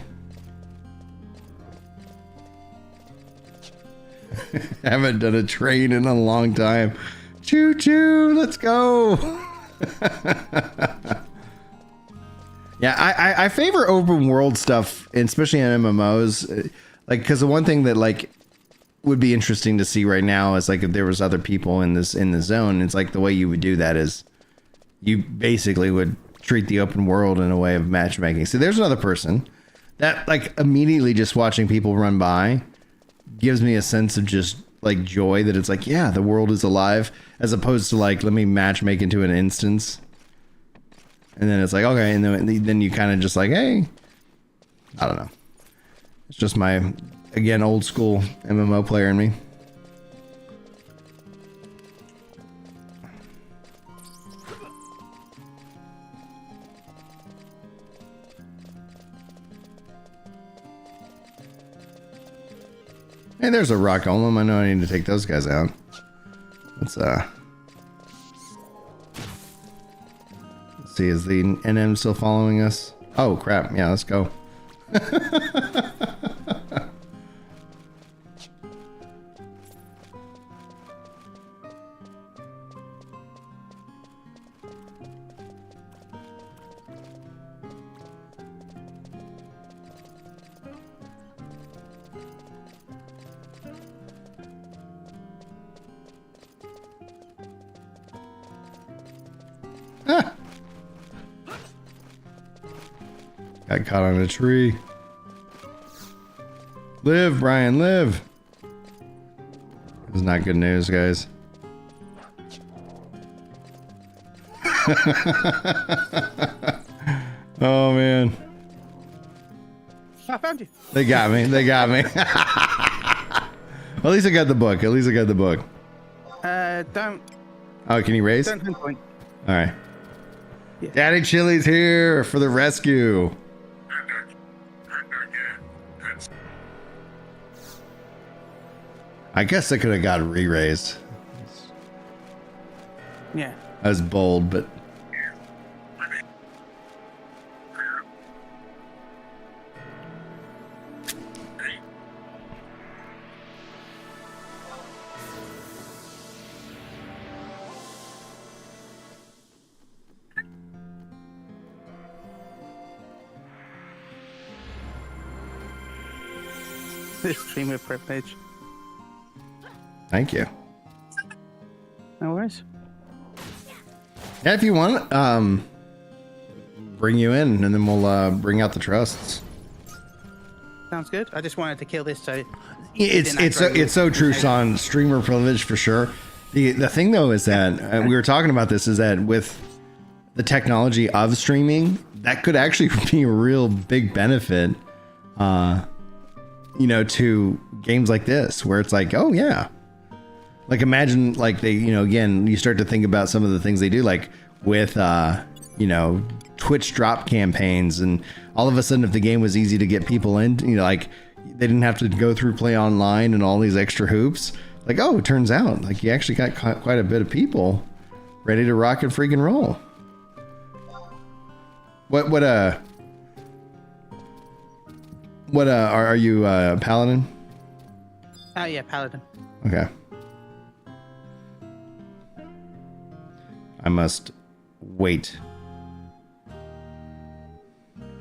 Haven't done a train in a long time. Choo choo, let's go. Yeah, I favor open world stuff, especially in MMOs. Like, because the one thing that like would be interesting to see right now is like if there was other people in the zone. It's like the way you would do that is you basically would treat the open world in a way of matchmaking. So there's another person that like immediately just watching people run by gives me a sense of just like joy that it's like, yeah, the world is alive, as opposed to like, let me matchmake into an instance. And then it's like, okay. And then you kind of just like, hey, I don't know. It's just my, again, old school MMO player in me. Hey, there's a rock golem. I know I need to take those guys out. Let's see, is the NM still following us? Oh crap, yeah, let's go. Got caught on a tree. Live, Brian, live. This is not good news, guys. Oh, man. I found you. They got me. They got me. At least I got the book. At least I got the book. Don't. Oh, can you raise? Don't pinpoint. All right. Yeah. Daddy Chili's here for the rescue. I guess I could have got re-raised. Yeah. I was bold, but This streamer privilege. thank you. No worries. Yeah, if you want, bring you in, and then we'll bring out the trusts. Sounds good. I just wanted to kill this, so It's so true, Son. Streamer privilege for sure. The thing though is that we were talking about this is that with the technology of streaming, that could actually be a real big benefit, you know, to games like this, where it's like, oh yeah, like imagine like they, you know, again, you start to think about some of the things they do, like with, you know, Twitch drop campaigns, and all of a sudden, if the game was easy to get people in, you know, like they didn't have to go through play online and all these extra hoops. Like, oh, it turns out like you actually got quite a bit of people ready to rock and freaking roll. What are you paladin? Oh yeah, paladin. Okay. I must wait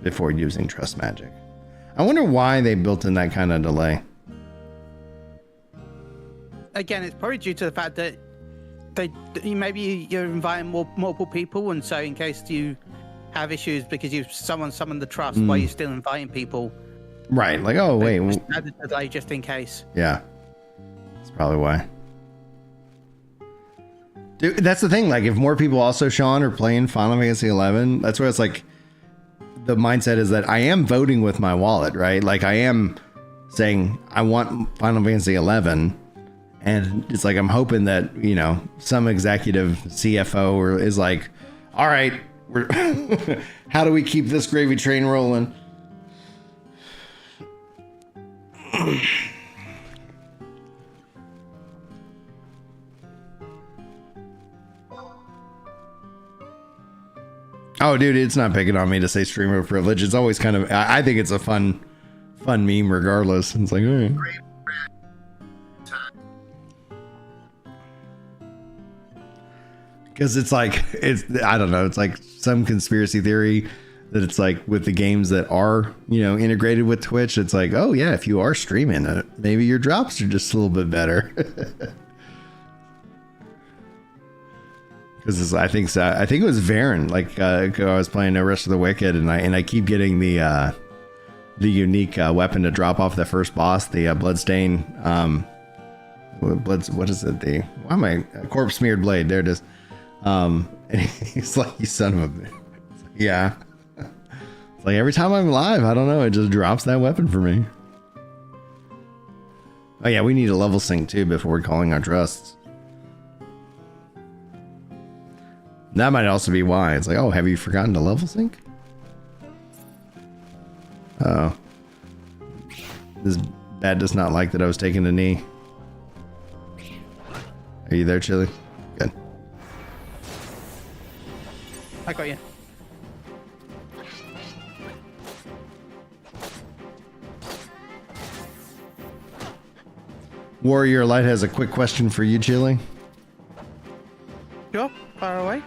before using trust magic. I wonder why they built in that kind of delay. Again, it's probably due to the fact that maybe you're inviting multiple people, and so in case you have issues because someone summoned the trust while you're still inviting people. Right, like, oh wait, add a delay just in case. yeah, that's probably why. Dude, that's the thing. Like, if more people also, Sean, are playing Final Fantasy 11, that's where it's like the mindset is that I am voting with my wallet, right? Like, I am saying I want Final Fantasy 11, and it's like I'm hoping that, you know, some executive CFO is like, all right, how do we keep this gravy train rolling? Oh, dude, it's not picking on me to say streamer privilege. It's always kind of, I think it's a fun meme regardless. It's like, all right. Because it's like, I don't know, it's like some conspiracy theory that it's like with the games that are, you know, integrated with Twitch, it's like, oh yeah, if you are streaming it, maybe your drops are just a little bit better. Because I think it was Varen. Like I was playing the rest of the Wicked, and I keep getting the unique weapon to drop off the first boss, the bloodstain. What is it? Why am I corpse smeared blade? There it is. And he's like, you son of a bitch. Yeah. It's like every time I'm live, I don't know, it just drops that weapon for me. Oh yeah, we need a level sync too before we're calling our trusts. That might also be why. It's like, oh, have you forgotten to level sync? Oh. This bat does not like that I was taking a knee. Are you there, Chili? Good. I got you. Warrior Light has a quick question for you, Chili. Sure, far away.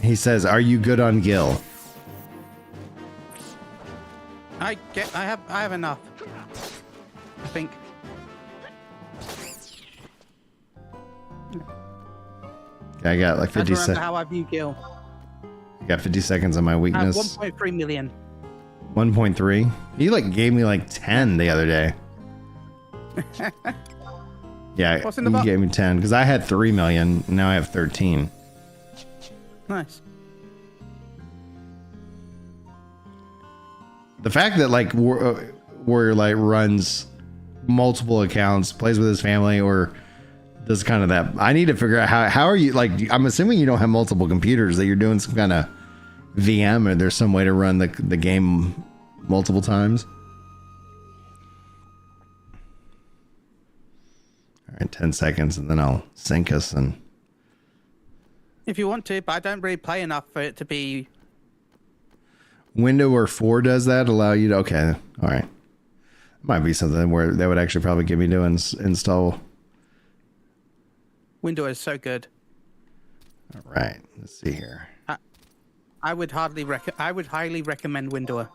He says, "Are you good on Gil?" I have enough. I think. I got like 50 seconds. How I view Gil. I got 50 seconds on my weakness. 1.3 million. 1.3. He like gave me like 10 the other day. Yeah, What's in the he box? gave me 10 because I had 3 million. Now I have 13. Nice. The fact that like Warrior Light runs multiple accounts, plays with his family, or does kind of that. I need to figure out how are you, like, I'm assuming you don't have multiple computers, that you're doing some kind of VM, or there's some way to run the game multiple times. All right, 10 seconds and then I'll sync us. And If you want to, but I don't really play enough for it to be. Window or 4 does that allow you to, okay, all right. Might be something where that would actually probably get me to install. Window is so good. All right, let's see here. I would highly recommend Windower.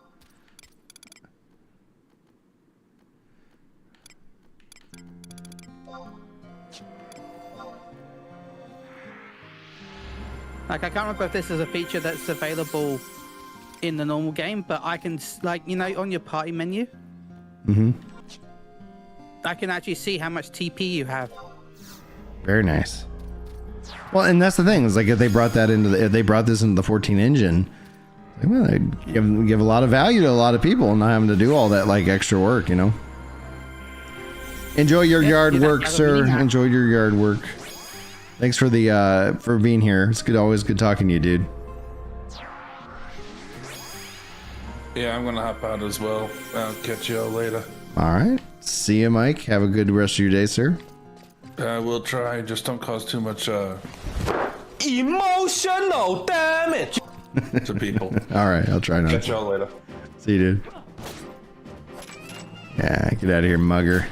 Like, I can't remember if this is a feature that's available in the normal game, but I can, like, you know, on your party menu, I can actually see how much TP you have. Very nice. Well, and that's the thing, is like if they brought that into if they brought this into the 14 engine, like, well, they give a lot of value to a lot of people and not having to do all that like extra work, you know. Enjoy your yard work, sir. Enjoy your yard work. Thanks for the for being here. It's good, always good talking to you, dude. Yeah, I'm gonna hop out as well. I'll catch you all later. All right. See you, Mike. Have a good rest of your day, sir. We'll try. Just don't cause too much Emotional damage. to people. All right, I'll try not Catch to. y'all later. See you, dude. Yeah, get out of here, mugger.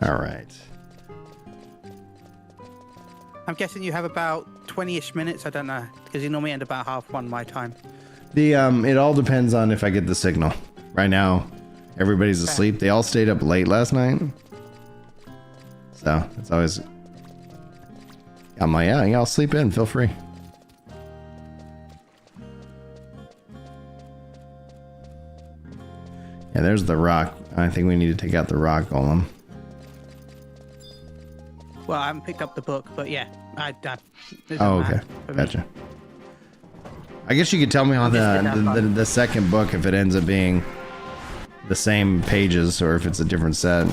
All right. I'm guessing you have about 20-ish minutes. I don't know, because you normally end about 1:30 my time. The it all depends on if I get the signal. Right now, everybody's asleep. They all stayed up late last night, so it's always. I'm like, yeah, y'all sleep in. Feel free. Yeah, there's the rock. I think we need to take out the rock golem. Well, I haven't picked up the book, but yeah, Oh, okay, gotcha. I guess you could tell me on the second book if it ends up being the same pages or if it's a different set.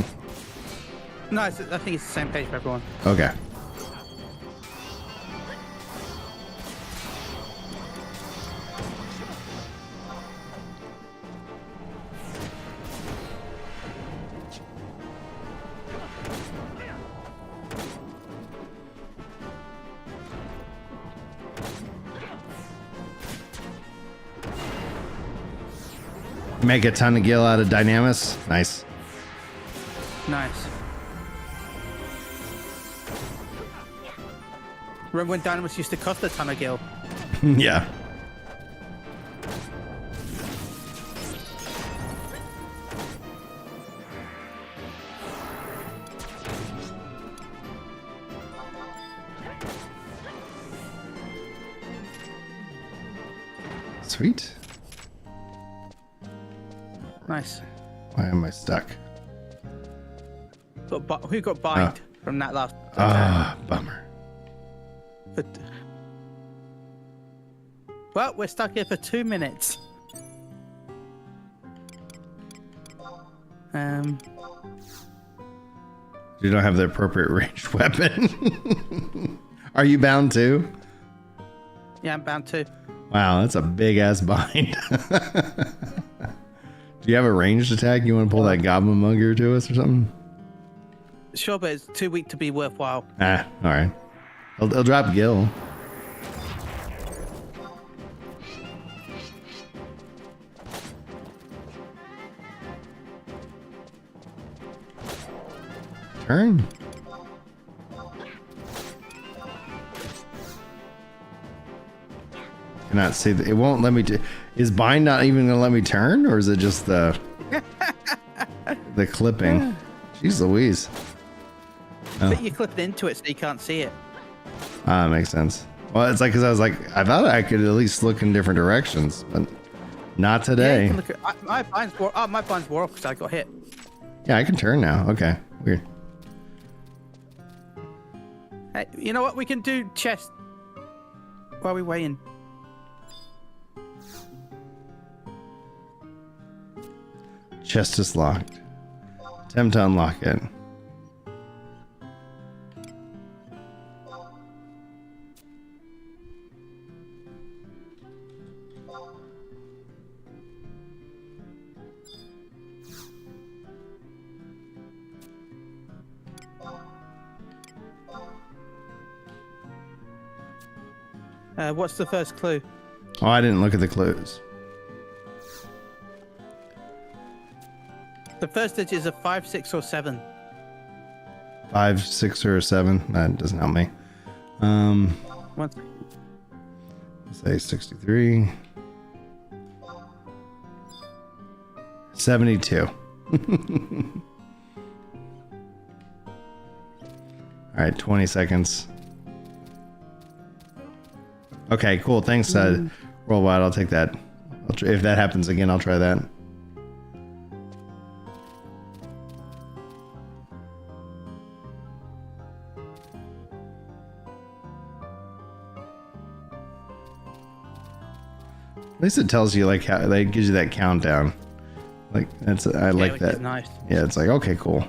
No, I think it's the same page for everyone. Okay. Make a ton of gil out of Dynamis. Nice. Nice. Remember when Dynamis used to cost a ton of gil? Yeah. Sweet. Nice. Why am I stuck? Who got bind from that last? Ah, bummer. But, well, we're stuck here for 2 minutes. You don't have the appropriate ranged weapon. Are you bound too? Yeah, I'm bound to. Wow, that's a big ass bind. Do you have a ranged attack? You want to pull that goblin mugger to us or something? Sure, but it's too weak to be worthwhile. Ah, all right. I'll drop Gil. Turn. Cannot see it won't let me. Is bind not even gonna let me turn, or is it just the clipping? Jeez Louise. But you clipped into it so you can't see it. Ah, makes sense. Well, it's like because I was like, I thought I could at least look in different directions, but not today. Yeah, you can look at, my bind's wore off because I got hit. Yeah, I can turn now. Okay, weird. Hey, you know what? We can do chest while we weigh in. Chest is locked. Attempt to unlock it. What's the first clue? Oh, I didn't look at the clues. The first digit is a 5, 6, or 7. 5, 6, or 7. That doesn't help me. What? Say 63. 72. All right, 20 seconds. Okay, cool. Thanks, Worldwide. I'll take that. If that happens again, I'll try that. At least it tells you like how it gives you that countdown. Like that's I like which that. is nice. Yeah, it's like okay, cool.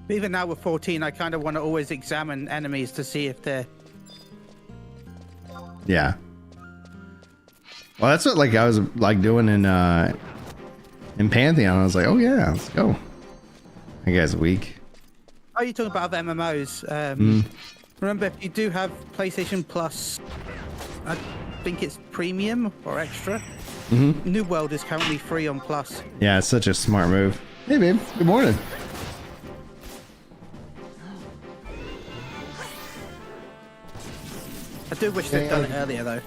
Even now with 14, I kind of want to always examine enemies to see if they're... Yeah. Well, that's what like I was like doing in Pantheon. I was like, oh yeah, let's go. I guess weak. Oh, you're talking about other MMOs. Remember, if you do have PlayStation Plus, I think it's premium or extra. New World is currently free on Plus. Yeah, it's such a smart move. Hey, babe. Good morning. I do wish they'd done it earlier, though.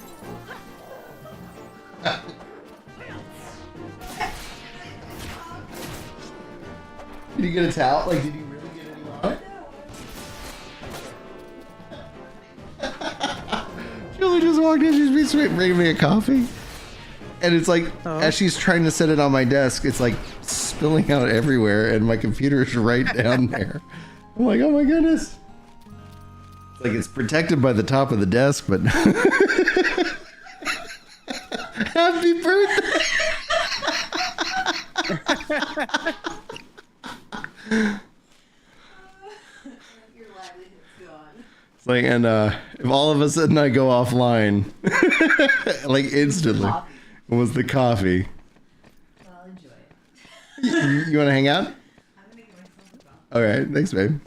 Did you get a towel? Like, did you really get any on? Julie just walked in. She's been sweet, bringing me a coffee. And it's like, as she's trying to set it on my desk, it's like spilling out everywhere, and my computer is right down there. I'm like, oh my goodness. It's like it's protected by the top of the desk, but happy birthday. It's like, and if all of a sudden I go offline, like instantly, it was the coffee. Well, enjoy it. You want to hang out? I'm gonna get myself a coffee. All right, thanks, babe.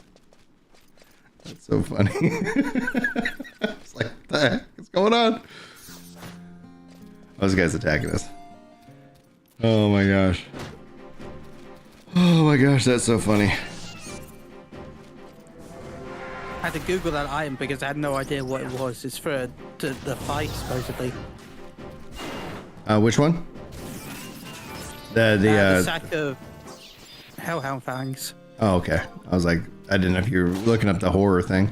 That's so funny. It's like, what the heck is going on? Oh, this guy's attacking us. Oh my gosh. Oh my gosh, that's so funny. I had to Google that item because I had no idea what it was. It's for the fight, supposedly. Which one? The sack of Hellhound Fangs. Oh, okay. I was like, I didn't know if you were looking up the horror thing.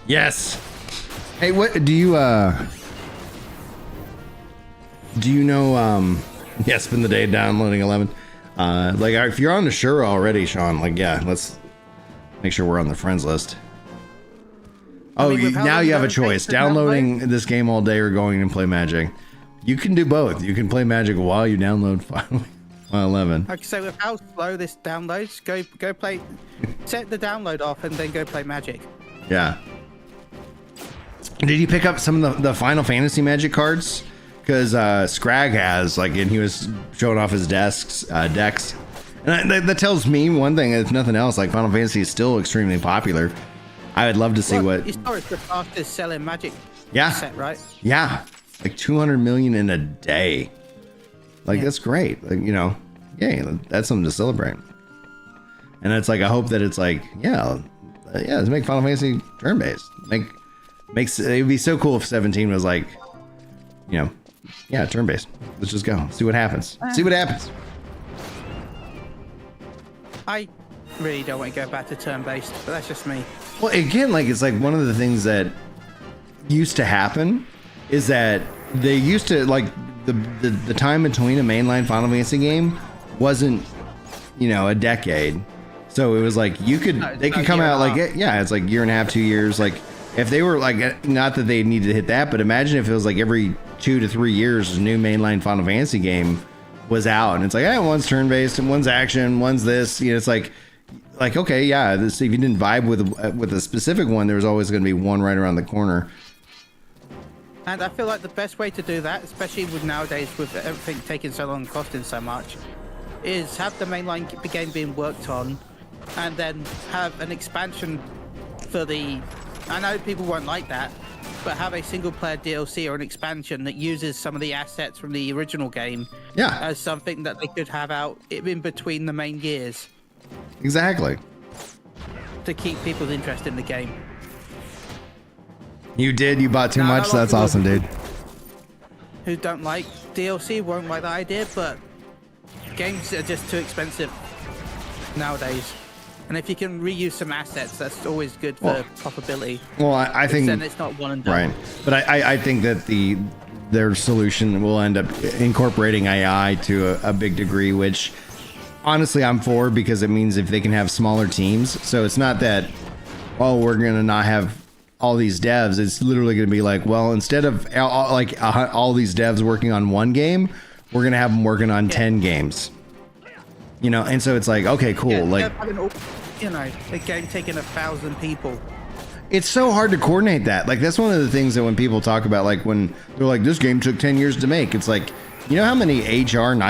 Yes. Hey, what do you know? Yeah, spend the day downloading 11. Like if you're on Asura already, Sean, like yeah, let's make sure we're on the friends list. Oh, now you have a choice: downloading this game all day or going and play Magic. You can do both. You can play Magic while you download Final 11. Okay, so with how slow this downloads, go play, set the download off, and then go play Magic. Yeah. Did you pick up some of the Final Fantasy Magic cards? Because Scrag has, like, and he was showing off his decks. And that tells me one thing, if nothing else, like Final Fantasy is still extremely popular. I would love to see what. You saw it's the fastest selling Magic set, right? Yeah, like 200 million in a day. Like that's great. Like, you know, yeah, that's something to celebrate. And it's like I hope that it's like let's make Final Fantasy turn-based. Makes it would be so cool if 17 was like, you know, yeah, turn-based. Let's just go. See what happens. See what happens. I really don't want to go back to turn-based, but that's just me. Well, again, like it's like one of the things that used to happen is that they used to like the time between a mainline Final Fantasy game wasn't, you know, a decade. So it was like they could come out like it's like year and a half, 2 years. Like if they were like, not that they needed to hit that, but imagine if it was like every 2 to 3 years a new mainline Final Fantasy game was out, and it's like, one's turn-based and one's action, one's this. You know, it's like okay, yeah, this, if you didn't vibe with a specific one, there was always going to be one right around the corner. And I feel like the best way to do that, especially with nowadays with everything taking so long and costing so much, is have the mainline game being worked on, and then have an expansion for the. I know people won't like that, but have a single-player DLC or an expansion that uses some of the assets from the original game, as something that they could have out in between the main gears. Exactly. To keep people's interest in the game. You bought too much. That's awesome, dude. Who don't like DLC won't like that idea, but games are just too expensive nowadays. And if you can reuse some assets, that's always good for profitability. Well, I think then it's not one and done. Right, but I think that their solution will end up incorporating AI to a big degree, which honestly, I'm for, because it means if they can have smaller teams, so it's not that, oh, we're gonna not have all these devs. It's literally gonna be like, well, instead of all these devs working on one game, we're gonna have them working on 10 games. You know, and so it's like, okay, cool. Yeah, like, you know, a game taking 1,000 people. it's so hard to coordinate that. Like, that's one of the things that when people talk about, like, when they're like, this game took 10 years to make, it's like, you know how many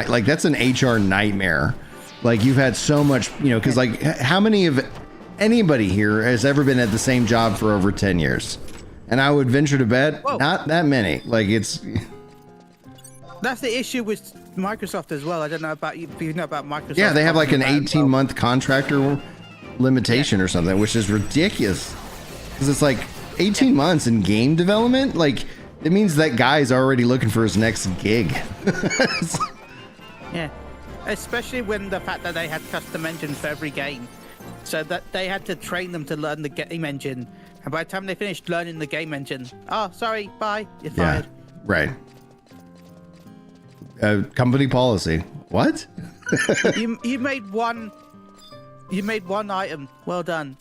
like that's an HR nightmare. Like, you've had so much, you know, because like, how many of anybody here has ever been at the same job for over 10 years? And I would venture to bet not that many. Like, it's. That's the issue with Microsoft as well. I don't know about you, if you know about Microsoft. Yeah, they have like an 18-month contractor limitation or something, which is ridiculous. Because it's like 18 months in game development. Like, it means that guy's already looking for his next gig. Yeah, especially when the fact that they had custom engines for every game, so that they had to train them to learn the game engine. And by the time they finished learning the game engine, oh, sorry, bye, you're fired. Right. Company policy. What? you made one item. Well done.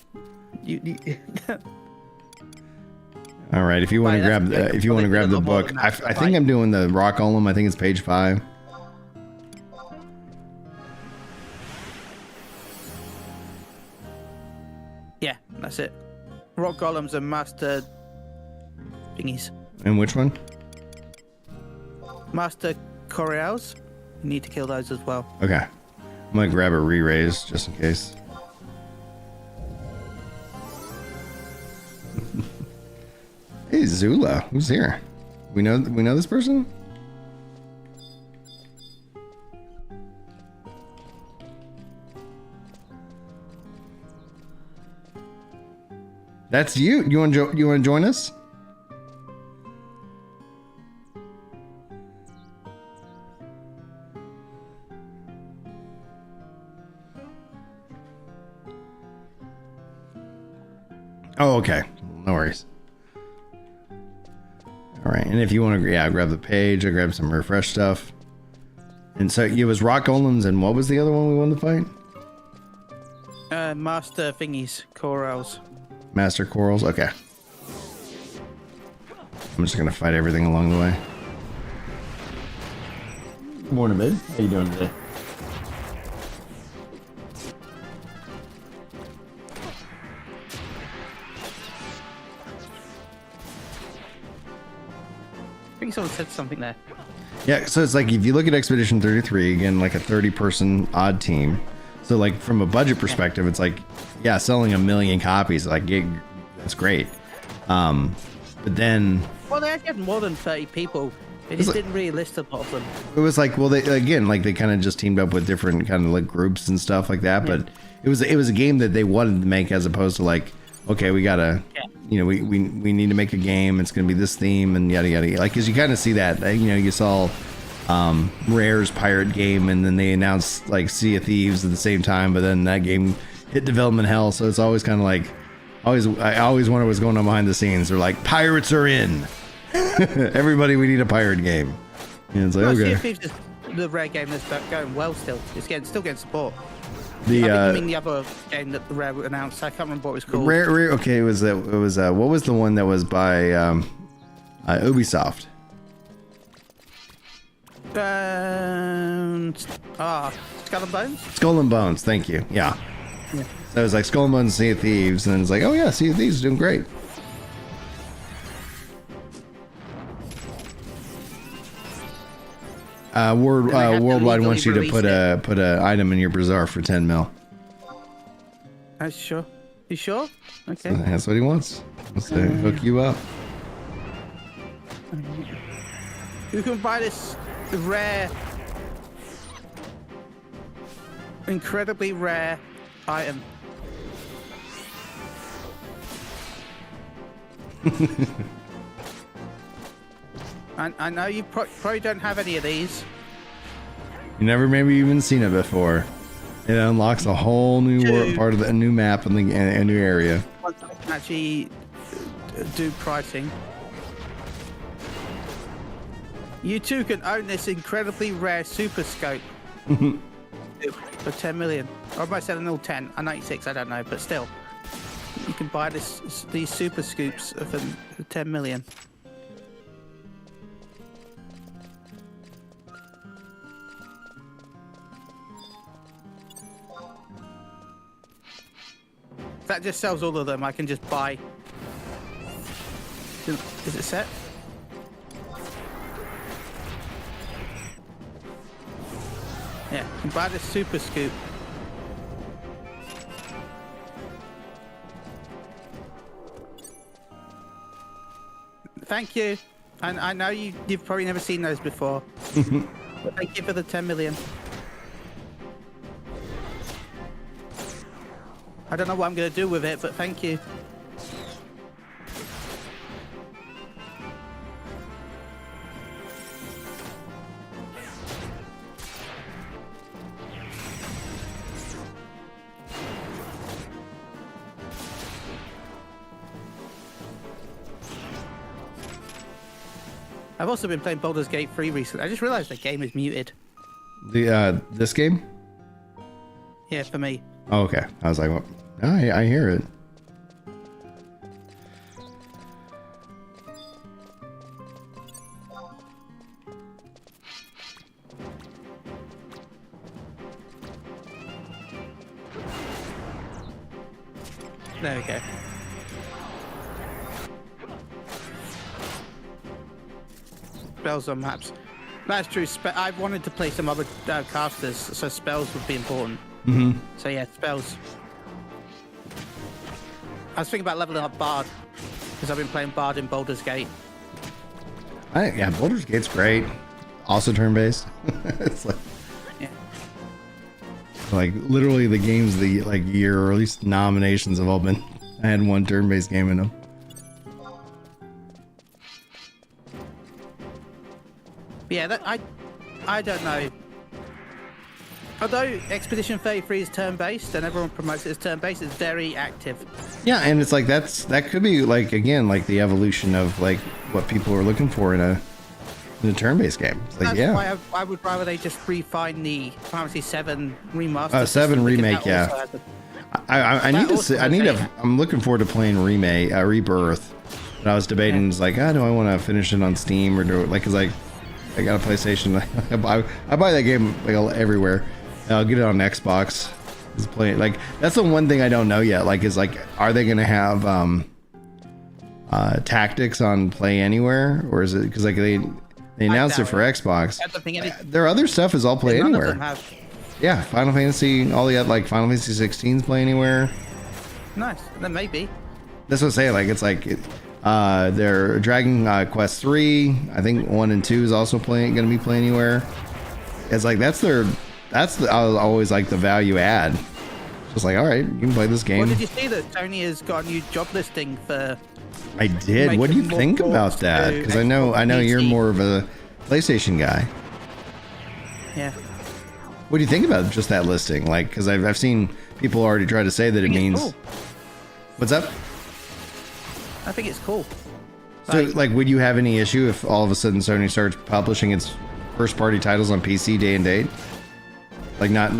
All right. If you want to grab, the book, I think I'm doing the rock golem. I think it's page 5. Yeah, that's it. Rock golems and master thingies. And which one? Master Coreals. You need to kill those as well. Okay. I'm gonna grab a re-raise just in case. Hey, Zula, who's here? We know this person? That's you. You want to join us? Oh, okay. No worries. All right, and if you want to, grab the page. I grab some refresh stuff. And so it was rock golems, and what was the other one we wanted to fight? Master thingies, corals. Master corals. Okay. I'm just gonna fight everything along the way. Good morning, Mid. How you doing today? I think someone said something there. Yeah, so it's like if you look at Expedition 33, again, like a 30-person odd team. So like from a budget perspective, it's like, yeah, selling 1 million copies, like that's great. But then, well, they had more than 30 people. They just didn't really list a lot of them. It was like, well, they kind of just teamed up with different kind of like groups and stuff like that. But it was a game that they wanted to make, as opposed to like, okay, we gotta, you know, we need to make a game. It's gonna be this theme and yada yada. Like, cause you kind of see that, you know, you saw Rare's pirate game, and then they announced like Sea of Thieves at the same time, but then that game hit development hell. So it's always kind of like, I always wonder what's going on behind the scenes. They're like, pirates are in. Everybody, we need a pirate game. And it's like, okay. Sea of Thieves is the Rare game that's going well still. It's still getting support. I mean the other game that Rare announced. I can't remember what it was called. Rare. Okay, it was what was the one that was by Ubisoft? Skull and Bones. Skull and Bones. Thank you. Yeah. So it was like Skull and Bones, Sea of Thieves, and then it's like, oh yeah, Sea of Thieves is doing great. Worldwide wants you to put a item in your bazaar for 10 mil. Sure. You sure? Okay. So that's what he wants. Wants to hook you up. You can buy this rare, incredibly rare item. I know you probably don't have any of these. You never maybe even seen it before. It unlocks a whole new part of a new map and a new area. Once I can actually do pricing. You too can own this incredibly rare super scope. scoop for 10 million. Or am I selling all 10? 96, I don't know, but still. You can buy these super scoops for 10 million. That just sells all of them. I can just buy. Is it set? Yeah, you can buy the super scoop. Thank you. I know you've probably never seen those before. But thank you for the 10 million. I don't know what I'm going to do with it, but thank you. I've also been playing Baldur's Gate 3 recently. I just realized the game is muted. This game? Yeah, for me. Oh, okay. I was like, well, I hear it. There we go. Spells on maps. That's true. I wanted to play some other casters, so spells would be important. Mm-hmm. So yeah, spells. I was thinking about leveling up Bard, because I've been playing Bard in Baldur's Gate. Yeah, Baldur's Gate's great. Also turn-based. It's like, yeah. Like literally the games of the year, or at least nominations, have all been. I had one turn-based game in them. Yeah, I don't know. Although Expedition 33 is turn-based and everyone promotes it as turn-based, it's very active. Yeah, and it's like that could be like, again, like the evolution of like what people are looking for in a turn-based game. It's like, That's why I would rather they just refine the Final Fantasy 7 remaster. 7 remake, yeah. I'm looking forward to playing Rebirth. But I was debating, it's like, do I want to finish it on Steam or do it like, cause like I got a PlayStation. I buy that game like everywhere. I'll get it on Xbox. Just play it. Like that's the one thing I don't know yet. Like, is like, are they gonna have tactics on Play Anywhere, or is it because like they announced it for Xbox? Their other stuff is all Play Anywhere. Yeah, Final Fantasy, all the like Final Fantasy 16's Play Anywhere. Nice. Then maybe. That's what I'm saying. Like it's like. Their Dragon Quest 3, I think 1 and 2 is also gonna be Play Anywhere. It's like I always like the value add. Just like, all right, you can play this game. Well, did you see that Sony has got a new job listing for? I did. What do you think about that? Because I know you're more of a PlayStation guy. Yeah. What do you think about just that listing? Like, because I've seen people already try to say that it means. Cool. What's up? I think it's cool. So, like, would you have any issue if all of a sudden Sony starts publishing its first-party titles on PC day and date? Like, not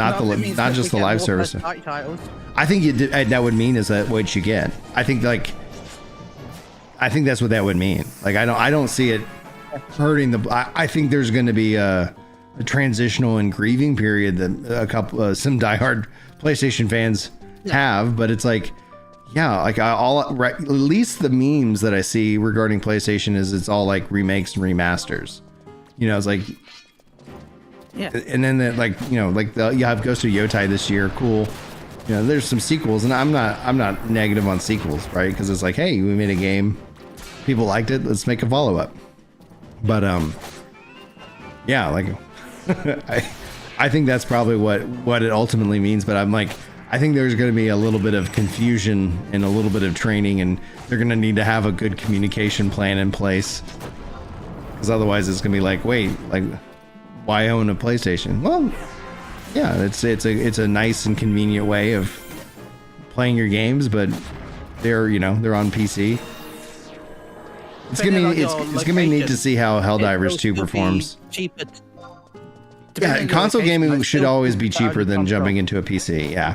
just the live service. I think that would mean is that what you get. I think that's what that would mean. Like, I don't see it hurting the. I think there's going to be a transitional and grieving period that some diehard PlayStation fans have, but it's like. Yeah, like at least the memes that I see regarding PlayStation is it's all like remakes and remasters. You know, it's like, yeah. And then you have Ghost of Yotai this year, cool. You know, there's some sequels, and I'm not negative on sequels, right? Because it's like, hey, we made a game, people liked it, let's make a follow up. But yeah, like I think that's probably what it ultimately means. But I'm like. I think there's going to be a little bit of confusion and a little bit of training, and they're going to need to have a good communication plan in place. Because otherwise it's going to be like, wait, like, why own a PlayStation? Well, yeah, it's a nice and convenient way of playing your games, but they're on PC. It's gonna be neat to see how Helldivers 2 performs. Cheaper depending on your console location, gaming I should still always be prefer cheaper than console. jumping into a PC. Yeah.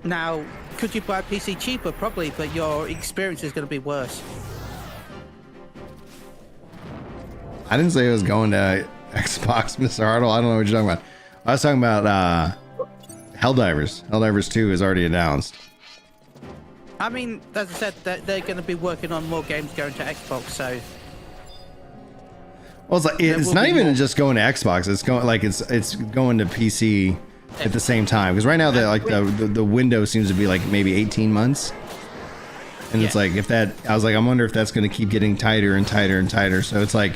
Now, could you buy a PC cheaper? Probably, but your experience is going to be worse. I didn't say I was going to Xbox, Mr. Hartle. I don't know what you're talking about. I was talking about Helldivers. Helldivers 2 is already announced. I mean, as I said, they're going to be working on more games going to Xbox, so... Well, it's, like, it's not even just going to Xbox. It's going like it's going to PC at the same time. Because right now, the window seems to be like maybe 18 months. And it's like, if that, I was like, I wonder if that's going to keep getting tighter and tighter and tighter. So it's like,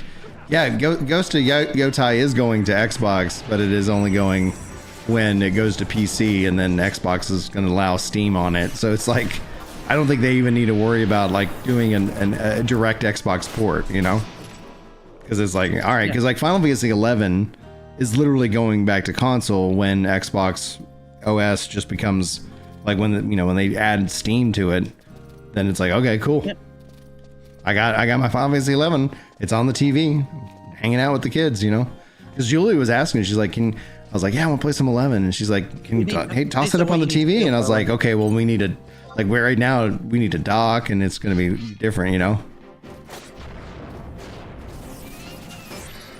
yeah, Ghost of Yotai is going to Xbox, but it is only going when it goes to PC, and then Xbox is going to allow Steam on it. So it's like, I don't think they even need to worry about like doing a direct Xbox port, you know? Because it's like, all right, because like Final Fantasy 11 is literally going back to console when Xbox OS just becomes like when they add Steam to it, then it's like, okay, cool. Yep. I got my Final Fantasy 11. It's on the TV, hanging out with the kids, you know. Because Julie was asking, she's like, I was like, yeah, I want to play some 11, and she's like, can you hey, toss it up on the TV? And I was like, okay, well, we need to like right now we need to dock, and it's gonna be different, you know.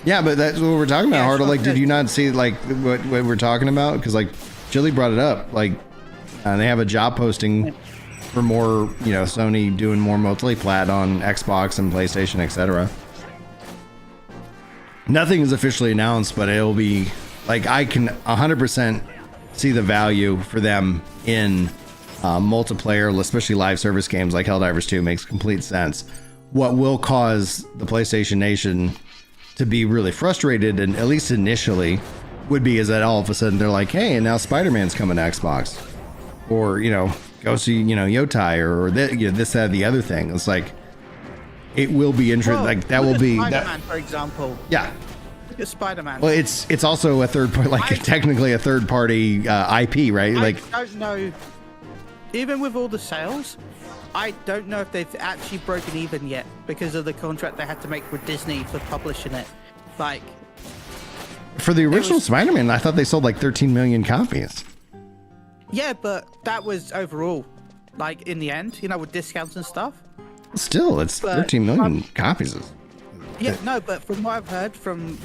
Yeah, but that's what we're talking about, Hartle. Like, did you not see like what we're talking about? Because like Julie brought it up, like they have a job posting for more, you know, Sony doing more multi-plat on Xbox and PlayStation, etc. Nothing is officially announced, but it'll be like, I can 100% see the value for them in multiplayer, especially live service games like Helldivers 2 makes complete sense. What will cause the PlayStation Nation to be really frustrated, and at least initially, would be is that all of a sudden they're like, hey, and now Spider-Man's coming to Xbox, or you know, go see, you know, Yotai, or this, that, the other thing. It's like, it will be interesting. Like that will be Spider-Man, for example. Yeah. Look at Spider-Man. Well, it's also a third party, like technically a third party IP, right? Like I don't know. Even with all the sales, I don't know if they've actually broken even yet because of the contract they had to make with Disney for publishing it. Like, for the original Spider-Man, I thought they sold like 13 million copies. Yeah, but that was overall. Like in the end, you know, with discounts and stuff. Still, it's 13 million copies. Yeah, no, but from what I've heard, from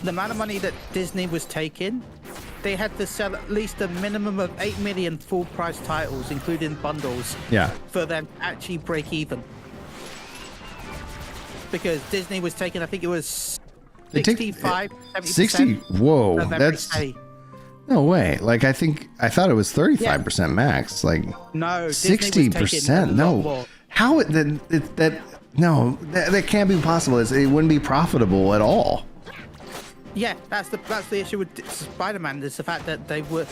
the amount of money that Disney was taking, they had to sell at least a minimum of 8 million full-price titles, including bundles. Yeah. For them to actually break even. Because Disney was taking, I think it was 65, 70%. 60. Whoa, of that's every pay. no way. Like I thought it was 35% max. Like no, 60%. No, how no, that can't be possible. It wouldn't be profitable at all. Yeah, that's the issue with Spider-Man. Is the fact that they were.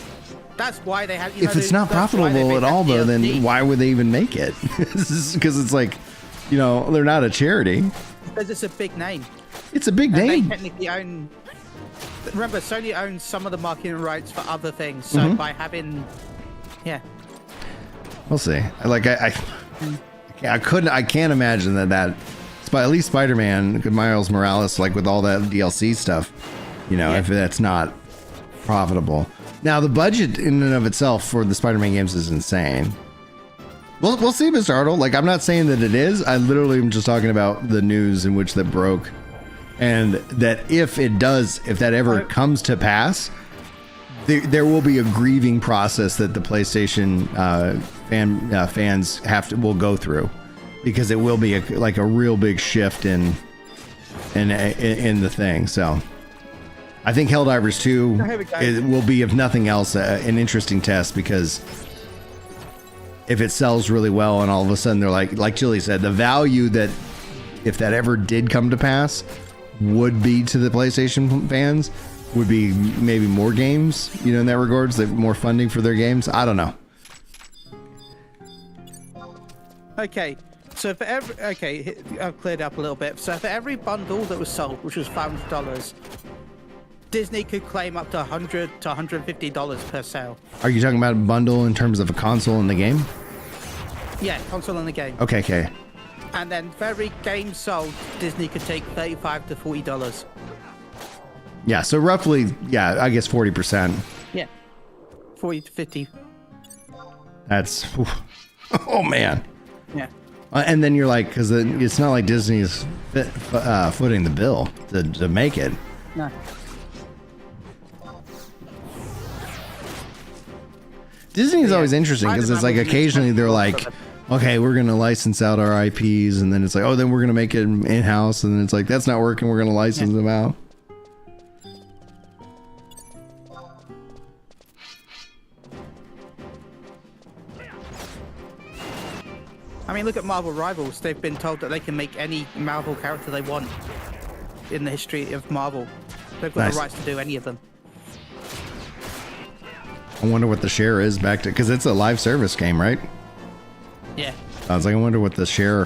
That's why they had. If it's not profitable at all, though, then why would they even make it? Because it's like, you know, they're not a charity. Because it's a big name. It's a big name. They technically own. Remember, Sony owns some of the marketing rights for other things. So by having, yeah. We'll see. Like I can't imagine that. At least Spider-Man, Miles Morales, like with all that DLC stuff, you know, if that's not profitable. Now the budget in and of itself for the Spider-Man games is insane. We'll see, Mr. Hartle. Like, I'm not saying that it is. I literally am just talking about the news in which that broke, and that if that ever comes to pass, there will be a grieving process that the PlayStation fans will go through. Because it will be like a real big shift in the thing. So I think Helldivers 2 will be, if nothing else, an interesting test, because if it sells really well and all of a sudden they're like Julie said, the value that if that ever did come to pass would be to the PlayStation fans would be maybe more games, you know, in that regards, that more funding for their games. I don't know. Okay. So for every, I've cleared up a little bit. So for every bundle that was sold, which was $500, Disney could claim up to $100 to $150 per sale. Are you talking about a bundle in terms of a console in the game? Yeah, console in the game. Okay. And then for every game sold, Disney could take $35 to $40. Yeah, so roughly, yeah, I guess 40%. Yeah, 40 to 50. That's, oh man. Yeah. And then you're like, because it's not like Disney's footing the bill to make it. No. Disney's always interesting because it's like occasionally they're like, okay, we're going to license out our IPs. And then it's like, oh, then we're going to make it in-house. And then it's like, that's not working. We're going to license them out. I mean, look at Marvel Rivals. They've been told that they can make any Marvel character they want in the history of Marvel. They've got the rights to do any of them. I wonder what the share is back to, because it's a live service game, right? Yeah. I was like, I wonder what the share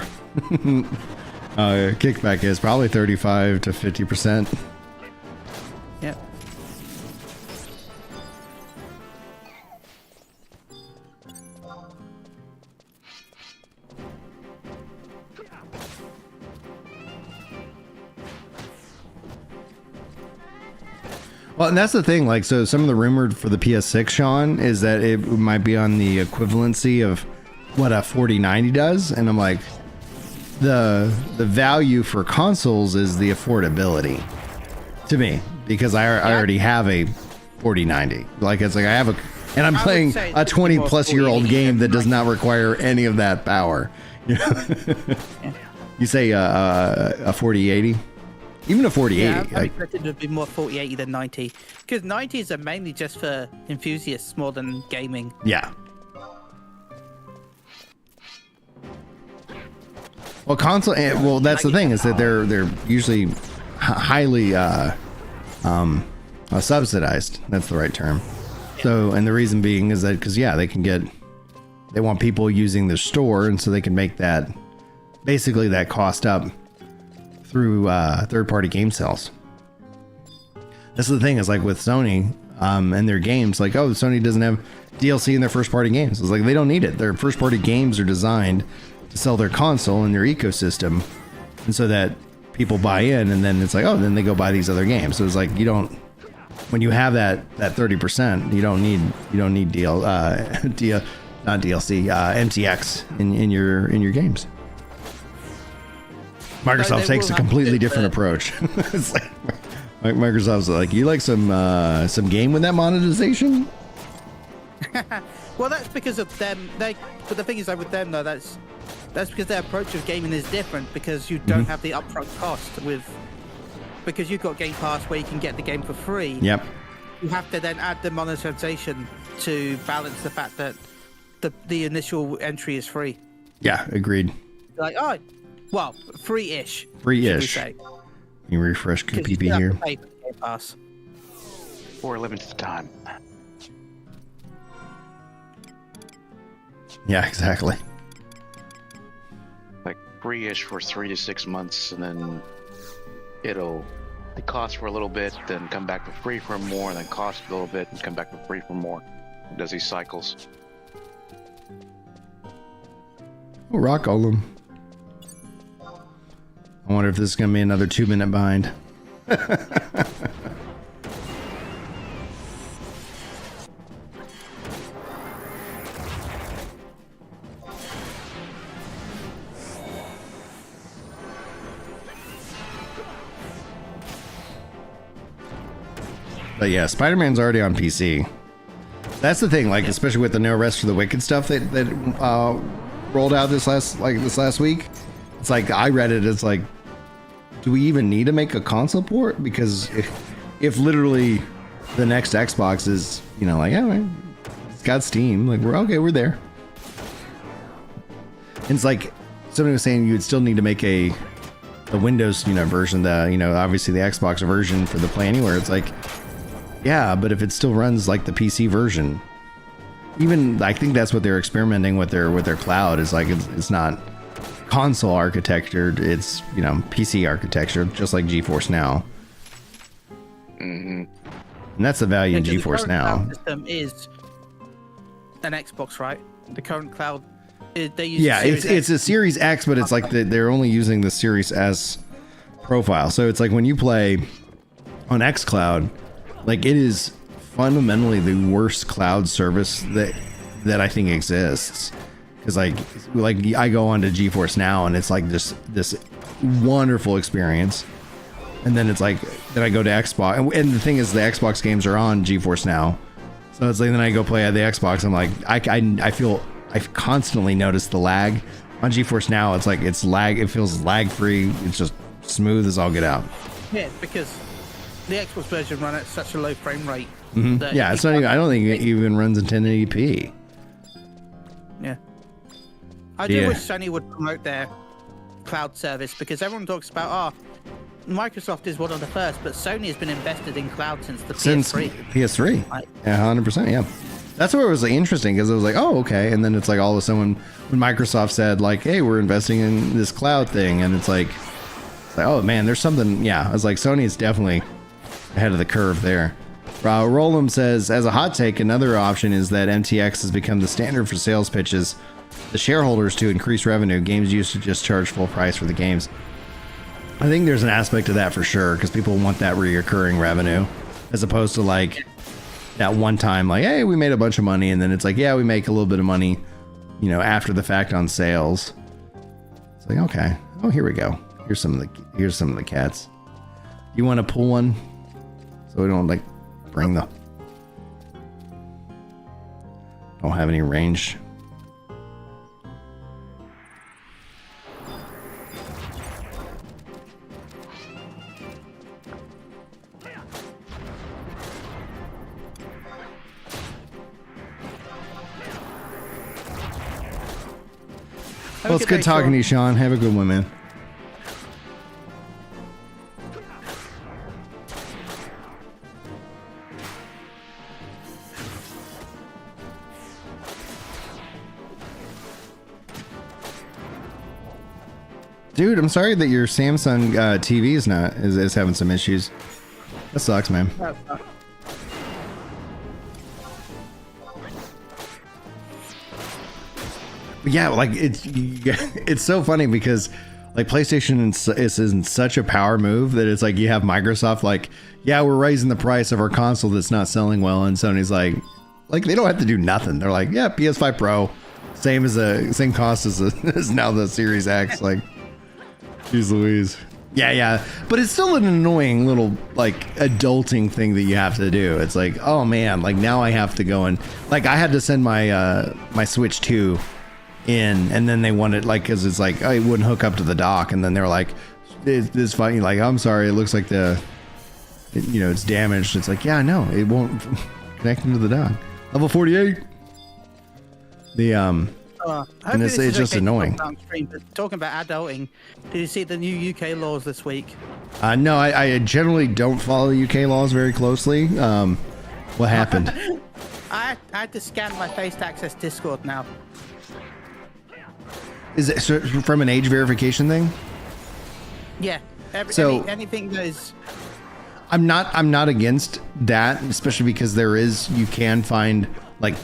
kickback is. Probably 35 to 50%. Yeah. Well, and that's the thing. Like, so some of the rumored for the PS6, Sean, is that it might be on the equivalency of what a 4090 does, and I'm like, the value for consoles is the affordability to me, because I already have a 4090. Like, it's like I have a, and I'm playing a 20-plus-year-old game that does not require any of that power. You know? You say a 4080? Even a 4080. Yeah, I expected it would be more 4080 than 90, because 90s are mainly just for enthusiasts more than gaming. Yeah. Well, console. Well, that's the thing, is that they're usually highly subsidized. That's the right term. So, and the reason being is that because they want people using their store, and so they can make that basically that cost up through third-party game sales. That's the thing, is like with Sony and their games, like, oh, Sony doesn't have DLC in their first-party games. It's like they don't need it. Their first-party games are designed to sell their console and their ecosystem, and so that people buy in, and then it's like, oh, then they go buy these other games. So it's like, you don't, when you have that 30%, you don't need not DLC, MTX in your games. Microsoft takes a completely different approach. It's like Microsoft's like, you like some game with that monetization? Well, that's because of them. But the thing is, that with them though, that's because their approach of gaming is different, because you don't have the upfront cost because you've got Game Pass where you can get the game for free. Yep. You have to then add the monetization to balance the fact that the initial entry is free. Yeah, agreed. Like, oh, well, free-ish. Free-ish. You refresh PP here. Pay for the Game Pass. For a limited time. Yeah, exactly. Like free-ish for 3 to 6 months, and then it'll cost for a little bit, then come back for free for more, and then cost a little bit, and come back for free for more. It does these cycles. Oh, Rock Golem. I wonder if this is going to be another 2-minute bind. But yeah, Spider-Man's already on PC. That's the thing, like, especially with the No Rest for the Wicked stuff that rolled out this last week. It's like, I read it, it's like, do we even need to make a console port? Because if literally the next Xbox is, like, yeah, it's got Steam, like, we're there. And it's like, somebody was saying you would still need to make the Windows, version, obviously the Xbox version for the Play Anywhere. It's like, yeah, but if it still runs like the PC version, even I think that's what they're experimenting with their cloud, is like, it's not console architecture, it's PC architecture, just like GeForce Now. Mm-hmm. And that's the value in GeForce Now. The system is an Xbox, right? The current cloud They use Yeah, Series it's X. a Series X, but it's like they're only using the Series S profile. So it's like when you play on xCloud, like it is fundamentally the worst cloud service that I think exists. Because like I go on to GeForce Now and it's like this wonderful experience, and then it's like then I go to Xbox, and the thing is the Xbox games are on GeForce Now, so it's like then I go play at the Xbox. I'm like I constantly notice the lag on GeForce Now. It's like it feels lag free. It's just smooth as all get out. Yeah, because the Xbox version run at such a low frame rate. that Yeah, you it's not even, I don't think it can't- even runs in 1080p. Yeah. I do Yeah. wish Sony would promote their cloud service, because everyone talks about, Microsoft is one of the first, but Sony has been invested in cloud since the Since PS3. PS3. Right. Yeah, 100%. Yeah. That's where it was like interesting, because it was like, oh, okay. And then it's like all of a sudden when Microsoft said like, hey, we're investing in this cloud thing. And it's like, oh man, there's something. Yeah. I was like, Sony is definitely ahead of the curve there. Roland says, as a hot take, another option is that MTX has become the standard for sales pitches. The shareholders to increase revenue. Games used to just charge full price for the games. I think there's an aspect of that for sure, because people want that reoccurring revenue, as opposed to like that one time, like, hey, we made a bunch of money, and then it's like, yeah, we make a little bit of money, you know, after the fact on sales. It's like, okay, oh, here we go. Here's some of the cats. You want to pull one, so we don't like bring the. Don't have any range. Well, it's good talking to you, Sean. Have a good one, man. Dude, I'm sorry that your Samsung TV is having some issues. That sucks, man. Yeah, like it's so funny because like PlayStation is in such a power move that it's like you have Microsoft like, yeah, we're raising the price of our console that's not selling well, and Sony's like they don't have to do nothing. They're like, yeah, PS5 Pro, same cost as now the Series X. Like, geez Louise. Yeah, but it's still an annoying little like adulting thing that you have to do. It's like, oh man, like now I have to go and like I had to send my my Switch 2 in, and then they wanted like, because it's like, oh, it wouldn't hook up to the dock, and then they were like, this funny, like, I'm sorry, it looks like it's damaged. It's like, yeah, no, it won't connect into the dock. Level 48. And it's just annoying. Talking about adulting, did you see the new UK laws this week? No, I generally don't follow UK laws very closely. What happened? I had to scan my face to access Discord now. Is it from an age verification thing? Yeah. Anything that is. I'm not against that, especially because you can find like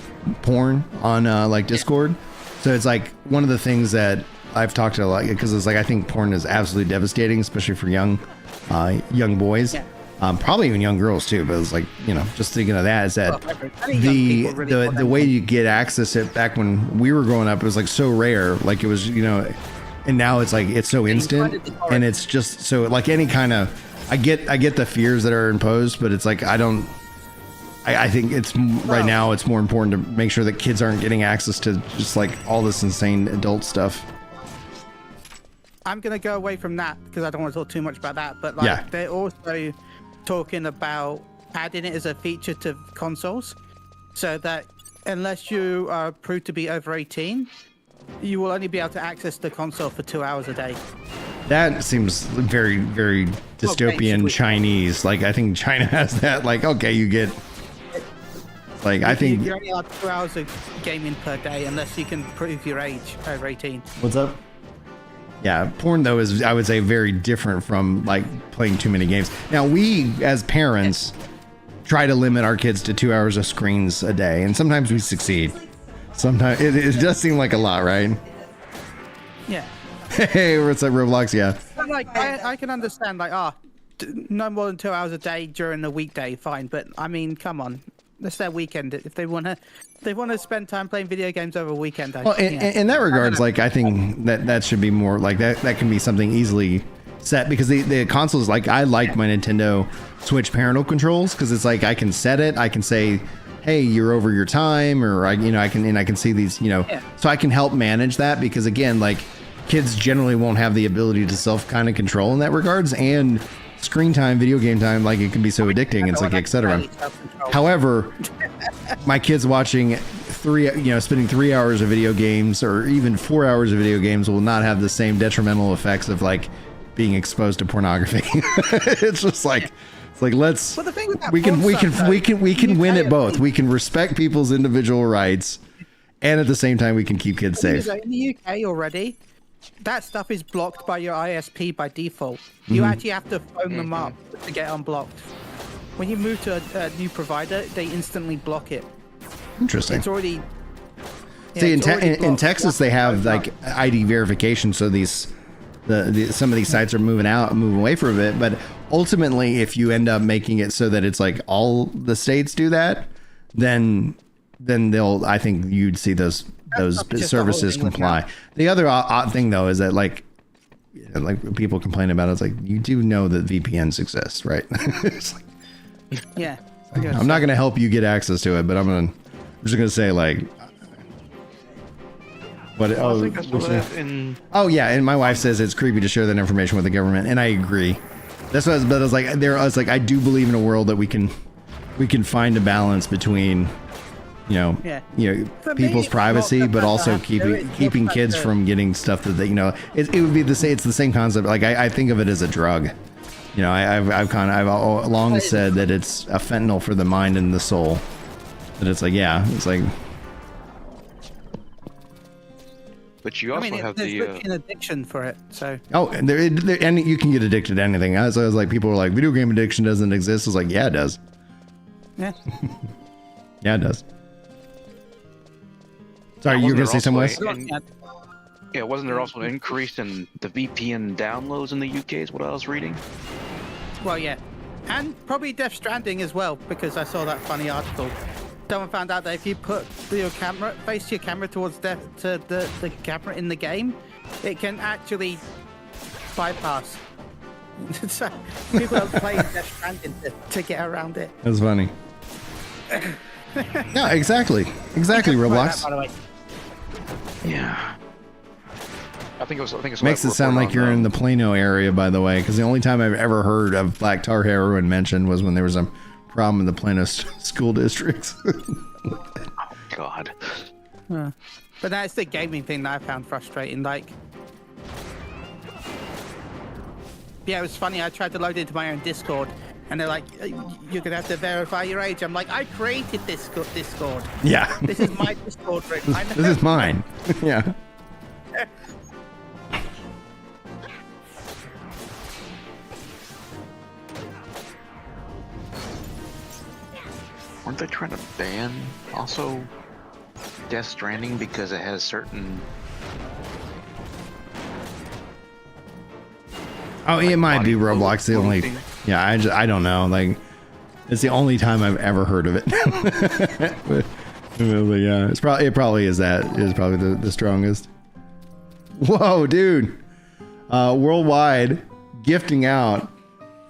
porn on like Discord. So it's like one of the things that I've talked to, like, because it's like I think porn is absolutely devastating, especially for young boys. Yeah. Probably even young girls too, but it's like, just thinking of that is that the way you get access to it back when we were growing up, it was like so rare, like it was, and now it's like it's so instant, and it's just so like any kind of, I get the fears that are imposed, but it's like I think it's right now it's more important to make sure that kids aren't getting access to just like all this insane adult stuff. I'm gonna go away from that because I don't want to talk too much about that, but like they're also talking about adding it as a feature to consoles, so that unless you are proved to be over 18, you will only be able to access the console for 2 hours a day. That seems very, very dystopian Chinese. Like I think China has that. Like, okay, you get. Like I think you're only allowed 2 hours of gaming per day unless you can prove your age over 18. What's up? Yeah, porn though is, I would say, very different from like playing too many games. Now we as parents try to limit our kids to 2 hours of screens a day, and sometimes we succeed. Sometimes it does seem like a lot, right? Yeah. Hey, what's up, Roblox? Yeah. But like, I can understand, like, no more than 2 hours a day during the weekday, fine. But I mean, come on, it's their weekend. If they wanna spend time playing video games over a weekend. Well, in that regards, like, I think that should be more like that. That can be something easily set because the consoles, like, I like my Nintendo Switch parental controls because it's like I can set it. I can say, hey, you're over your time, or I can see these, so I can help manage that because again, like, kids generally won't have the ability to self kind of control in that regards, and screen time, video game time, like, it can be so addicting. It's like, etc. However, my kids watching spending 3 hours of video games or even 4 hours of video games will not have the same detrimental effects of like being exposed to pornography. It's just like, let's, well, the thing with that we can win at both. We can respect people's individual rights, and at the same time, we can keep kids safe. In the UK already, that stuff is blocked by your ISP by default. You actually have to phone them up to get unblocked. When you move to a new provider, they instantly block it. Interesting. It's already. See, in Texas, they have like ID verification, so some of these sites are moving away from it. But ultimately, if you end up making it so that it's like all the states do that, then I think you'd see those services comply. The other odd thing though is that like people complain about it, it's like, you do know that VPNs exist, right? It's like, yeah. I'm not going to help you get access to it, but I'm just going to say like, what? Oh yeah, and my wife says it's creepy to share that information with the government, and I agree. That's what I was like, I do believe in a world that we can find a balance between, people's privacy, but also keeping kids from getting stuff that they, it would be it's the same concept. Like I think of it as a drug. I've long said that it's a fentanyl for the mind and the soul. That it's like, it's like. But you also have an addiction for it, so. Oh, and you can get addicted to anything. So I was like, people were like, video game addiction doesn't exist. I was like, yeah, it does. Yeah. Yeah, it does. Sorry, you were going to say something else? Yeah, wasn't there also an increase in the VPN downloads in the UK is what I was reading? Well, yeah. And probably Death Stranding as well, because I saw that funny article. Someone found out that if you put face your camera towards the camera in the game, it can actually bypass. So people are playing Death Stranding to get around it. That's funny. Yeah, exactly, Roblox. That, by the way. Yeah. I think it's makes it sound like you're in the Plano area, by the way, because the only time I've ever heard of black tar heroin mentioned was when there was a problem in the Plano school districts. Oh God. But that's the gaming thing that I found frustrating. Like, yeah, it was funny. I tried to load into my own Discord, and they're like, "You're gonna have to verify your age." I'm like, "I created this Discord. Yeah. This is my Discord. This is mine." Yeah. Weren't they trying to ban also Death Stranding because it has certain? Oh, it might be Roblox. The only, yeah, I don't know. Like, it's the only time I've ever heard of it. but yeah, it probably is that. It is probably the strongest. Whoa, dude! Worldwide gifting out.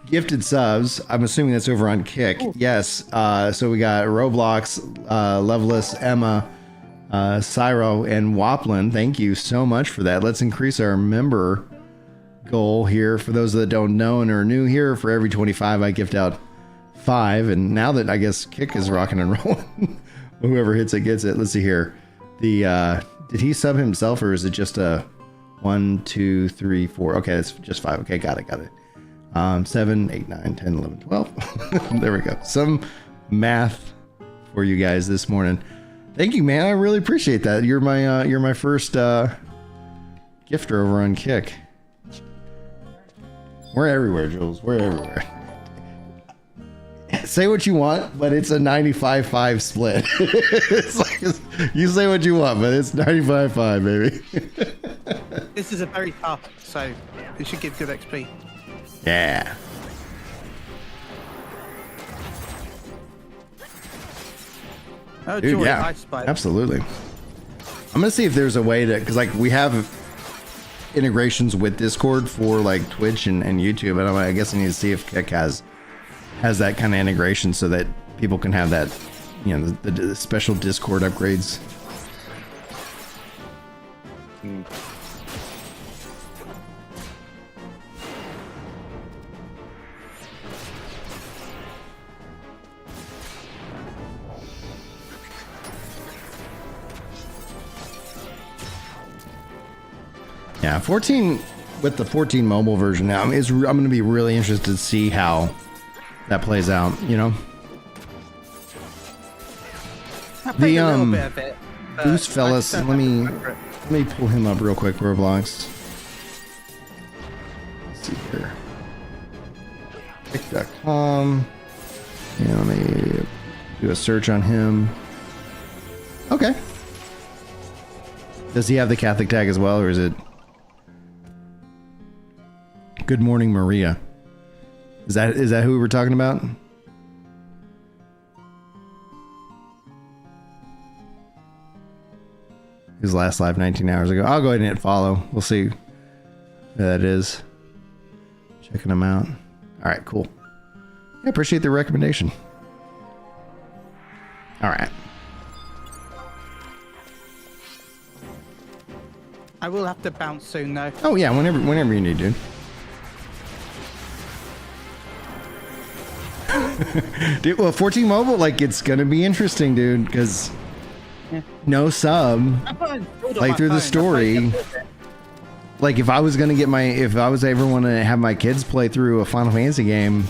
Gifted subs. I'm assuming that's over on Kick. Ooh. Yes. So we got Roblox, Leveless, Emma, Cyro, and Waplin. Thank you so much for that. Let's increase our member goal here. For those that don't know and are new here, for every 25, I gift out 5. And now that I guess Kick is rocking and rolling, whoever hits it gets it. Let's see here. Did he sub himself, or is it just a 1, 2, 3, 4? Okay, it's just 5. Okay, got it. 7, 8, 9, 10, 11, 12. There we go. Some math for you guys this morning. Thank you, man. I really appreciate that. You're my first gifter over on Kick. We're everywhere, Jules. We're everywhere. say what you want, but it's a 95-5 split. It's like, you say what you want, but it's 95-5, baby. This is a very tough, so it should give good XP. Yeah. Oh, Dude, joy, yeah, I spy. absolutely. I'm gonna see if there's a way to, because like we have integrations with Discord for like Twitch and YouTube, and I guess I need to see if Kick has that kind of integration so that people can have that, you know, the special Discord upgrades. Yeah, 14 with the 14 mobile version now. I'm going to be really interested to see how that plays out. You know, I played a little bit of it. Goose Fellas. Let me pull him up real quick. Roblox. Let's see here. Pick.com. Yeah, let me do a search on him. Okay. Does he have the Catholic tag as well, or is it? Good morning, Maria. Is that who we're talking about? His last live 19 hours ago. I'll go ahead and hit follow. We'll see who that is. Checking him out. All right, cool. I appreciate the recommendation. All right. I will have to bounce soon, though. Oh yeah, whenever you need, dude. Dude, well, 14 mobile, like, it's gonna be interesting, dude, because no sub, play through the story. Like, if I was gonna get if I was ever want to have my kids play through a Final Fantasy game,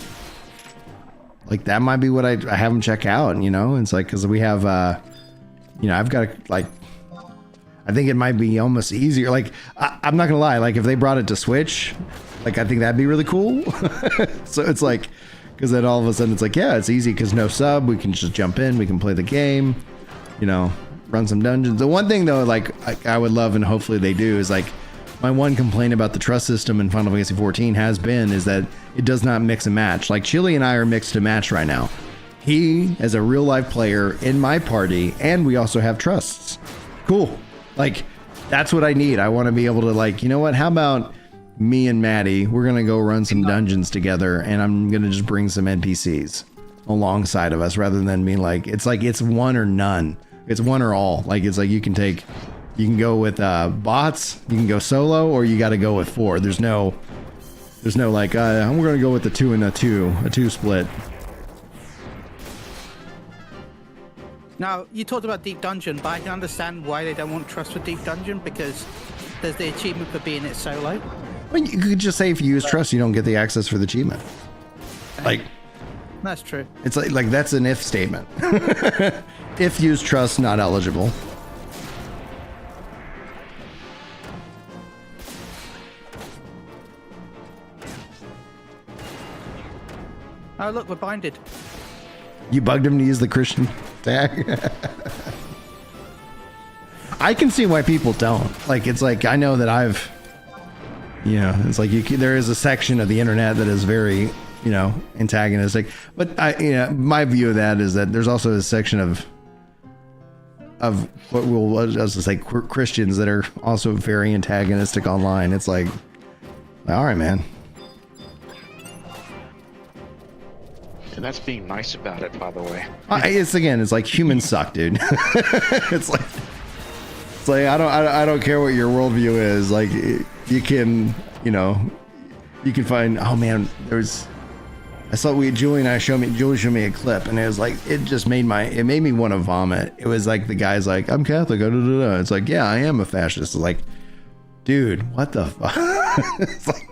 like, that might be what I have them check out, you know? It's like, because we have, you know, I've got, like, I think it might be almost easier. Like, I'm not gonna lie, like, if they brought it to Switch, like, I think that'd be really cool. So it's like, because then all of a sudden it's like, yeah, it's easy because no sub, we can just jump in, we can play the game, you know, run some dungeons. The one thing though, like, I would love, and hopefully they do, is like, my one complaint about the trust system in Final Fantasy 14 has been is that it does not mix and match. Like, Chili and I are mixed and matched right now. He is a real life player in my party, and we also have trusts. Cool. Like, that's what I need. I want to be able to, like, you know what, how about me and Maddie, we're gonna go run some dungeons together, and I'm gonna just bring some NPCs alongside of us, rather than being like, it's one or none. It's one or all. Like, it's like you can go with bots, you can go solo, or you got to go with 4. There's no like, we're gonna go with the 2 and a 2 split. Now, you talked about Deep Dungeon, but I can understand why they don't want trust for Deep Dungeon, because there's the achievement for being it solo. Well, you could just say if you use trust, you don't get the access for the achievement. Like, that's true. It's like that's an if statement. If use trust, not eligible. Oh, look, we're binded. You bugged him to use the Christian tag. I can see why people don't. Like, it's like, I know that I've, you know, it's like there is a section of the internet that is very, you know, antagonistic. But my view of that is that there's also a section of what we'll just say Christians that are also very antagonistic online. It's like, all right, man. And that's being nice about it, by the way. It's like humans suck, dude. It's like I don't care what your worldview is. Like, you can, you know, you can find. Oh man, Julie showed me a clip, and it was like, it just made me want to vomit. It was like the guy's like, I'm Catholic. It's like, yeah, I am a fascist. It's like, dude, what the fuck? It's like,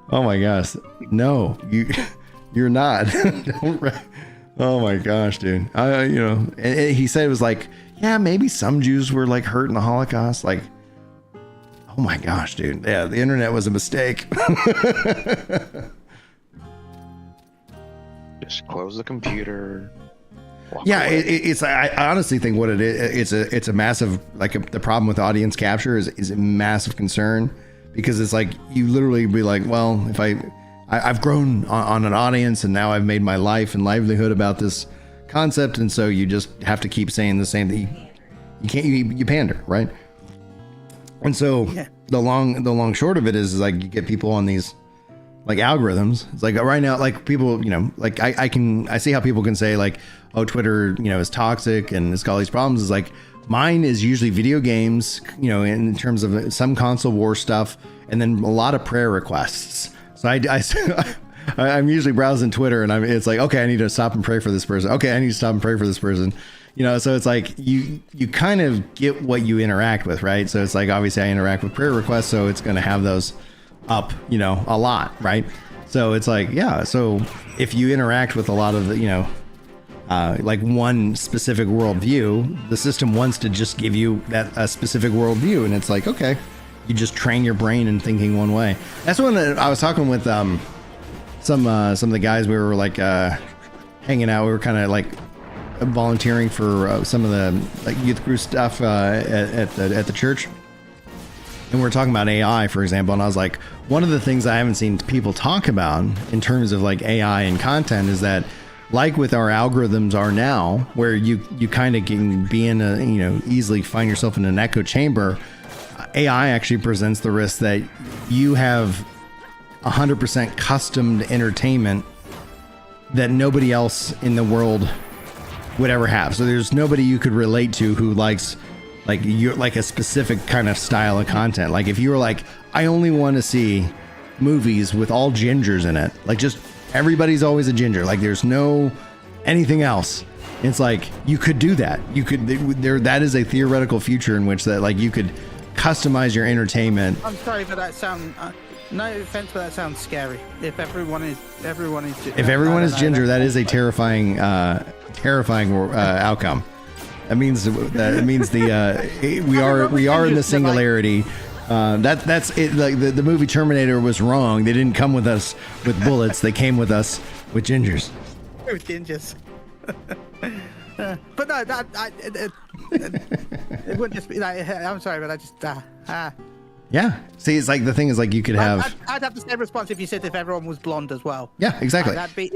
oh my gosh, no, you're not. Oh my gosh, dude. You know, and he said it was like, yeah, maybe some Jews were like hurt in the Holocaust. Like, oh my gosh, dude. Yeah, the internet was a mistake. Just close the computer. Yeah, it's. I honestly think what it is. It's a massive the problem with audience capture is a massive concern, because it's like you literally be like, well, if I've grown on an audience and now I've made my life and livelihood about this concept, and so you just have to keep saying the same thing. You can't. You pander, right? And so the long short of it is like you get people on these like algorithms. It's like right now, like people, like I see how people can say like, oh, Twitter, is toxic and it's got all these problems. It's like mine is usually video games, in terms of some console war stuff, and then a lot of prayer requests. So I'm usually browsing Twitter and it's like, okay, I need to stop and pray for this person. Okay, I need to stop and pray for this person. So it's like you kind of get what you interact with, right? So it's like, obviously I interact with prayer requests, so it's going to have those up, a lot, right? So it's like, yeah. So if you interact with a lot of the, like one specific worldview, the system wants to just give you a specific worldview, and it's like, okay, you just train your brain in thinking one way. That's when I was talking with some of the guys. We were like hanging out. We were kind of like volunteering for some of the like youth group stuff at the church, and we're talking about AI, for example. And I was like, one of the things I haven't seen people talk about in terms of like AI and content is that, like with our algorithms are now, where you kind of can be in a easily find yourself in an echo chamber. AI actually presents the risk that you have 100% custom entertainment that nobody else in the world would ever have. So there's nobody you could relate to who likes like a specific kind of style of content. Like if you were like, I only want to see movies with all gingers in it, like just everybody's always a ginger, like there's no anything else. It's like you could do that. You could that is a theoretical future in which that like you could customize your entertainment. I'm sorry, but that sounds no offense, but that sounds scary. If everyone is ginger, that is a terrifying outcome. That means we are in the singularity. That's it. Like the movie Terminator was wrong. They didn't come with us with bullets. They came with us with gingers. With gingers. But no, it wouldn't just be like. I'm sorry, but I just. Yeah. See, it's like the thing is like you could have. I'd have the same response if you said if everyone was blonde as well. Yeah, exactly. That'd be.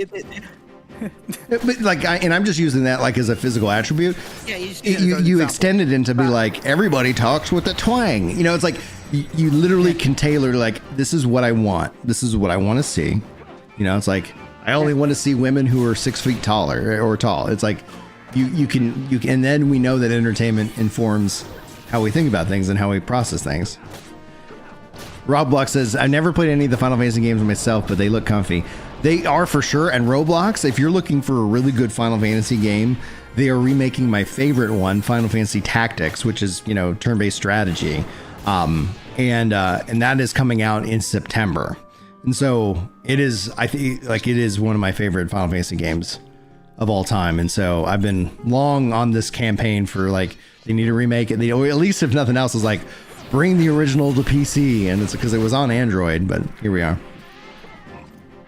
But like, and I'm just using that like as a physical attribute. Yeah, you extend it into be like everybody talks with a twang. It's like you literally can tailor like this is what I want. This is what I want to see. It's like I only want to see women who are 6 feet taller or tall. It's like you can, and then we know that entertainment informs how we think about things and how we process things. Rob Block says, I never played any of the Final Fantasy games myself, but they look comfy. They are for sure. And Roblox, if you're looking for a really good Final Fantasy game, they are remaking my favorite one, Final Fantasy Tactics, which is, turn-based strategy. And that is coming out in September. And so it is, I think, like it is one of my favorite Final Fantasy games of all time. And so I've been long on this campaign for like, they need to remake it. Or at least if nothing else is like, bring the original to PC. And it's because it was on Android, but here we are.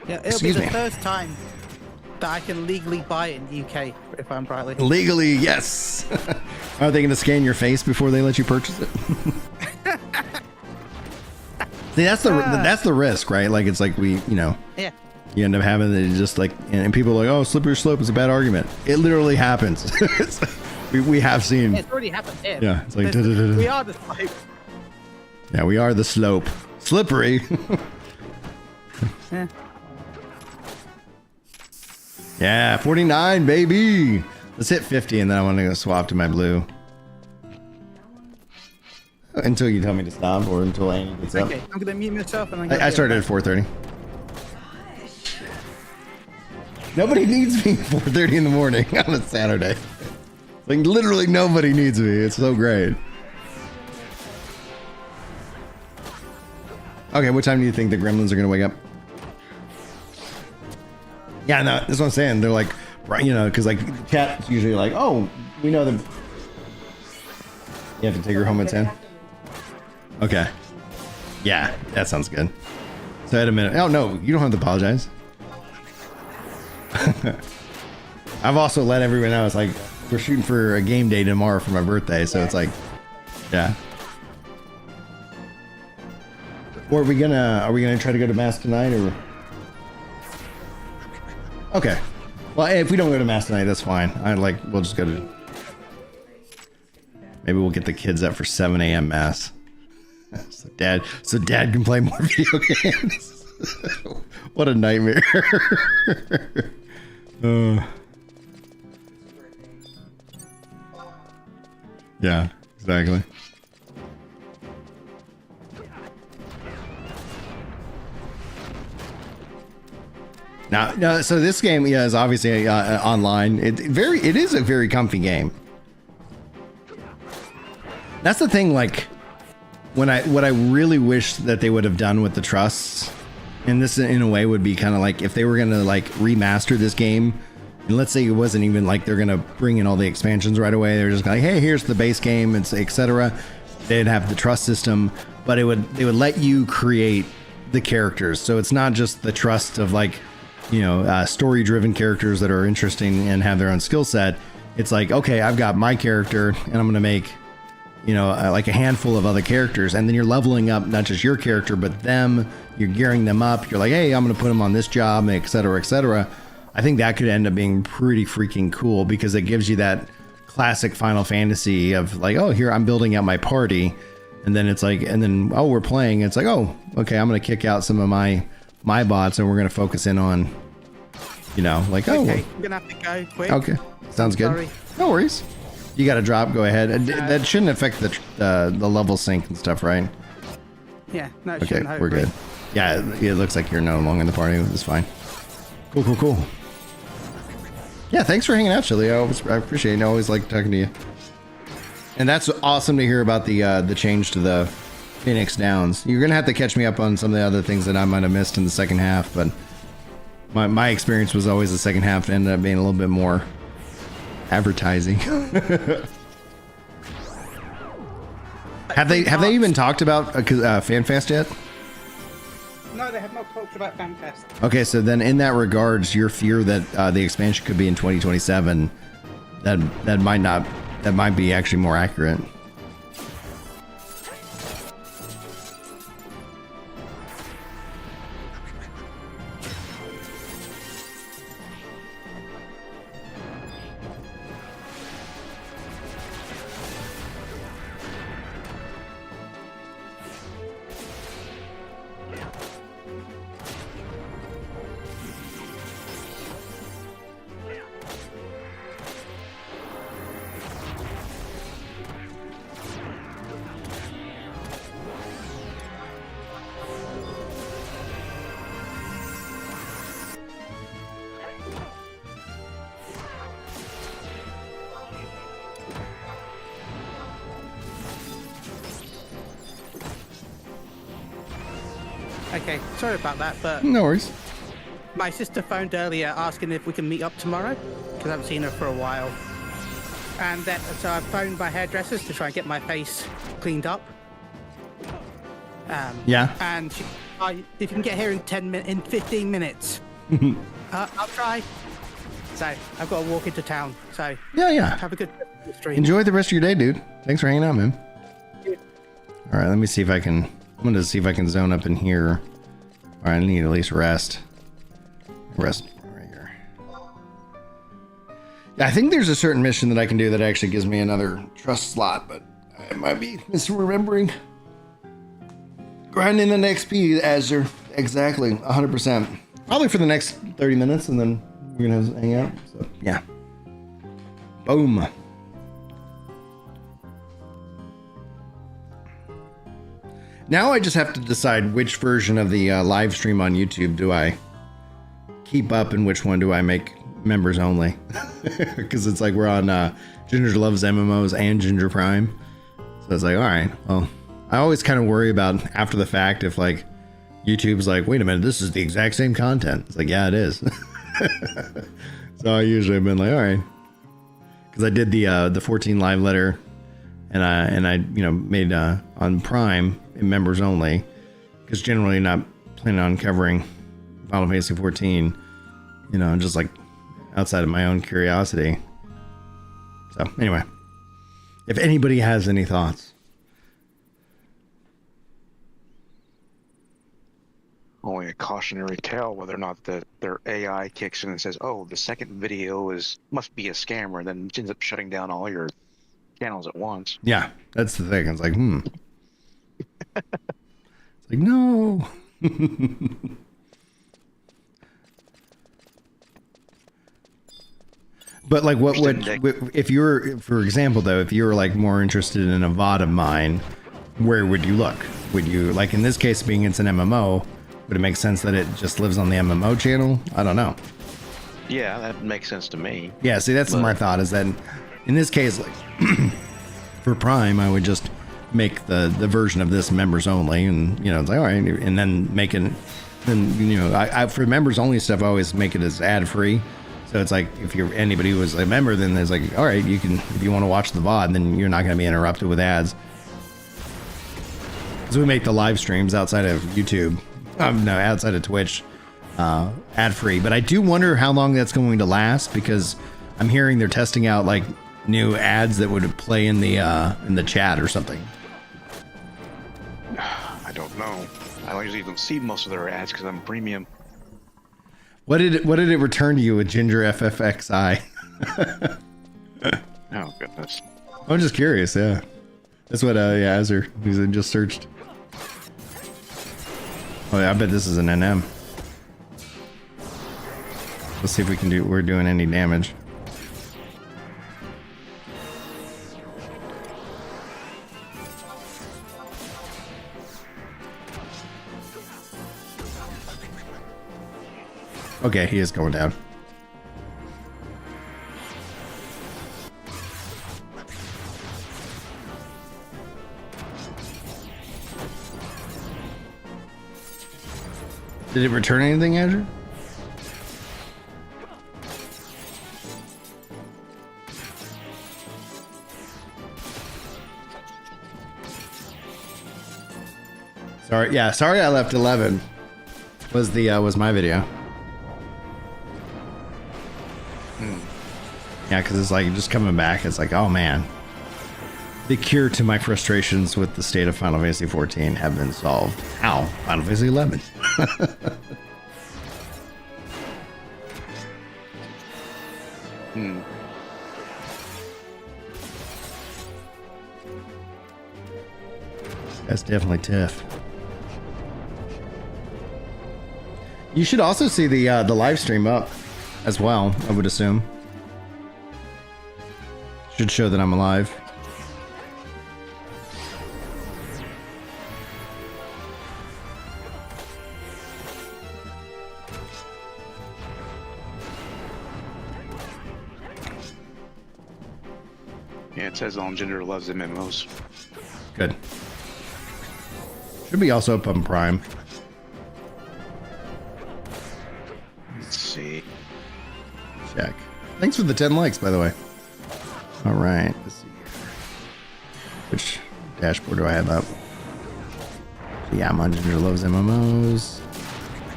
Yeah, it'll be the first time that I can legally buy it in the UK, if I'm rightly. Legally, yes. Are they going to scan your face before they let you purchase it? See, that's the risk, right? Like it's like we, Yeah. You end up having it just like, and people are like, oh, slippery slope is a bad argument. It literally happens. we have seen. It's already happened. Yeah, it's like we are the slope. Yeah, we are the slope. Slippery. Yeah. Yeah, 49, baby. Let's hit 50, and then I want to go swap to my blue. Until you tell me to stop, or until Annie gets up. Okay, I'm gonna mute myself, and I started at 4:30. Nobody needs me at 4:30 in the morning on a Saturday. Like literally nobody needs me. It's so great. Okay, what time do you think the gremlins are gonna wake up? Yeah, no, that's what I'm saying. They're like, right, because like chat's usually like, oh, we know them. You have to take her home at 10. Okay. Yeah, that sounds good. So at a minute. Oh no, you don't have to apologize. I've also let everyone know, it's like, we're shooting for a game day tomorrow for my birthday, so it's like, yeah. Or are we gonna try to go to mass tonight, or? Okay. Well, if we don't go to mass tonight, that's fine. We'll just go to, maybe we'll get the kids up for 7 a.m. mass. So dad can play more video games. What a nightmare. Yeah, exactly. Now, so this game, yeah, is obviously online. It is a very comfy game. That's the thing. Like, what I really wish that they would have done with the trusts, and this in a way would be kind of like if they were gonna like remaster this game, and let's say it wasn't even like they're gonna bring in all the expansions right away. They're just like, hey, here's the base game, it's etc. They'd have the trust system, but they would let you create the characters. So it's not just the trust of like, you know, story-driven characters that are interesting and have their own skill set. It's like, okay, I've got my character, and I'm gonna make, you know, like a handful of other characters, and then you're leveling up not just your character but them. You're gearing them up. You're like, hey, I'm gonna put them on this job, etc., etc. I think that could end up being pretty freaking cool, because it gives you that classic Final Fantasy of like, oh, here I'm building out my party, and then it's like, and then oh, we're playing. It's like, oh, okay, I'm gonna kick out some of my bots, and we're gonna focus in on, you know, like, oh, okay, I'm gonna have to go quick. Okay, sounds good. Sorry. No worries. You got to drop. Go ahead. That shouldn't affect the level sync and stuff, right? Yeah. No. It Okay, shouldn't, we're good. Yeah, it looks like you're no longer in the party. It's fine. Cool. Yeah, thanks for hanging out, Chili. I appreciate it. I always like talking to you. And that's awesome to hear about the change to the Phoenix Downs. You're gonna have to catch me up on some of the other things that I might have missed in the second half, but my experience was always the second half ended up being a little bit more advertising. Have they even talked about FanFest yet? No, they have not talked about FanFest. Okay, so then in that regards, your fear that the expansion could be in 2027, that might be actually more accurate. Okay, sorry about that, but No worries. my sister phoned earlier asking if we can meet up tomorrow, because I haven't seen her for a while. And then, so I phoned my hairdressers to try and get my face cleaned up. Yeah. And if you can get here in 15 minutes, I'll try. So I've got to walk into town. So Yeah. have a good stream. Enjoy the rest of your day, dude. Thanks for hanging out, man. All right, let me see if I can. I'm gonna see if I can zone up in here. All right, I need to at least rest. Rest right here. Yeah, I think there's a certain mission that I can do that actually gives me another trust slot, but I might be misremembering. Grinding an XP, Azure. Exactly, 100%. Probably for the next 30 minutes, and then we're gonna hang out. So, yeah. Boom. Now I just have to decide which version of the live stream on YouTube do I keep up and which one do I make members only. Because it's like we're on Ginger Loves MMOs and Ginger Prime. So it's like, all right, well, I always kind of worry about after the fact if like YouTube's like, wait a minute, this is the exact same content. It's like, yeah, it is. So I usually have been like, all right. Because I did the 14 live letter and I made on Prime members only, because generally not planning on covering Final Fantasy 14, just like outside of my own curiosity. So anyway, if anybody has any thoughts. Only a cautionary tale whether or not their AI kicks in and says, "Oh, the second video must be a scammer," and then ends up shutting down all your channels at once. Yeah, that's the thing. It's like, It's like, no. But like, what would, if you were, for example, though, if you were like more interested in a VOD of mine, where would you look? Would you, like in this case, being it's an MMO, would it make sense that it just lives on the MMO channel? I don't know. Yeah, that makes sense to me. Yeah, see, that's my thought, is that in this case, like for Prime, I would just make the version of this members only, and you know, it's like, all right, and then make it, then you know, I for members only stuff, I always make it as ad free. So it's like if you're anybody who was a member, then there's like, all right, you can, if you want to watch the VOD, then you're not going to be interrupted with ads. So we make the live streams outside of YouTube. No, outside of Twitch, ad-free. But I do wonder how long that's going to last, because I'm hearing they're testing out like new ads that would play in the chat or something. I don't know. I usually don't see most of their ads because I'm premium. What did it return to you with Ginger FFXI? Oh goodness. I'm just curious. Yeah, that's what Azure, who's just searched. Oh yeah, I bet this is an NM. Let's see if we're doing any damage. Okay, he is going down. Did it return anything, Andrew? Sorry, yeah, sorry I left 11. Was my video. Yeah, because it's like just coming back. It's like, oh man, the cure to my frustrations with the state of Final Fantasy 14 have been solved. How? Final Fantasy 11. That's definitely tough. You should also see the live stream up as well, I would assume. Should show that I'm alive. Yeah, it says on Gender loves MMOs. Good. Should be also up on Prime. Let's see. Check. Thanks for the 10 likes, by the way. All right. Let's see. Which dashboard do I have up? Yeah, I'm on Ginger Loves MMOs.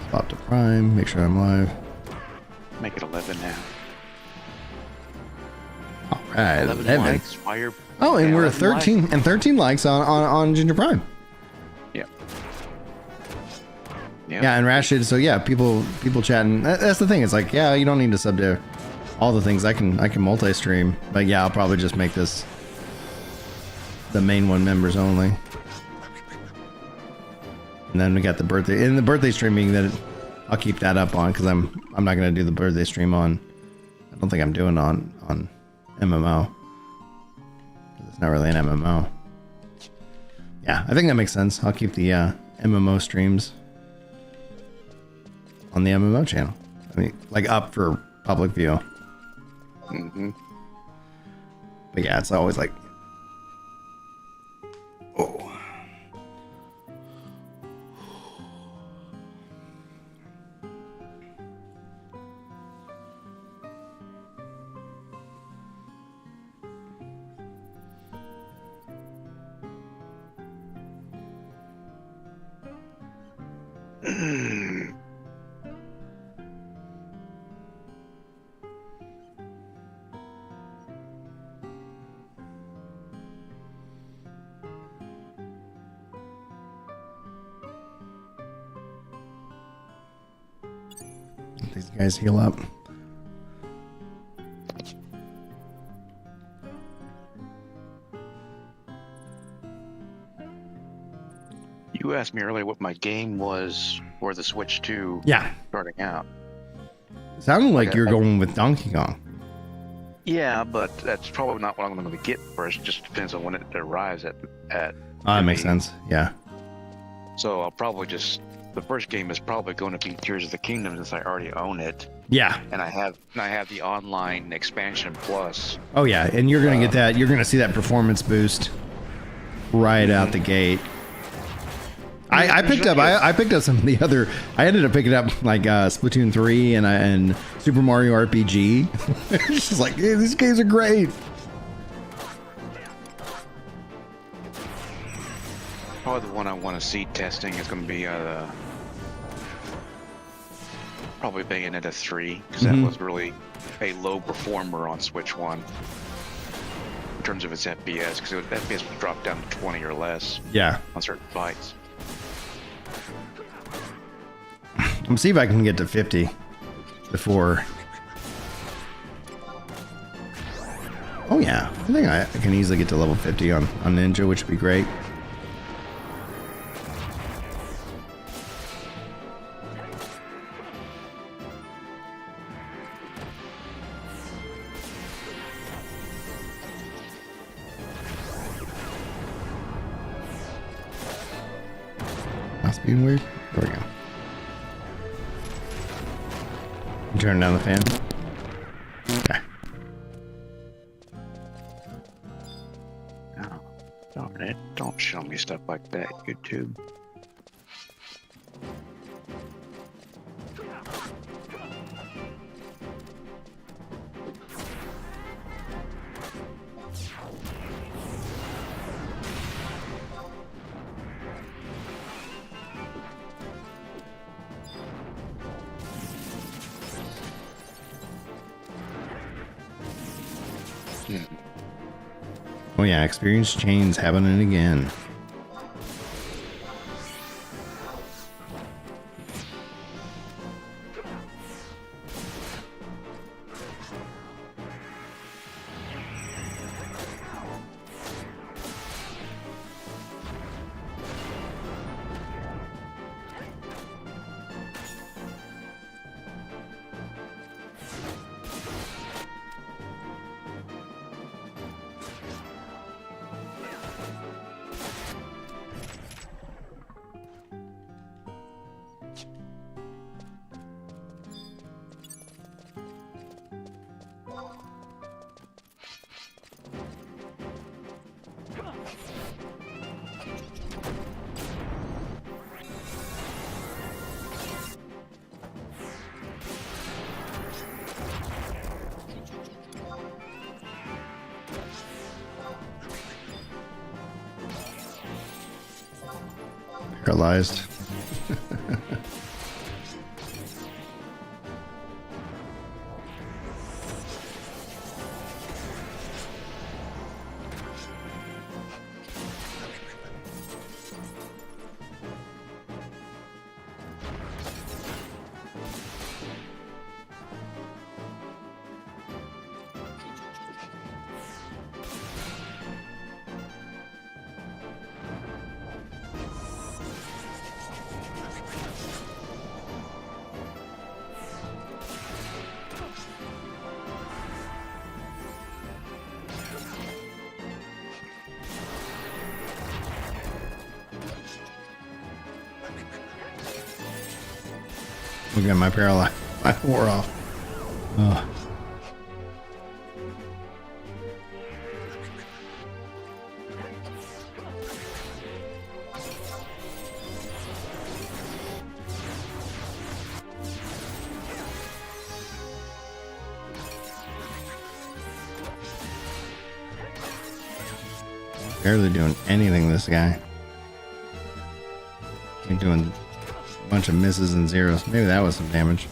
Swap to Prime. Make sure I'm live. Make it 11 now. All right, 11. Likes, fire. Oh, and Yeah, we're at 13 likes. and 13 likes on Ginger Prime. Yeah. Yeah, and Rashid. So yeah, people chatting. That's the thing. It's like, yeah, you don't need to sub to all the things. I can multi-stream, but yeah, I'll probably just make this the main one, members only. And then we got the birthday, and the birthday streaming that I'll keep that up on, because I'm not gonna do the birthday stream on. I don't think I'm doing on MMO. It's not really an MMO. Yeah, I think that makes sense. I'll keep the MMO streams on the MMO channel. I mean, like up for public view. But yeah, it's always like, oh. These guys heal up. You asked me earlier what my game was for the Switch 2 Yeah. starting out. Sounded like you're going with Donkey Kong. Yeah, but that's probably not what I'm going to get first. It just depends on when it arrives at That makes sense. Yeah. So I'll probably just the first game is probably going to be Tears of the Kingdom since I already own it. Yeah. And I have the online expansion plus. Oh yeah, and you're gonna get that. You're gonna see that performance boost right out the gate. I picked up some of the other. I ended up picking up like Splatoon 3 and Super Mario RPG. It's just like, hey, these games are great. Probably the one I want to see testing is going to be probably Bayonetta 3 because that was really a low performer on Switch 1 in terms of its FPS because FPS was dropped down to 20 or less. Yeah. On certain fights. I'm see if I can get to 50 before. Oh yeah, I think I can easily get to level 50 on Ninja, which would be great. Mouse being weird. There we go. Turn down the fan. Okay. Oh, darn it. Don't show me stuff like that, YouTube. Oh yeah, experience chains happening again. Paralyzed. Look at my paralyze. I wore off. Oh. Barely doing anything, this guy. He's doing a bunch of misses and zeros. Maybe that was some damage.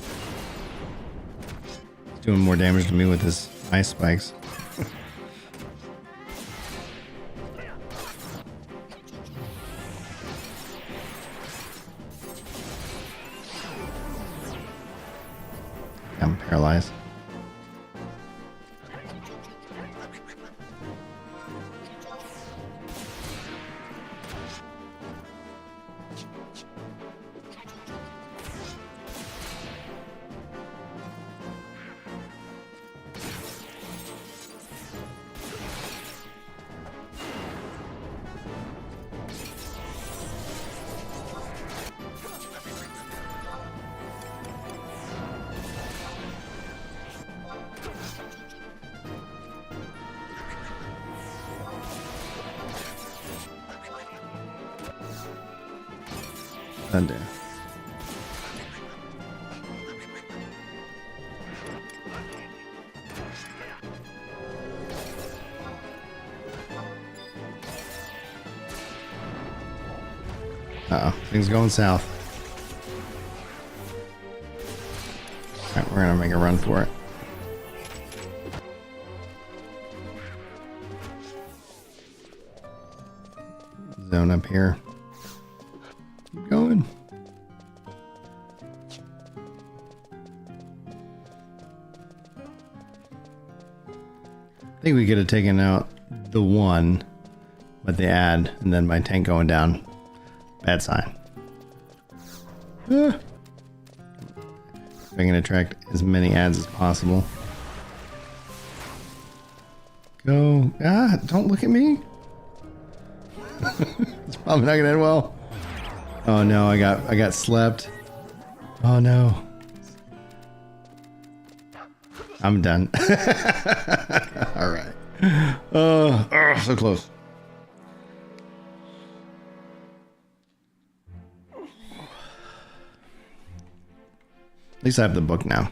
He's doing more damage to me with his ice spikes. I'm paralyzed. Thunder. Uh-oh, things going south. Alright, we're gonna make a run for it. Zone up here. Keep going. I think we could have taken out the one, but the ad, and then my tank going down. Bad sign. If I can attract as many ads as possible. Go. Ah, don't look at me. It's probably not gonna end well. Oh no, I got slept. Oh no. I'm done. All right. Oh, so close. At least I have the book now.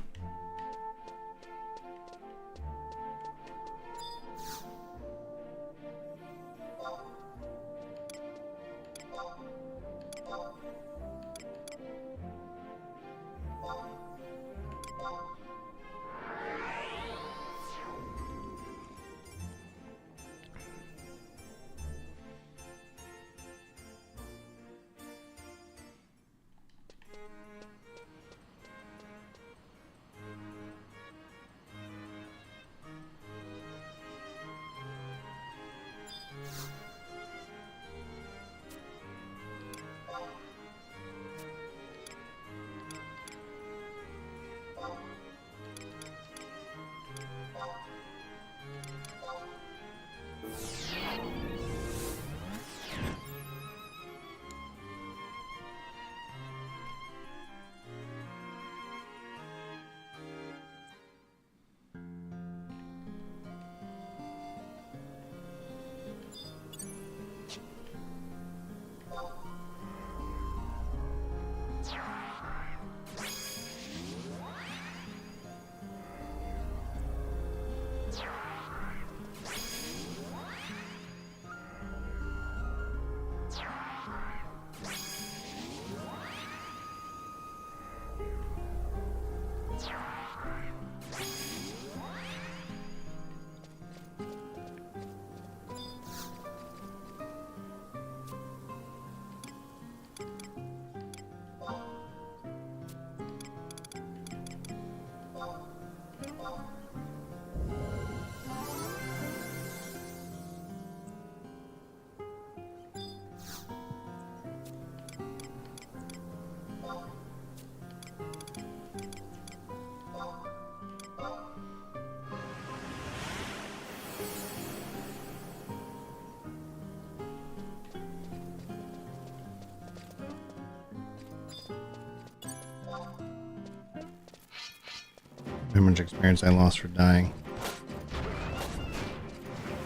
How much experience I lost for dying?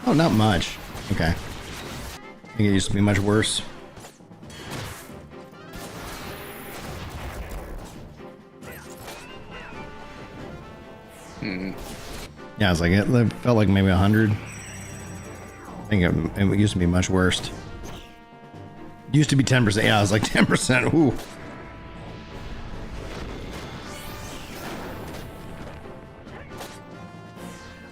Oh, not much. Okay. I think it used to be much worse. Yeah, I was like, it felt like maybe 100. I think it used to be much worse. It used to be 10%. Yeah, I was like 10%. Ooh.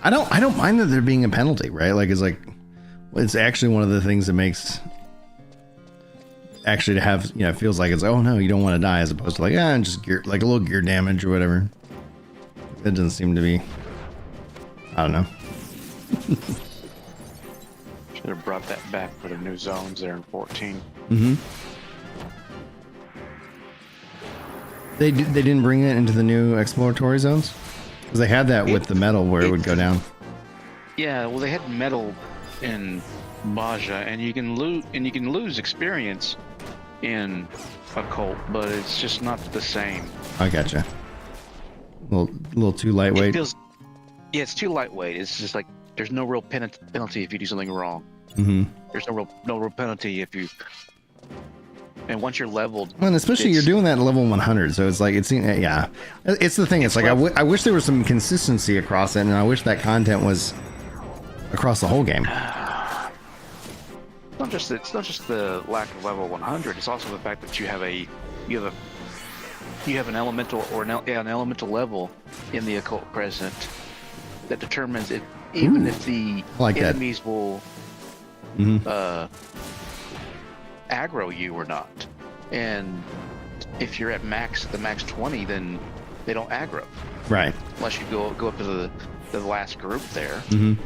I don't mind that there being a penalty, right? Like it's actually one of the things that makes actually to have, it feels like it's, oh no, you don't want to die, as opposed to like, just gear, like a little gear damage or whatever. That doesn't seem to be. I don't know. Should have brought that back for the new zones there in 14. Mm-hmm. They didn't bring it into the new exploratory zones because they had that with the metal where it would go down. Yeah, well, they had metal in Baja, and you can lose experience in Occult, but it's just not the same. I gotcha. A little too lightweight. Yeah, it's too lightweight. It's just like there's no real penalty if you do something wrong. Mm-hmm. There's no real penalty if you. And once you're leveled, well, and especially you're doing that at level 100, so it's like it's yeah. It's the thing. It's like I wish there was some consistency across it, and I wish that content was across the whole game. It's not just the lack of level 100. It's also the fact that you have an elemental or an elemental level in the occult present that determines if even if the enemies will aggro you or not. And if you're at the max 20, then they don't aggro. Right. Unless you go up to the last group there. Mm-hmm.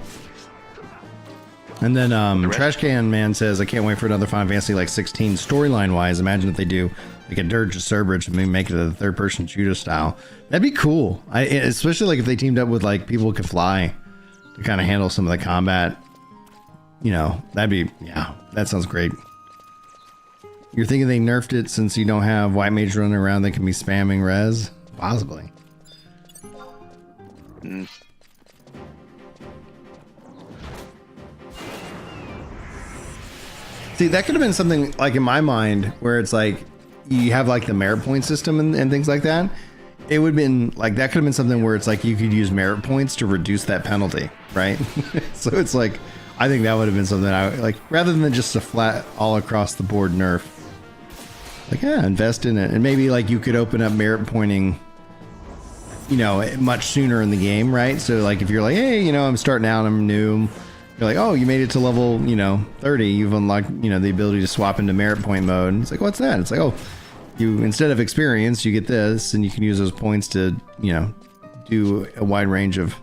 And then Trash Can Man says, I can't wait for another Final Fantasy like 16 storyline wise. Imagine if they do like a Dirge of Cerberus and maybe make it a third person shooter style. That'd be cool. Especially like if they teamed up with like people who could fly to kind of handle some of the combat. You know, that sounds great. You're thinking they nerfed it since you don't have white mage running around that can be spamming res? Possibly. Mm. See, that could have been something like in my mind where it's like you have like the merit point system and things like that. It would have been like that could have been something where it's like you could use merit points to reduce that penalty, right? So it's like I think that would have been something I like rather than just a flat all across the board nerf. Like, yeah, invest in it. And maybe like you could open up merit pointing, you know, much sooner in the game, right? So like if you're like, hey, you know, I'm starting out, I'm new. You're like, oh, you made it to level, 30. You've unlocked, the ability to swap into merit point mode. It's like, what's that? It's like, oh, you instead of experience, you get this, and you can use those points to, do a wide range of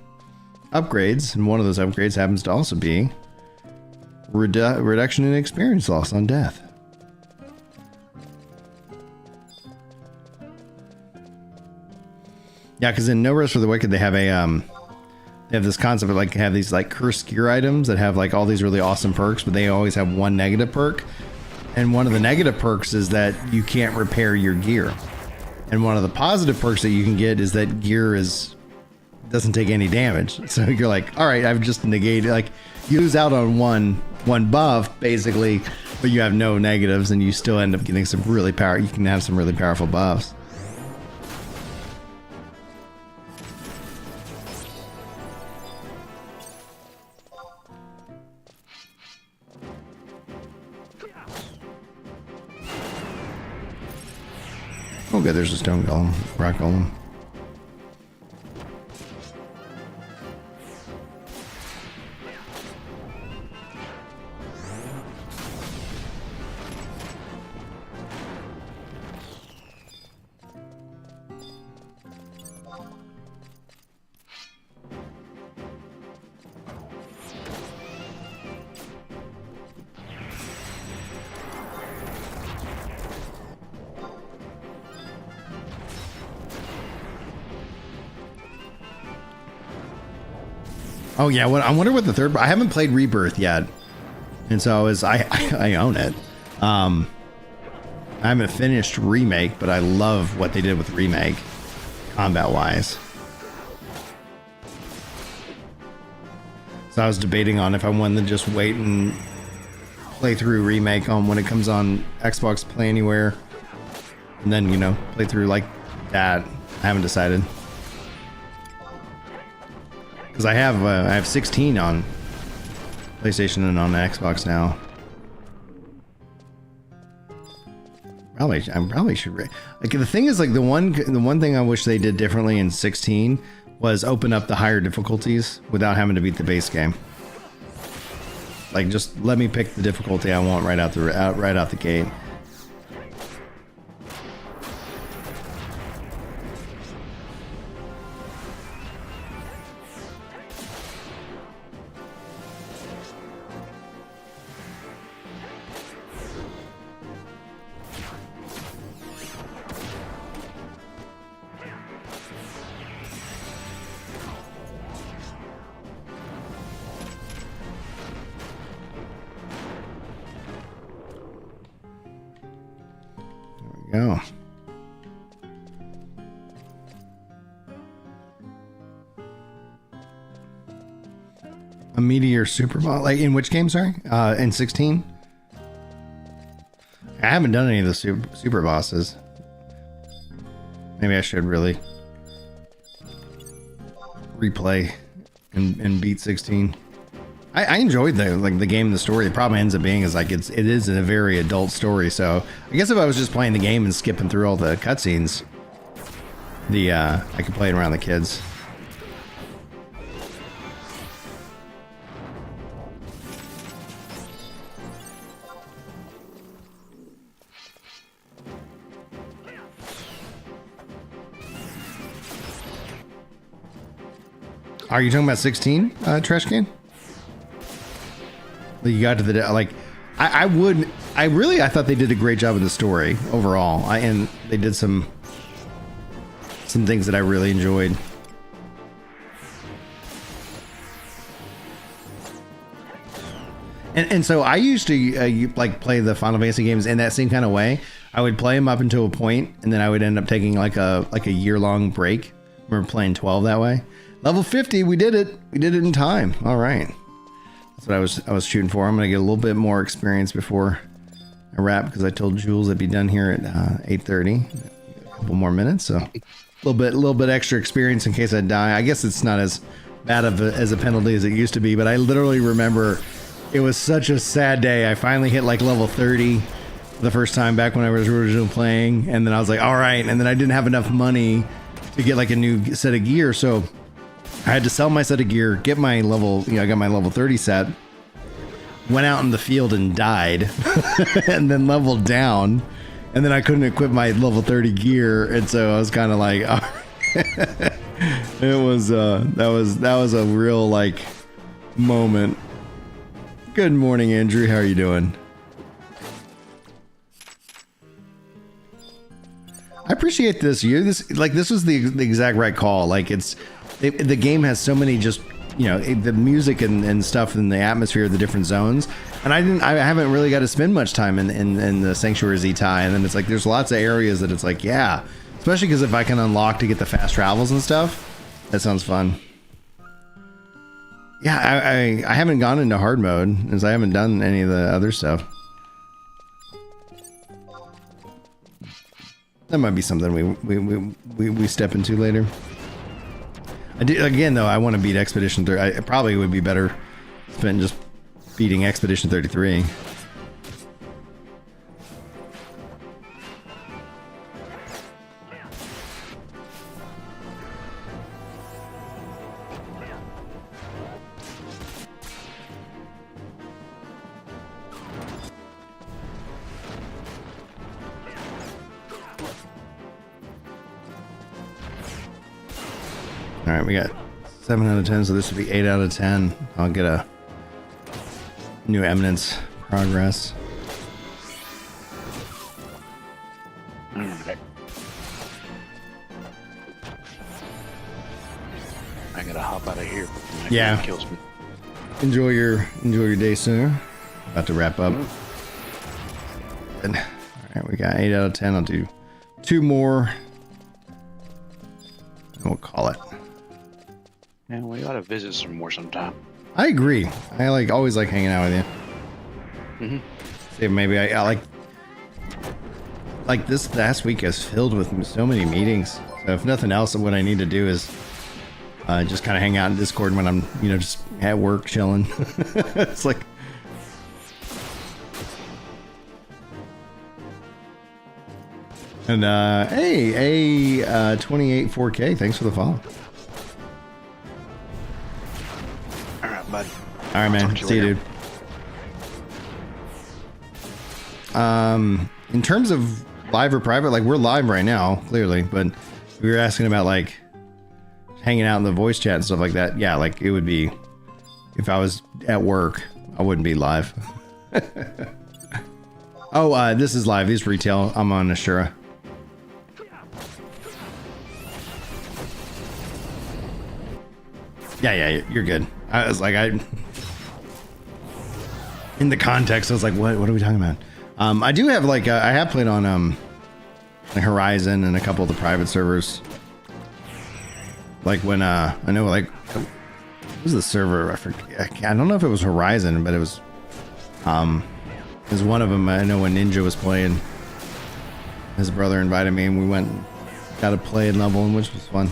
upgrades. And one of those upgrades happens to also be reduction in experience loss on death. Yeah, because in No Rest for the Wicked, they have they have this concept of like have these like cursed gear items that have like all these really awesome perks, but they always have one negative perk. And one of the negative perks is that you can't repair your gear. And one of the positive perks that you can get is that gear doesn't take any damage. So you're like, all right, I've just negated, like you lose out on one buff basically, but you have no negatives and you still end up getting some really you can have some really powerful buffs. Oh good, there's a stone golem, rock golem. Oh yeah, I wonder what the third. I haven't played Rebirth yet, and so I own it. I haven't finished Remake, but I love what they did with Remake, combat wise. So I was debating on if I wanted to just wait and play through Remake on when it comes on Xbox Play Anywhere, and then play through like that. I haven't decided. Because I have 16 on PlayStation and on Xbox now. I probably should. Like the thing is, like the one thing I wish they did differently in 16 was open up the higher difficulties without having to beat the base game. Like just let me pick the difficulty I want right out the gate. we go. A meteor super boss, like in which game? Sorry, in 16. I haven't done any of the super bosses. Maybe I should really replay and beat 16. I enjoyed the game and the story. The problem ends up being is like it is a very adult story. So I guess if I was just playing the game and skipping through all the cutscenes, I could play it around the kids. Are you talking about 16, Trash Can? You got to the like, I thought they did a great job with the story overall. And they did some things that I really enjoyed. And so I used to like play the Final Fantasy games in that same kind of way. I would play them up until a point, and then I would end up taking like a year-long break. I remember playing 12 that way. Level 50, we did it. We did it in time. All right. That's what I was shooting for. I'm gonna get a little bit more experience before I wrap, because I told Jules I'd be done here at 8:30. A couple more minutes, so a little bit extra experience in case I die. I guess it's not as bad as a penalty as it used to be, but I literally remember it was such a sad day. I finally hit like level 30 the first time back when I was originally playing, and then I was like, all right, and then I didn't have enough money to get like a new set of gear, so I had to sell my set of gear, get my level, I got my level 30 set, went out in the field and died, and then leveled down, and then I couldn't equip my level 30 gear, and so I was kind of like, oh. It was, that was a real, like, moment. Good morning, Andrew, how are you doing? I appreciate this. This was the exact right call. Like, the game has so many just, the music and stuff and the atmosphere of the different zones. And I haven't really got to spend much time in the Sanctuary Zetai. And then it's like, there's lots of areas that it's like, yeah, especially because if I can unlock to get the fast travels and stuff, that sounds fun. Yeah, I haven't gone into hard mode as I haven't done any of the other stuff. That might be something we step into later. Again, though, I want to beat Expedition 30. I probably would be better spent just beating Expedition 33. All right, we got 7 out of 10, so this would be 8 out of 10. I'll get a new eminence progress. All right. I gotta hop out of here. Yeah. Kills me. Enjoy your day, sir. About to wrap up. All right, we got 8 out of 10. I'll do 2 more, and we'll call it. Yeah, we ought to visit some more sometime. I agree. I always like hanging out with you. Mm-hmm. See, maybe I like this last week is filled with so many meetings. So if nothing else, what I need to do is just kind of hang out in Discord when I'm just at work chilling. It's like. And hey, 28 4K. Thanks for the follow. All right, bud. All right, man. See you, dude. In terms of live or private, like we're live right now, clearly, but we were asking about like hanging out in the voice chat and stuff like that. Yeah, like it would be if I was at work, I wouldn't be live. Oh, this is live. This is retail. I'm on Asura. Yeah, you're good. I was like, in the context, I was like, what are we talking about? I do have like, I have played on like Horizon and a couple of the private servers. Like when I know like what was the server? I forget. I don't know if it was Horizon, but it was one of them. I know when Ninja was playing, his brother invited me and we went and got to play and level, which was fun.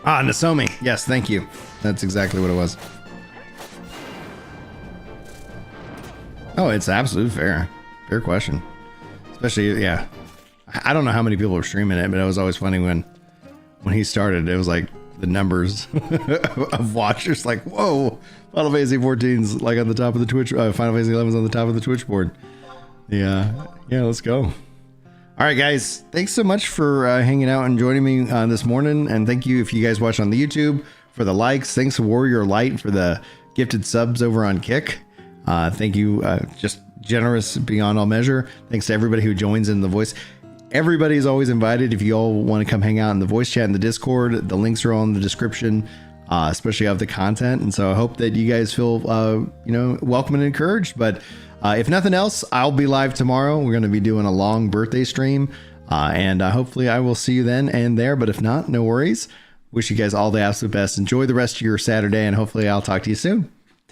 Ah, Nasomi. Yes, thank you. That's exactly what it was. Oh, it's absolutely fair. Fair question. Especially, yeah. I don't know how many people are streaming it, but it was always funny when he started. It was like the numbers of watchers, like, whoa, Final Fantasy 14's like on the top of the Twitch. Final Fantasy 11's on the top of the Twitch board. Yeah, let's go. All right, guys, thanks so much for hanging out and joining me this morning. And thank you if you guys watch on the YouTube for the likes. Thanks to Warrior Light for the gifted subs over on Kick. Thank you. Just generous beyond all measure. Thanks to everybody who joins in the voice. Everybody is always invited. If you all want to come hang out in the voice chat in the Discord, the links are all in the description, especially of the content. And so I hope that you guys feel, welcome and encouraged. But if nothing else, I'll be live tomorrow. We're going to be doing a long birthday stream, and hopefully I will see you then and there. But if not, no worries. Wish you guys all the absolute best. Enjoy the rest of your Saturday, and hopefully I'll talk to you soon.